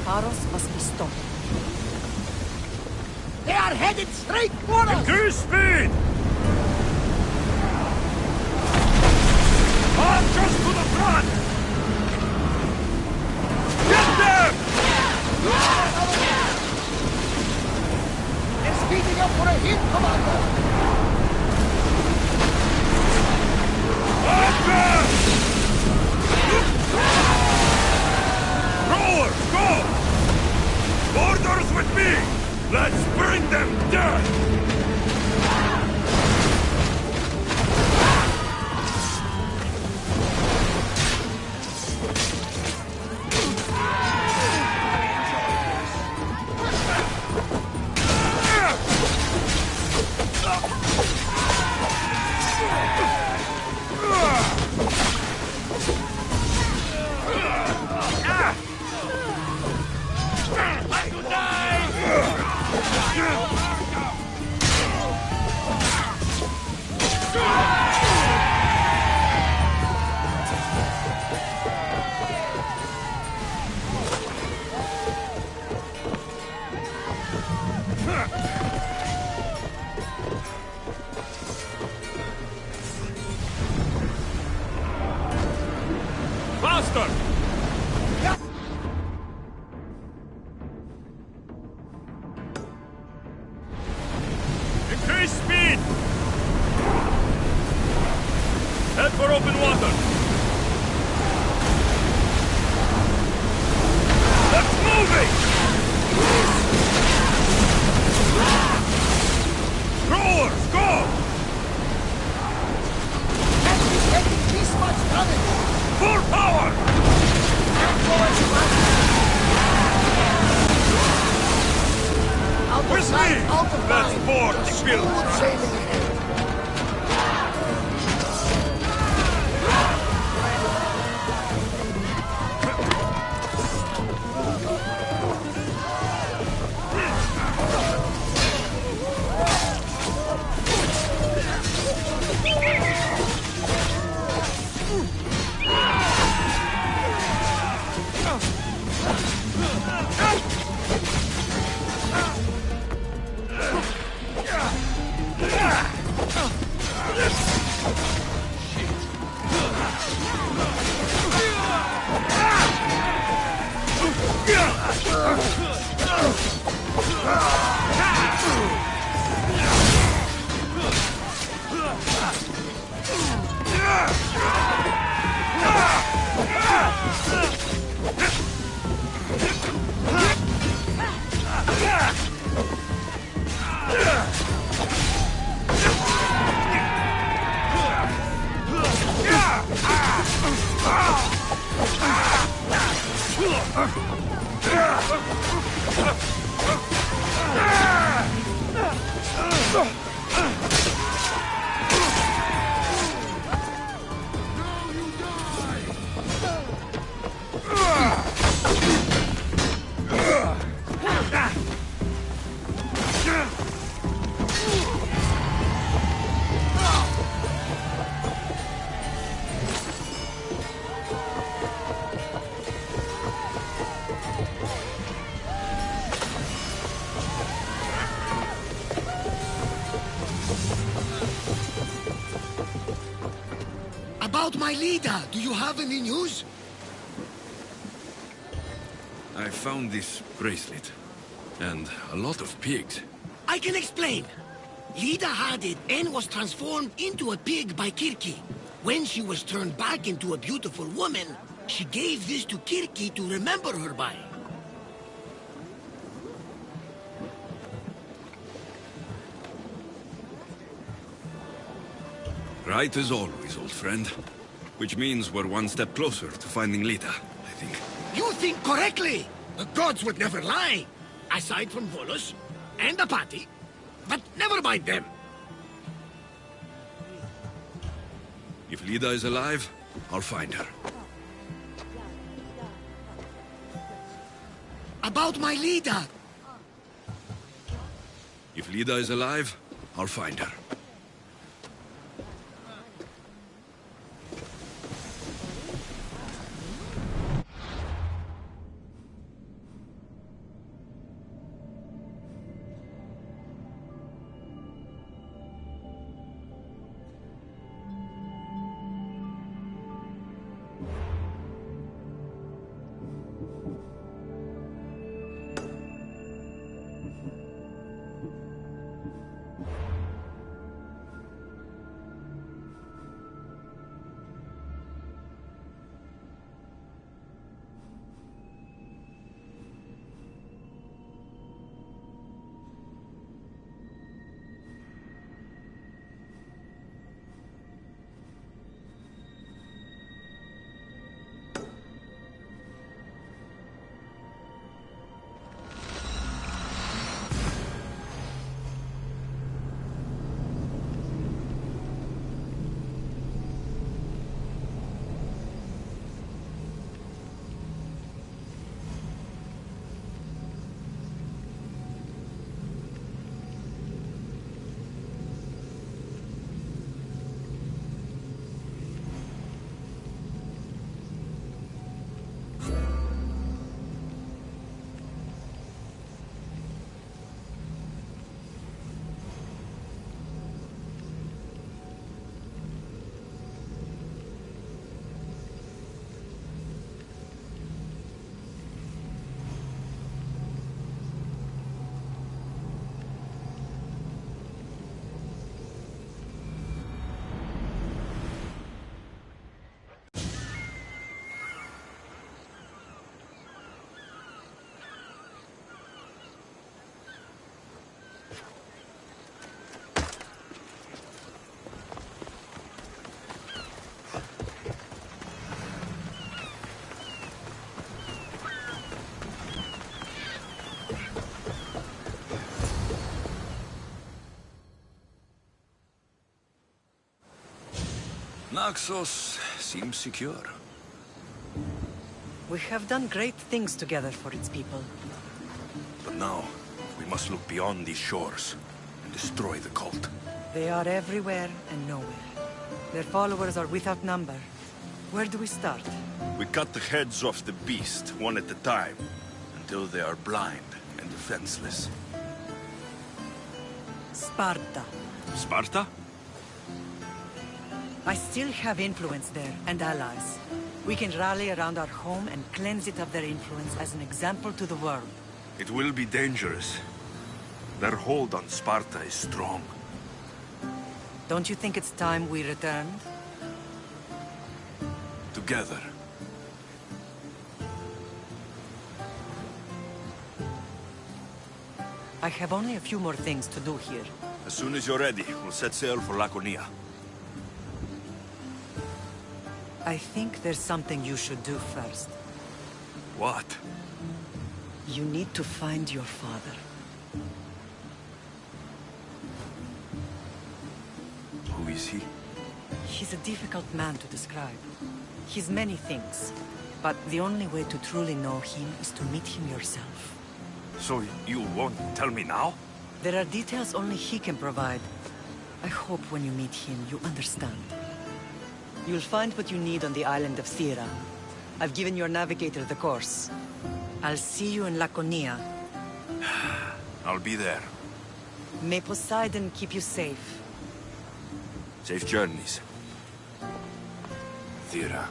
Paros must be stopped. They are headed straight for us! Increase speed! Archers to the front! Get them! They're speeding up for a hit, Commander! Archers! Rowers, go! Orders with me! Let's bring them down! Faster! Yes! Increase speed! Head for open water! Let's moving! Rowers, go! Can't be taking this much damage! Full power! Out of With sight, me! out of Let's mind. board Just the build! smooth sailing ahead. About my leader, do you have any news? I found this bracelet. And a lot of pigs. I can explain. Lida had it and was transformed into a pig by Kirki. When she was turned back into a beautiful woman, she gave this to Kirki to remember her by. Right as always, old friend. Which means we're one step closer to finding Lita, I think. You think correctly! The gods would never lie! Aside from Volus and Apati. But never mind them. If Lida is alive, I'll find her. About my leader. If Lida is alive, I'll find her. Naxos seems secure. We have done great things together for its people. But now, we must look beyond these shores and destroy the cult. They are everywhere and nowhere. Their followers are without number. Where do we start? We cut the heads off the beast, one at a time, until they are blind and defenseless. Sparta. Sparta? I still have influence there, and allies. We can rally around our home and cleanse it of their influence as an example to the world. It will be dangerous. Their hold on Sparta is strong. Don't you think it's time we returned? together. I have only a few more things to do here. As soon as you're ready, we'll set sail for Laconia. I think there's something you should do first. What? You need to find your father. Who is he? He's a difficult man to describe. He's many things, but the only way to truly know him is to meet him yourself. So you won't tell me now? There are details only he can provide. I hope when you meet him, you understand. You'll find what you need on the island of Thera. I've given your navigator the course. I'll see you in Laconia. I'll be there. May Poseidon keep you safe. Safe journeys. Thera.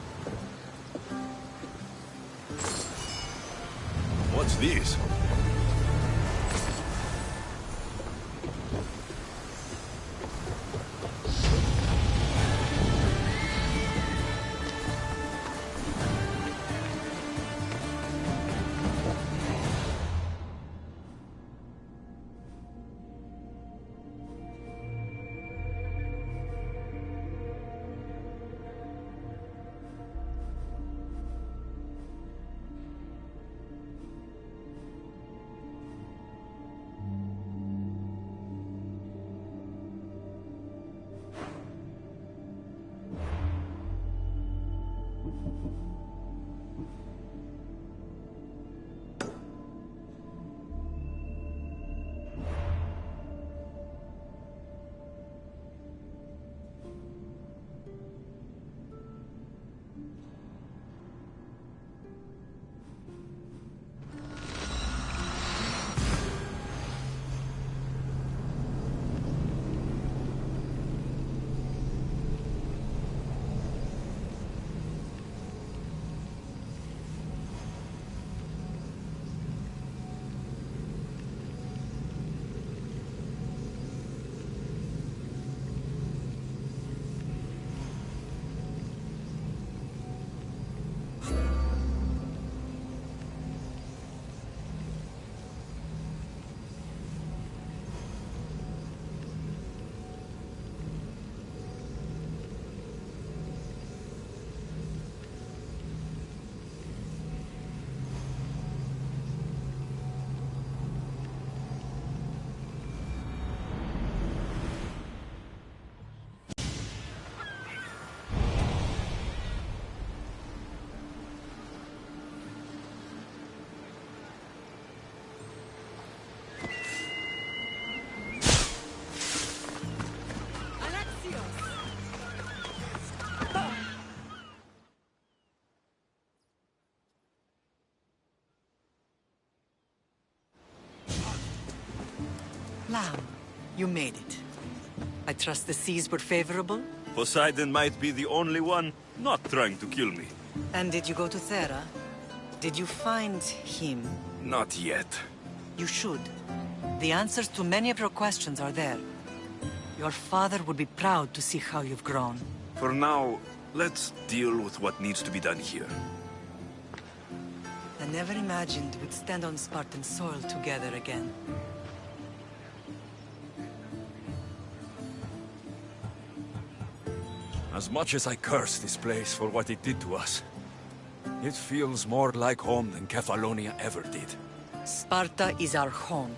What's this? Lamb, you made it. I trust the seas were favorable? Poseidon might be the only one not trying to kill me. And did you go to Thera? Did you find him? Not yet. You should. The answers to many of your questions are there. Your father would be proud to see how you've grown. For now, let's deal with what needs to be done here. I never imagined we'd stand on Spartan soil together again. As much as I curse this place for what it did to us, it feels more like home than Kefalonia ever did. Sparta is our home.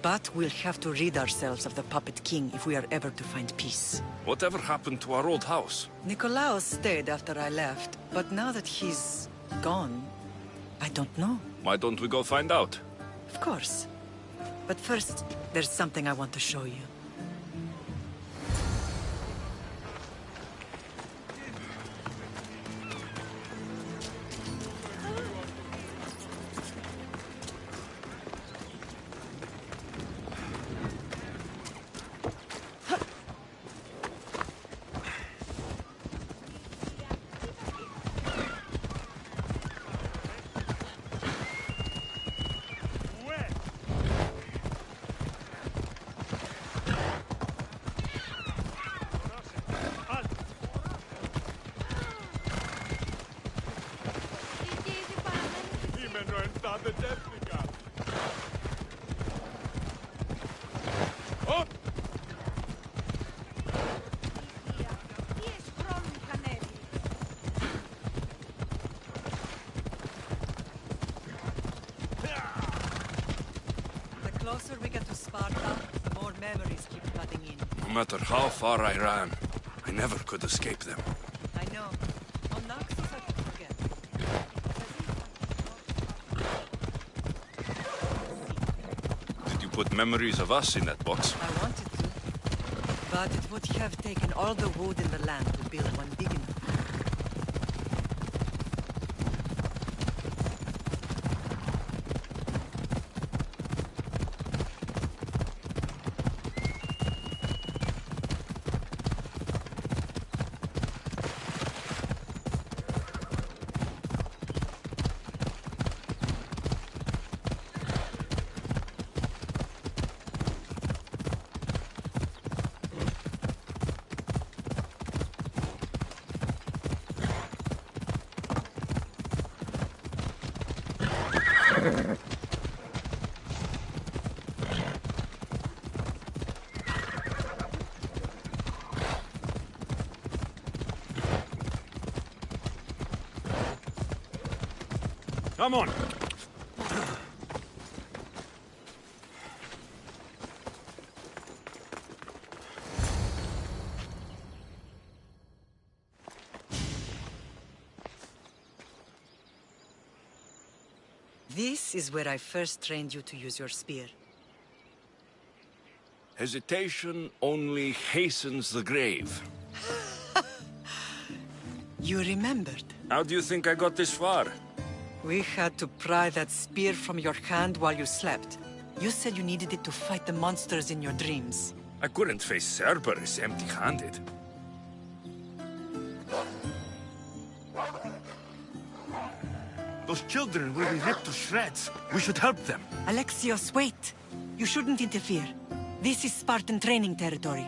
But we'll have to rid ourselves of the Puppet King if we are ever to find peace. Whatever happened to our old house? Nikolaos stayed after I left, but now that he's gone, I don't know. Why don't we go find out? Of course. But first, there's something I want to show you. memories keep flooding in. No matter how far I ran, I never could escape them. I know. On Naxos I could forget. Did you put memories of us in that box? I wanted to. But it would have taken all the wood in the land to build one big enough. Come on! This is where I first trained you to use your spear. Hesitation only hastens the grave. You remembered? How do you think I got this far? We had to pry that spear from your hand while you slept. You said you needed it to fight the monsters in your dreams. I couldn't face Cerberus empty-handed. Those children will be ripped to shreds. We should help them. Alexios, wait! You shouldn't interfere. This is Spartan training territory.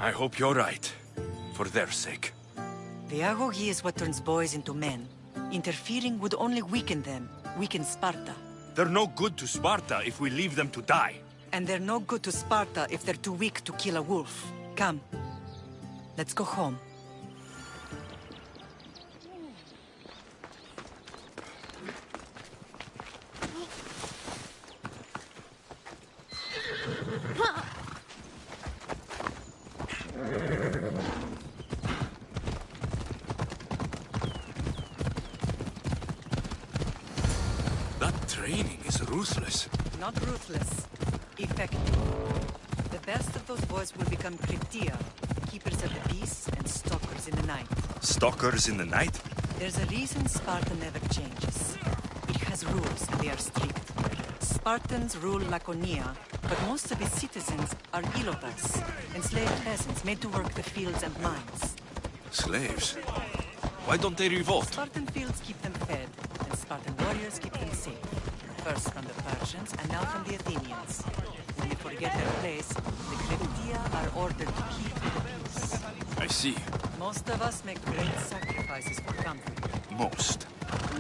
I hope you're right. For their sake. The agogi is what turns boys into men. Interfering would only weaken them, weaken Sparta. They're no good to Sparta if we leave them to die. And they're no good to Sparta if they're too weak to kill a wolf. Come. Let's go home. Training is ruthless. Not ruthless. Effective. The best of those boys will become Kryptia, keepers of the peace and stalkers in the night. Stalkers in the night? There's a reason Sparta never changes. It has rules and they are strict. Spartans rule Laconia, but most of its citizens are Ilovas, enslaved peasants made to work the fields and mines. Slaves? Why don't they revolt? Spartan fields keep them fed, and Spartan warriors keep them safe. First from the Persians, and now from the Athenians. When they forget their place, the Kryptia are ordered to keep the peace. I see. Most of us make great sacrifices for comfort. Most.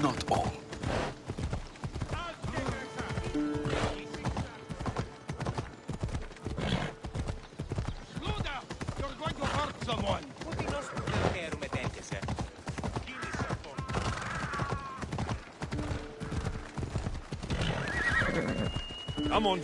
Not all. Slow down! You're going to hurt someone! Come on.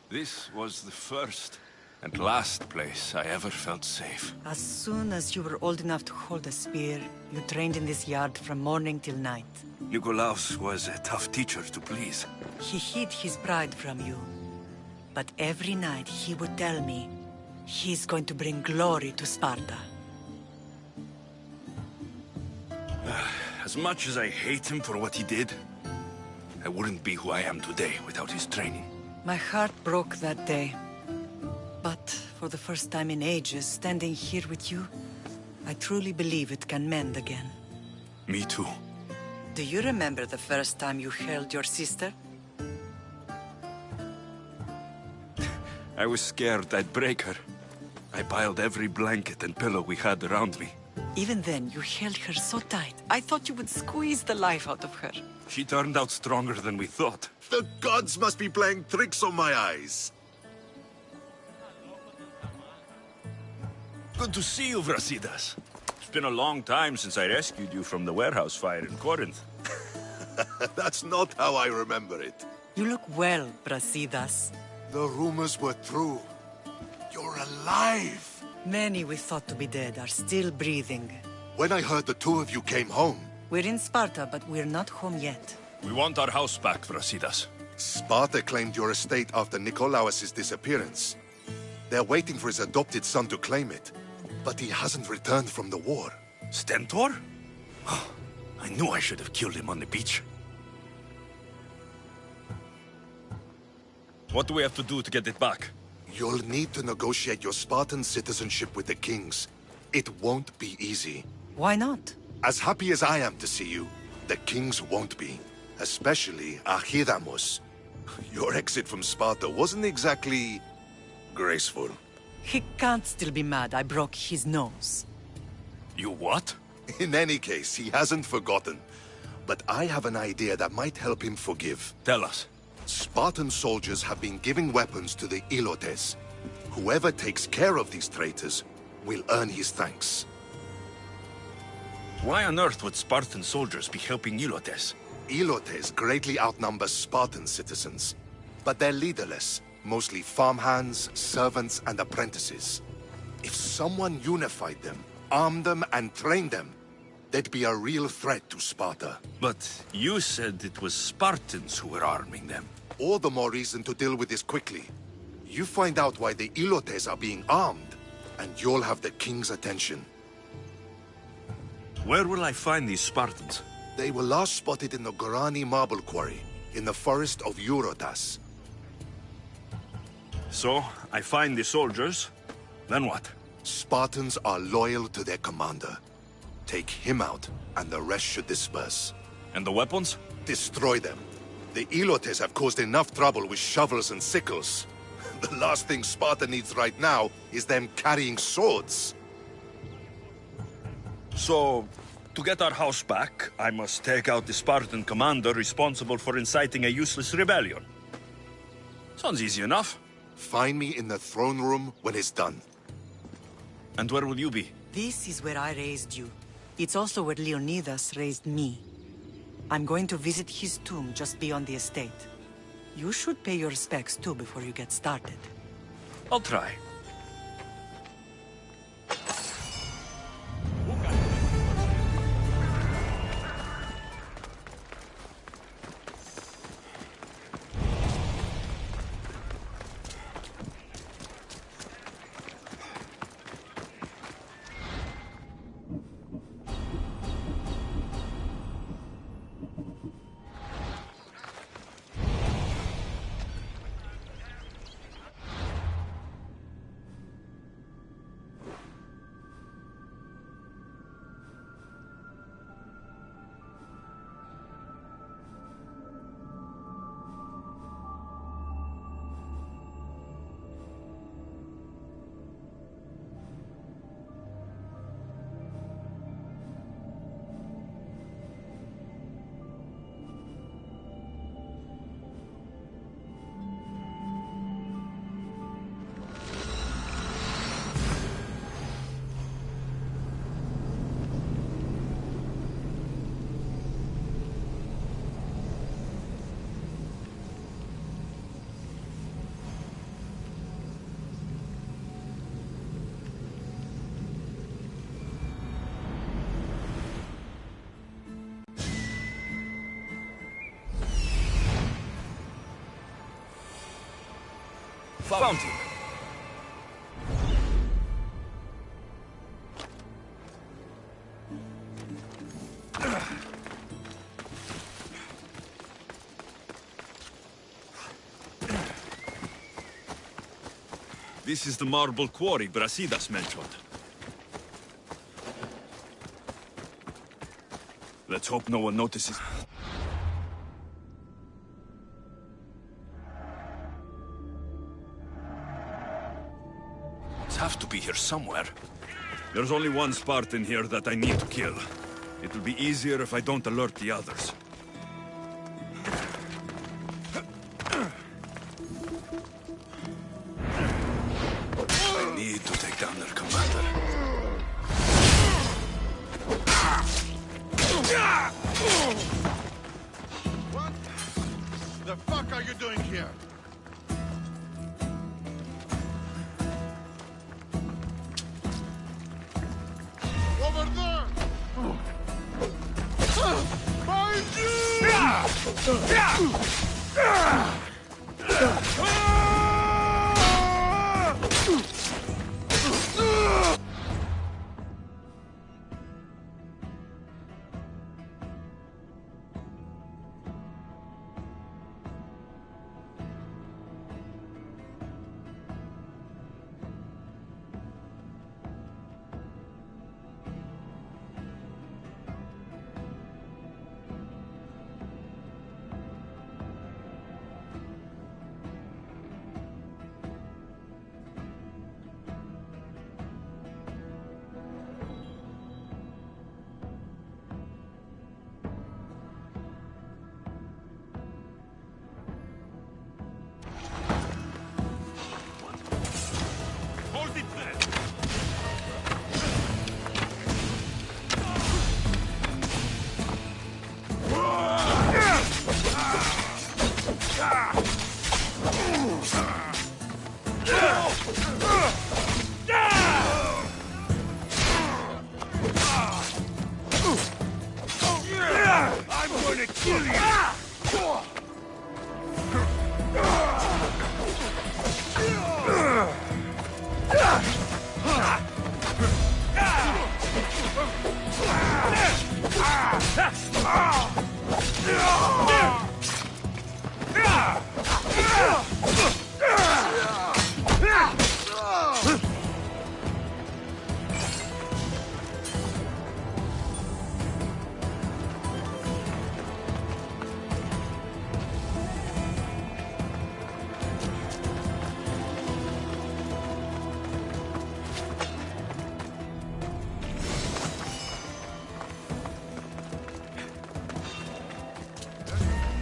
This was the first and last place I ever felt safe. As soon as you were old enough to hold a spear, you trained in this yard from morning till night. Nikolaos was a tough teacher to please. He hid his pride from you. But every night he would tell me, he's going to bring glory to Sparta. As much as I hate him for what he did, I wouldn't be who I am today without his training. My heart broke that day. But for the first time in ages, standing here with you, I truly believe it can mend again. Me too. Do you remember the first time you held your sister? I was scared I'd break her. I piled every blanket and pillow we had around me. Even then, you held her so tight. I thought you would squeeze the life out of her. She turned out stronger than we thought. The gods must be playing tricks on my eyes. Good to see you, Brasidas. It's been a long time since I rescued you from the warehouse fire in Corinth. That's not how I remember it. You look well, Brasidas. The rumors were true. You're alive! Many we thought to be dead are still breathing. When I heard the two of you came home... We're in Sparta, but we're not home yet. We want our house back, Brasidas. Sparta claimed your estate after Nikolaos' disappearance. They're waiting for his adopted son to claim it. But he hasn't returned from the war. Stentor? I knew I should have killed him on the beach. What do we have to do to get it back? You'll need to negotiate your Spartan citizenship with the kings. It won't be easy. Why not? As happy as I am to see you, the kings won't be. Especially Archidamos. Your exit from Sparta wasn't exactly... graceful. He can't still be mad I broke his nose. You what? In any case, he hasn't forgotten. But I have an idea that might help him forgive. Tell us. Spartan soldiers have been giving weapons to the Ilotes. Whoever takes care of these traitors will earn his thanks. Why on earth would Spartan soldiers be helping Ilotes? Ilotes greatly outnumber Spartan citizens, but they're leaderless, mostly farmhands, servants, and apprentices. If someone unified them, armed them, and trained them, they'd be a real threat to Sparta. But you said it was Spartans who were arming them. All the more reason to deal with this quickly. You find out why the Ilotes are being armed, and you'll have the king's attention. Where will I find these Spartans? They were last spotted in the Gorani marble quarry, in the forest of Eurotas. So, I find the soldiers, then what? Spartans are loyal to their commander. Take him out, and the rest should disperse. And the weapons? Destroy them. The Ilotes have caused enough trouble with shovels and sickles. The last thing Sparta needs right now is them carrying swords. So, to get our house back, I must take out the Spartan commander responsible for inciting a useless rebellion. Sounds easy enough. Find me in the throne room when it's done. And where will you be? This is where I raised you. It's also where Leonidas raised me. I'm going to visit his tomb just beyond the estate. You should pay your respects too before you get started. I'll try. Found him. This is the marble quarry Brasidas mentioned. Let's hope no one notices. It have to be here somewhere. There's only one Spartan here that I need to kill. It'll be easier if I don't alert the others. I need to take down their commander. What the fuck are you doing here? Over there! Behind I'm gonna kill you!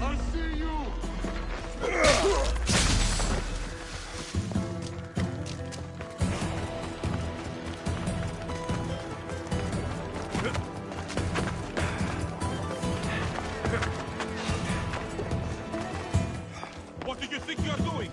I'll see you! What do you think you're doing?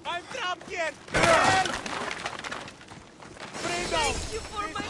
I'm trapped here! Help! Freedom! Thank you for my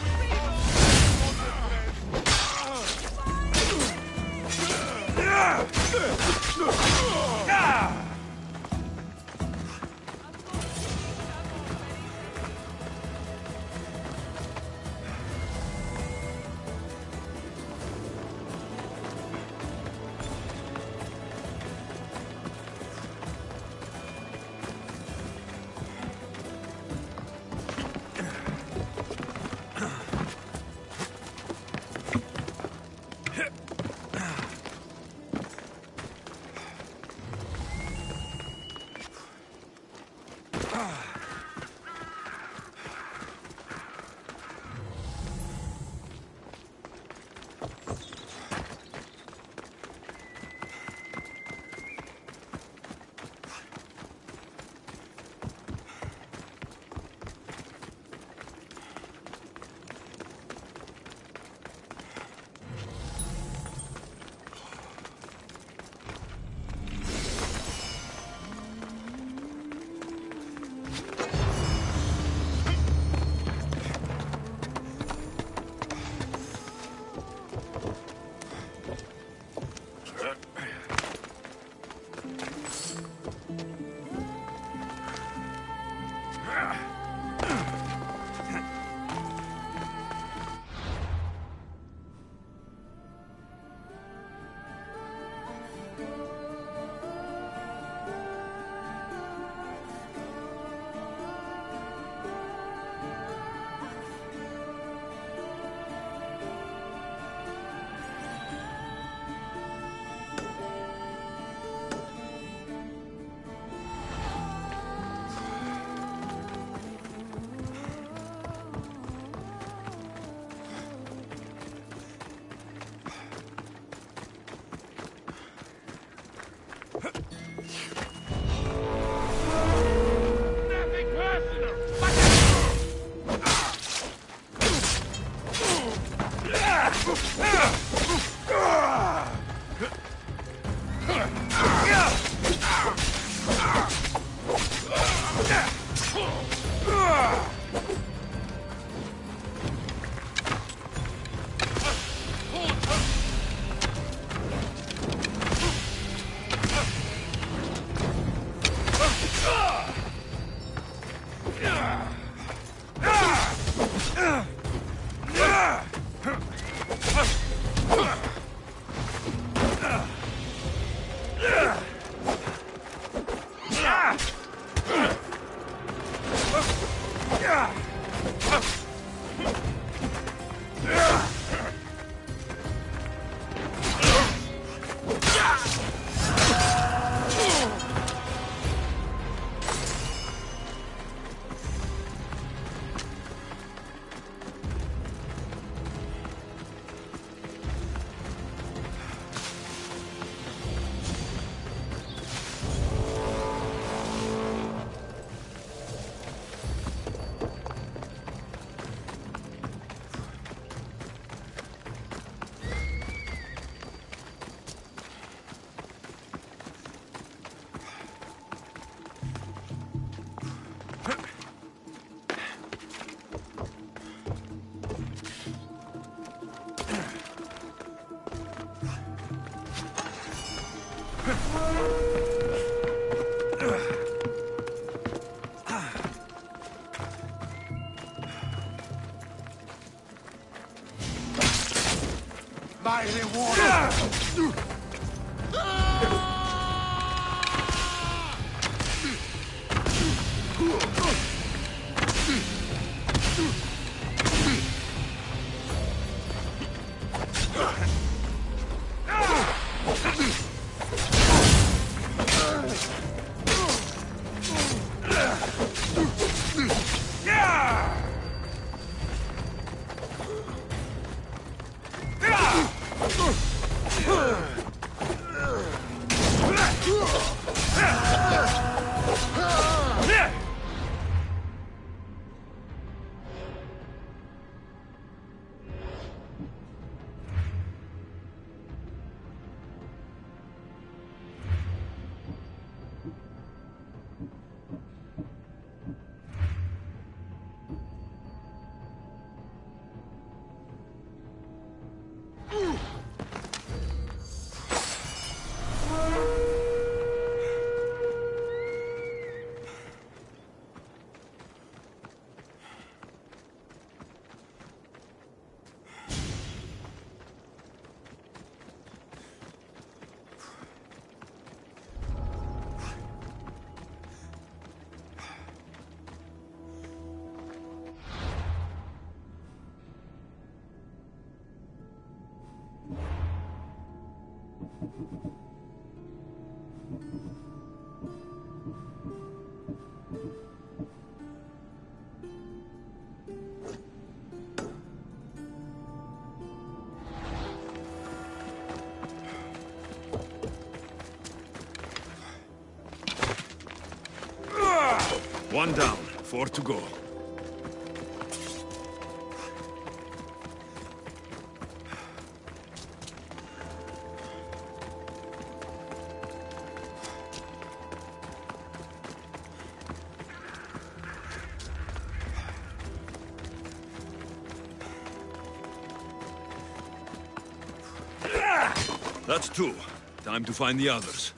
My reward! One down, 4 to go. That's 2. Time to find the others.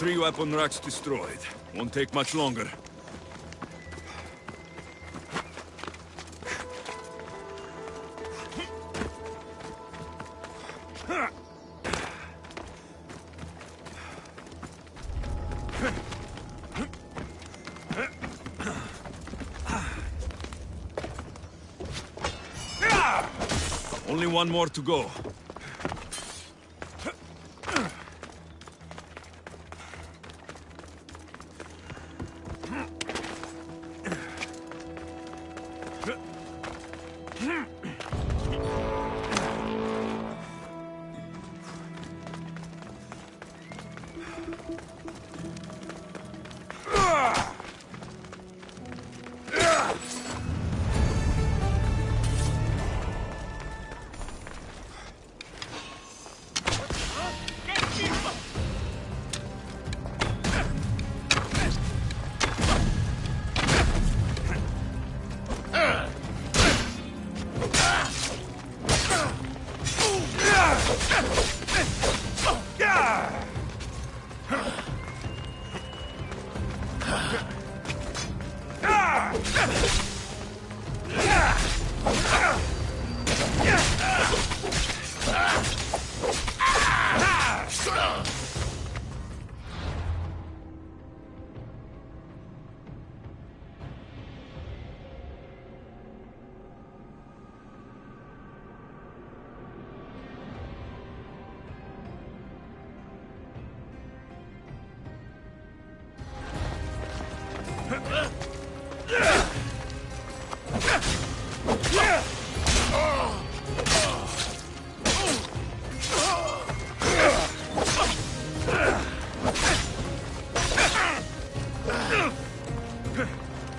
3 weapon racks destroyed. Won't take much longer. Only one more to go.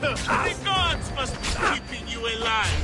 The gods must be keeping you alive!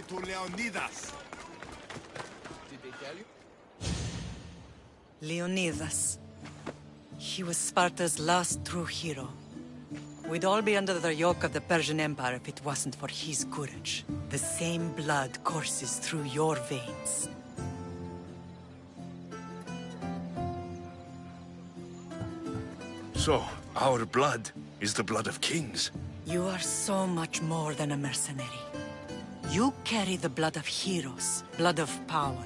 To Leonidas. Did they tell you? Leonidas. He was Sparta's last true hero. We'd all be under the yoke of the Persian Empire if it wasn't for his courage. The same blood courses through your veins. So, our blood is the blood of kings. You are so much more than a mercenary. You carry the blood of heroes, blood of power.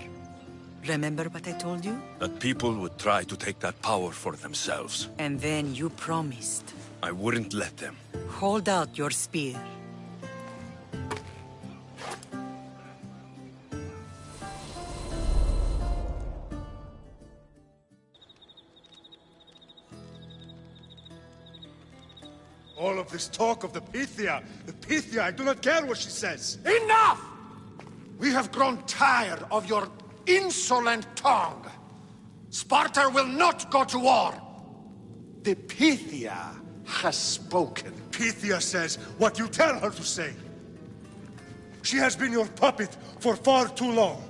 Remember what I told you? That people would try to take that power for themselves. And then you promised. I wouldn't let them. Hold out your spear. All of this talk of the Pythia, I do not care what she says. Enough! We have grown tired of your insolent tongue. Sparta will not go to war. The Pythia has spoken. Pythia says what you tell her to say. She has been your puppet for far too long.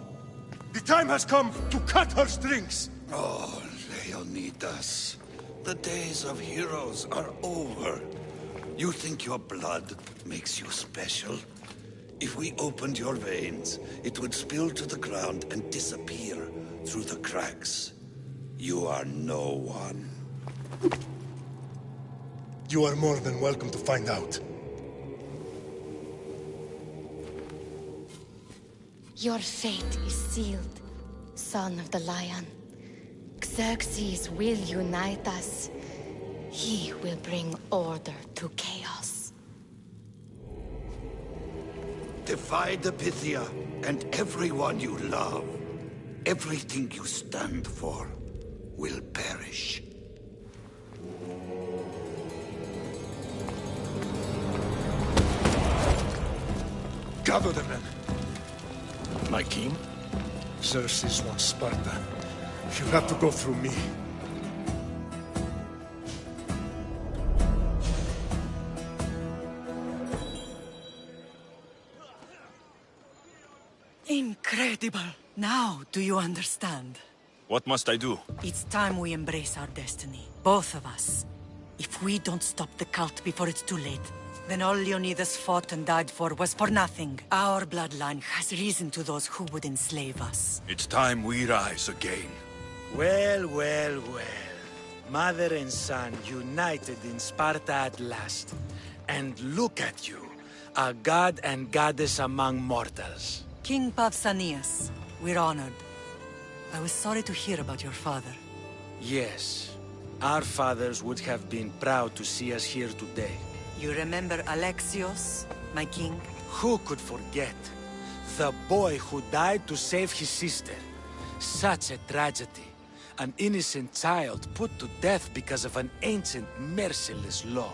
The time has come to cut her strings. Oh, Leonidas. The days of heroes are over. You think your blood makes you special? If we opened your veins, it would spill to the ground and disappear through the cracks. You are no one. You are more than welcome to find out. Your fate is sealed, son of the Lion. Xerxes will unite us. He will bring order to chaos. Divide the Pythia and everyone you love. Everything you stand for will perish. Gather the men. My king? Xerxes wants Sparta. She'll have to go through me. Incredible! Now, do you understand? What must I do? It's time we embrace our destiny. Both of us. If we don't stop the cult before it's too late, then all Leonidas fought and died for was for nothing. Our bloodline has reason to those who would enslave us. It's time we rise again. Well, well, well. Mother and son united in Sparta at last. And look at you, a god and goddess among mortals. King Pausanias, we're honored. I was sorry to hear about your father. Yes, our fathers would have been proud to see us here today. You remember Alexios, my king? Who could forget? The boy who died to save his sister. Such a tragedy. An innocent child put to death because of an ancient, merciless law.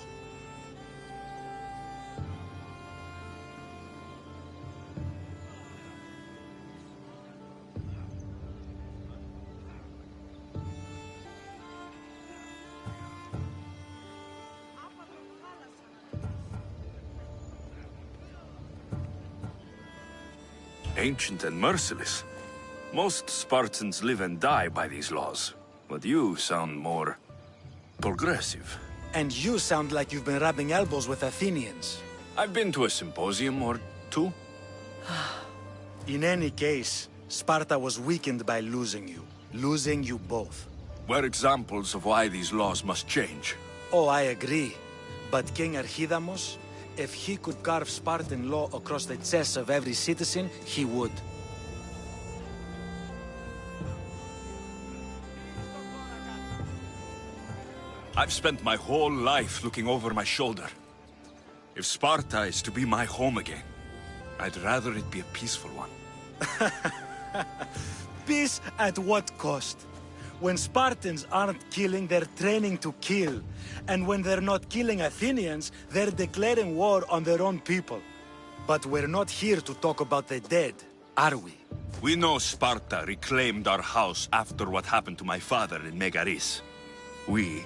Ancient and merciless. Most Spartans live and die by these laws. But you sound more progressive. And you sound like you've been rubbing elbows with Athenians. I've been to a symposium or two. In any case, Sparta was weakened by losing you. Losing you both. We're examples of why these laws must change. Oh, I agree. But King Archidamos, if he could carve Spartan law across the chests of every citizen, he would. I've spent my whole life looking over my shoulder. If Sparta is to be my home again, I'd rather it be a peaceful one. Peace at what cost? When Spartans aren't killing, they're training to kill. And when they're not killing Athenians, they're declaring war on their own people. But we're not here to talk about the dead, are we? We know Sparta reclaimed our house after what happened to my father in Megaris. We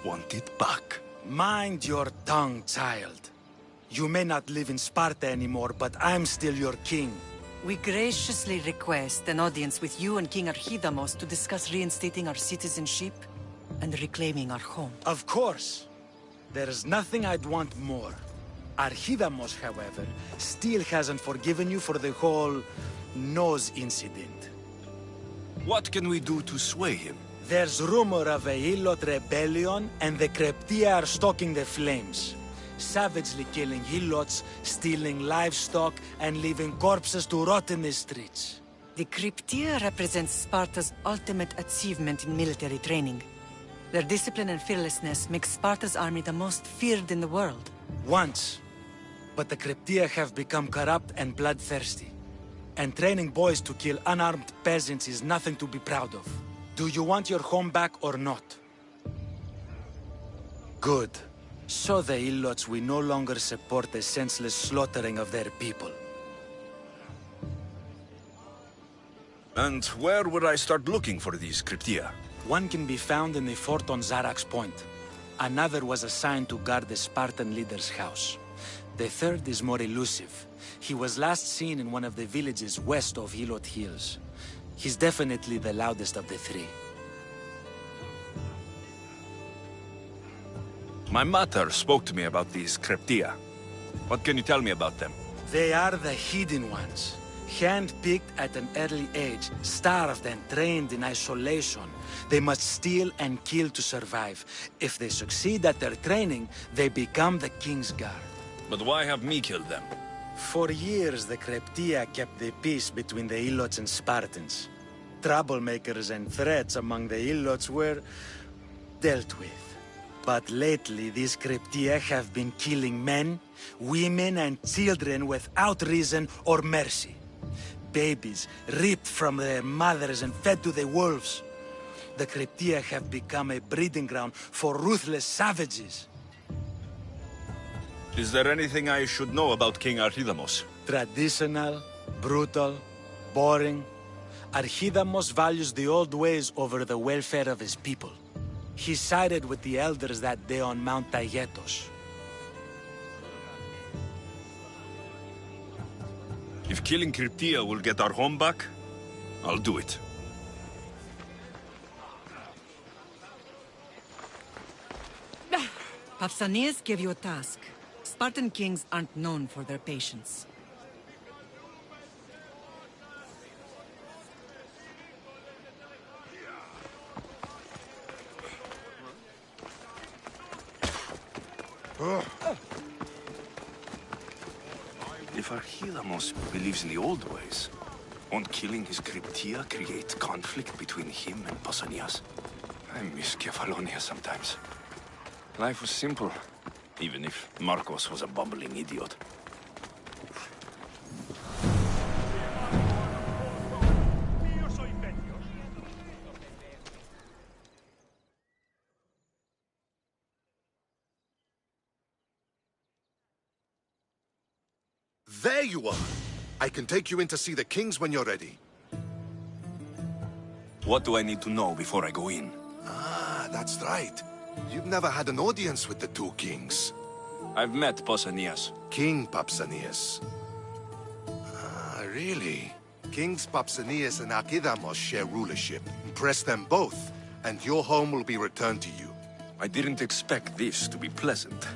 want it back. Mind your tongue, child. You may not live in Sparta anymore, but I'm still your king. We graciously request an audience with you and King Archidamos to discuss reinstating our citizenship and reclaiming our home. Of course. There's nothing I'd want more. Archidamos, however, still hasn't forgiven you for the whole nose incident. What can we do to sway him? There's rumor of a Hilot rebellion, and the Kryptia are stoking the flames. Savagely killing Helots, stealing livestock, and leaving corpses to rot in the streets. The Kryptia represents Sparta's ultimate achievement in military training. Their discipline and fearlessness make Sparta's army the most feared in the world. Once. But the Kryptia have become corrupt and bloodthirsty. And training boys to kill unarmed peasants is nothing to be proud of. Do you want your home back or not? Good. So the Ilots will no longer support the senseless slaughtering of their people. And where would I start looking for these cryptia? One can be found in the fort on Zarak's Point. Another was assigned to guard the Spartan leader's house. The third is more elusive. He was last seen in one of the villages west of Hilot Hills. He's definitely the loudest of the three. My mater spoke to me about these cryptia. What can you tell me about them? They are the hidden ones. Hand-picked at an early age, starved and trained in isolation. They must steal and kill to survive. If they succeed at their training, they become the King's Guard. But why have me killed them? For years, the Cryptia kept the peace between the Ilots and Spartans. Troublemakers and threats among the Ilots were dealt with. But lately, these Cryptia have been killing men, women, and children without reason or mercy. Babies ripped from their mothers and fed to the wolves. The Cryptia have become a breeding ground for ruthless savages. Is there anything I should know about King Archidamos? Traditional, brutal, boring. Archidamos values the old ways over the welfare of his people. He sided with the elders that day on Mount Taygetos. If killing Cryptia will get our home back, I'll do it. Pausanias gave you a task. Spartan kings aren't known for their patience. If Archidamos believes in the old ways, won't killing his Cryptia create conflict between him and Pausanias? I miss Kefalonia sometimes. Life was simple, even if Marcos was a bumbling idiot. There you are! I can take you in to see the kings when you're ready. What do I need to know before I go in? Ah, that's right. You've never had an audience with the two kings. I've met Pausanias. King Pausanias. Ah, really? Kings Pausanias and Archidamos share rulership. Impress them both, and your home will be returned to you. I didn't expect this to be pleasant.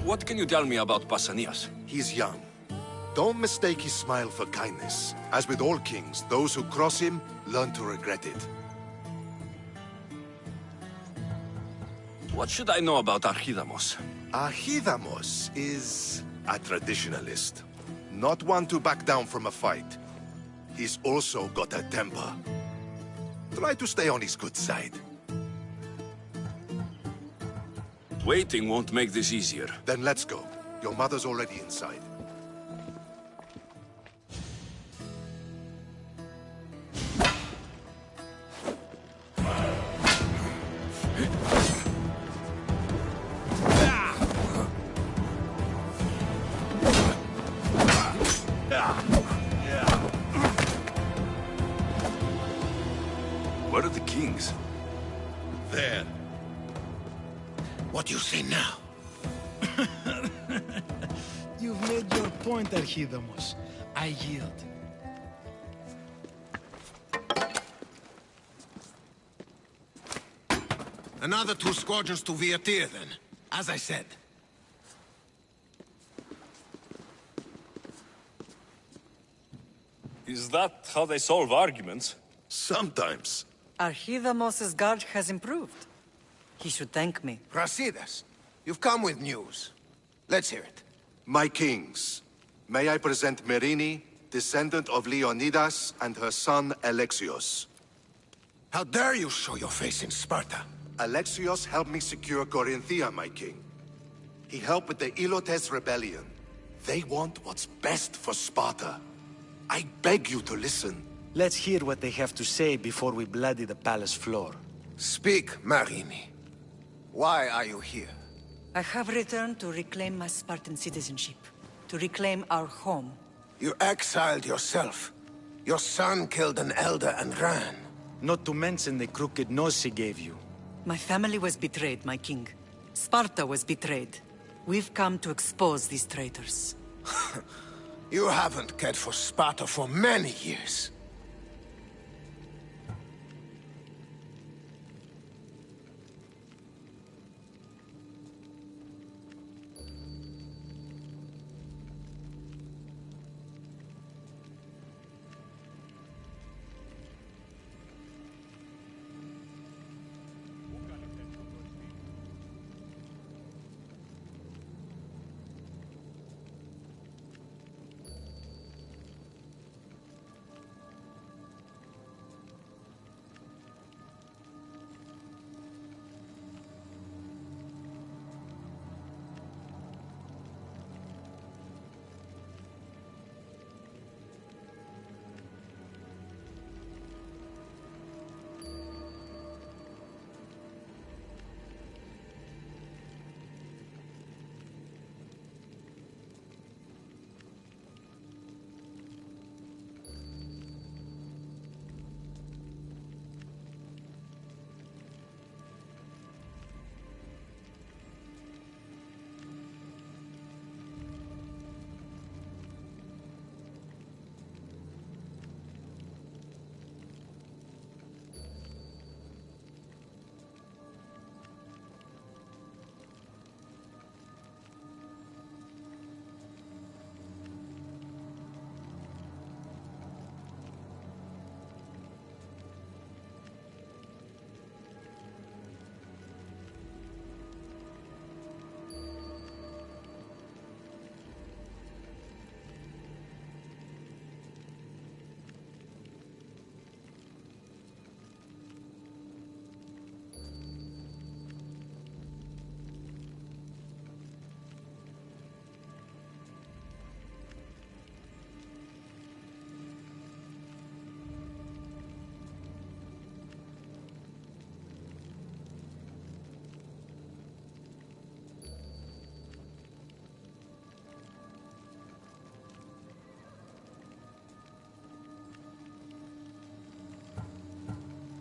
What can you tell me about Pausanias? He's young. Don't mistake his smile for kindness. As with all kings, those who cross him learn to regret it. What should I know about Archidamos? Archidamos is a traditionalist. Not one to back down from a fight. He's also got a temper. Try to stay on his good side. Waiting won't make this easier. Then let's go. Your mother's already inside. Where are the kings? There. What do you say now? You've made your point, Archidamos. I yield. Another 2 squadrons to Viatir, then. As I said. Is that how they solve arguments? Sometimes. Archidamos' guard has improved. He should thank me. Brasidas, you've come with news. Let's hear it. My kings, may I present Merini, descendant of Leonidas, and her son Alexios. How dare you show your face in Sparta? Alexios helped me secure Corinthia, my king. He helped with the Ilotes rebellion. They want what's best for Sparta. I beg you to listen. Let's hear what they have to say before we bloody the palace floor. Speak, Marini. Why are you here? I have returned to reclaim my Spartan citizenship. To reclaim our home. You exiled yourself. Your son killed an elder and ran. Not to mention the crooked nose he gave you. My family was betrayed, my king. Sparta was betrayed. We've come to expose these traitors. You haven't cared for Sparta for many years.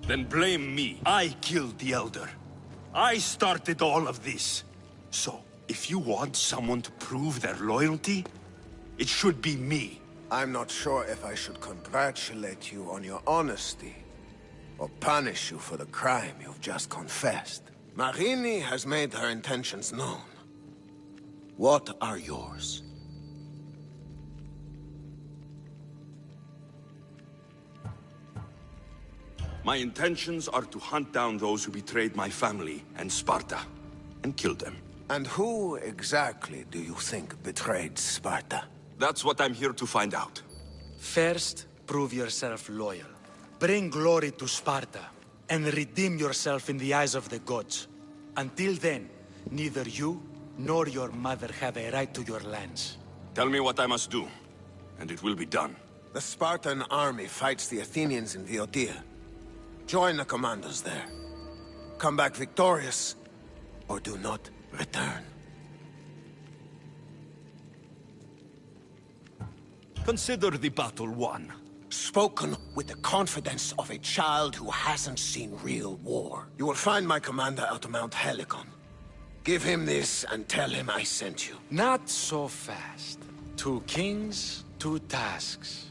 Then blame me. I killed the Elder. I started all of this. So, if you want someone to prove their loyalty, it should be me. I'm not sure if I should congratulate you on your honesty, or punish you for the crime you've just confessed. Marini has made her intentions known. What are yours? My intentions are to hunt down those who betrayed my family and Sparta, and kill them. And who exactly do you think betrayed Sparta? That's what I'm here to find out. First, prove yourself loyal. Bring glory to Sparta, and redeem yourself in the eyes of the gods. Until then, neither you nor your mother have a right to your lands. Tell me what I must do, and it will be done. The Spartan army fights the Athenians in Boeotia. Join the commandos there. Come back victorious, or do not return. Consider the battle won. Spoken with the confidence of a child who hasn't seen real war. You will find my commander at Mount Helicon. Give him this and tell him I sent you. Not so fast. 2 kings, 2 tasks.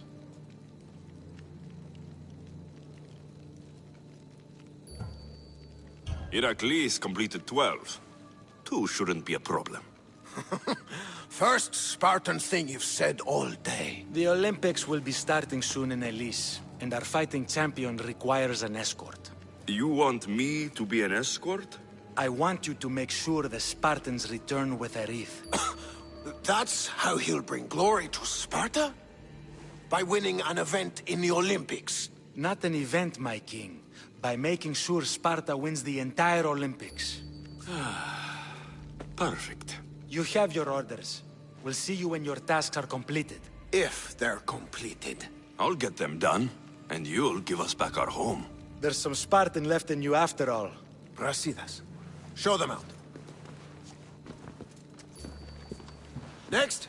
Heracles completed 12. 2 shouldn't be a problem. First Spartan thing you've said all day. The Olympics will be starting soon in Elise, and our fighting champion requires an escort. You want me to be an escort? I want you to make sure the Spartans return with a wreath. That's how he'll bring glory to Sparta? By winning an event in the Olympics? Not an event, my king. By making sure Sparta wins the entire Olympics. Perfect. You have your orders. We'll see you when your tasks are completed. If they're completed. I'll get them done, and you'll give us back our home. There's some Spartan left in you after all. Brasidas, Show them out. Next.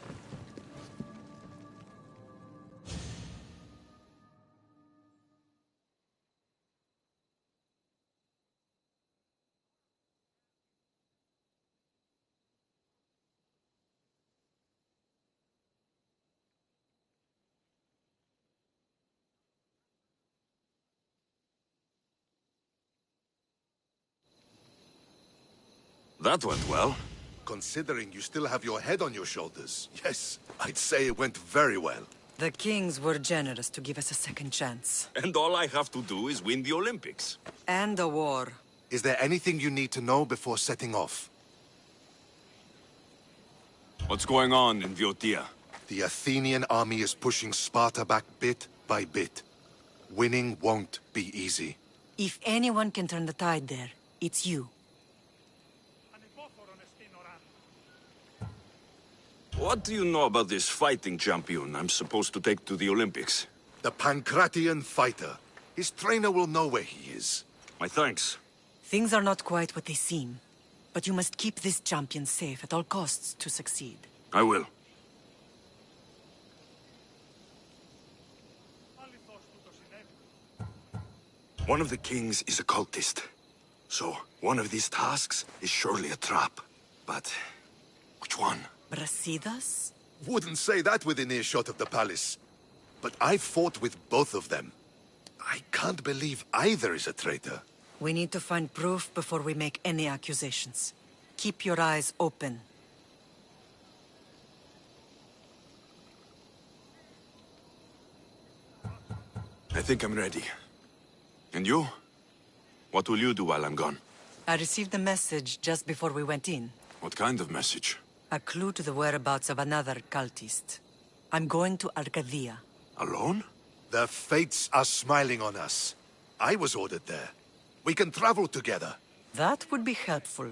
That went well. Considering you still have your head on your shoulders, yes, I'd say it went very well. The kings were generous to give us a second chance. And all I have to do is win the Olympics. And a war. Is there anything you need to know before setting off? What's going on in Viotia? The Athenian army is pushing Sparta back bit by bit. Winning won't be easy. If anyone can turn the tide there, it's you. What do you know about this fighting champion I'm supposed to take to the Olympics? The Pancratian fighter. His trainer will know where he is. My thanks. Things are not quite what they seem. But you must keep this champion safe at all costs to succeed. I will. One of the kings is a cultist. So, one of these tasks is surely a trap. But, which one? Brasidas? Wouldn't say that within earshot of the palace. But I fought with both of them. I can't believe either is a traitor. We need to find proof before we make any accusations. Keep your eyes open. I think I'm ready. And you? What will you do while I'm gone? I received a message just before we went in. What kind of message? A clue to the whereabouts of another cultist. I'm going to Arcadia. Alone? The fates are smiling on us. I was ordered there. We can travel together. That would be helpful.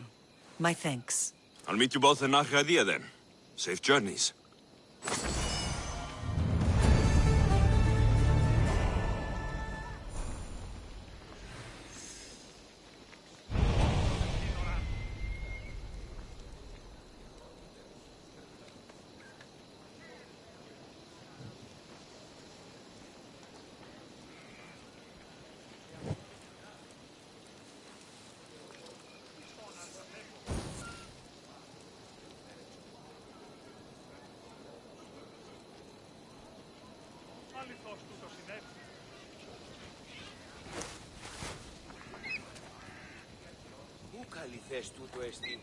My thanks. I'll meet you both in Arcadia then. Safe journeys. Πού καλή θέση τούτο εστί.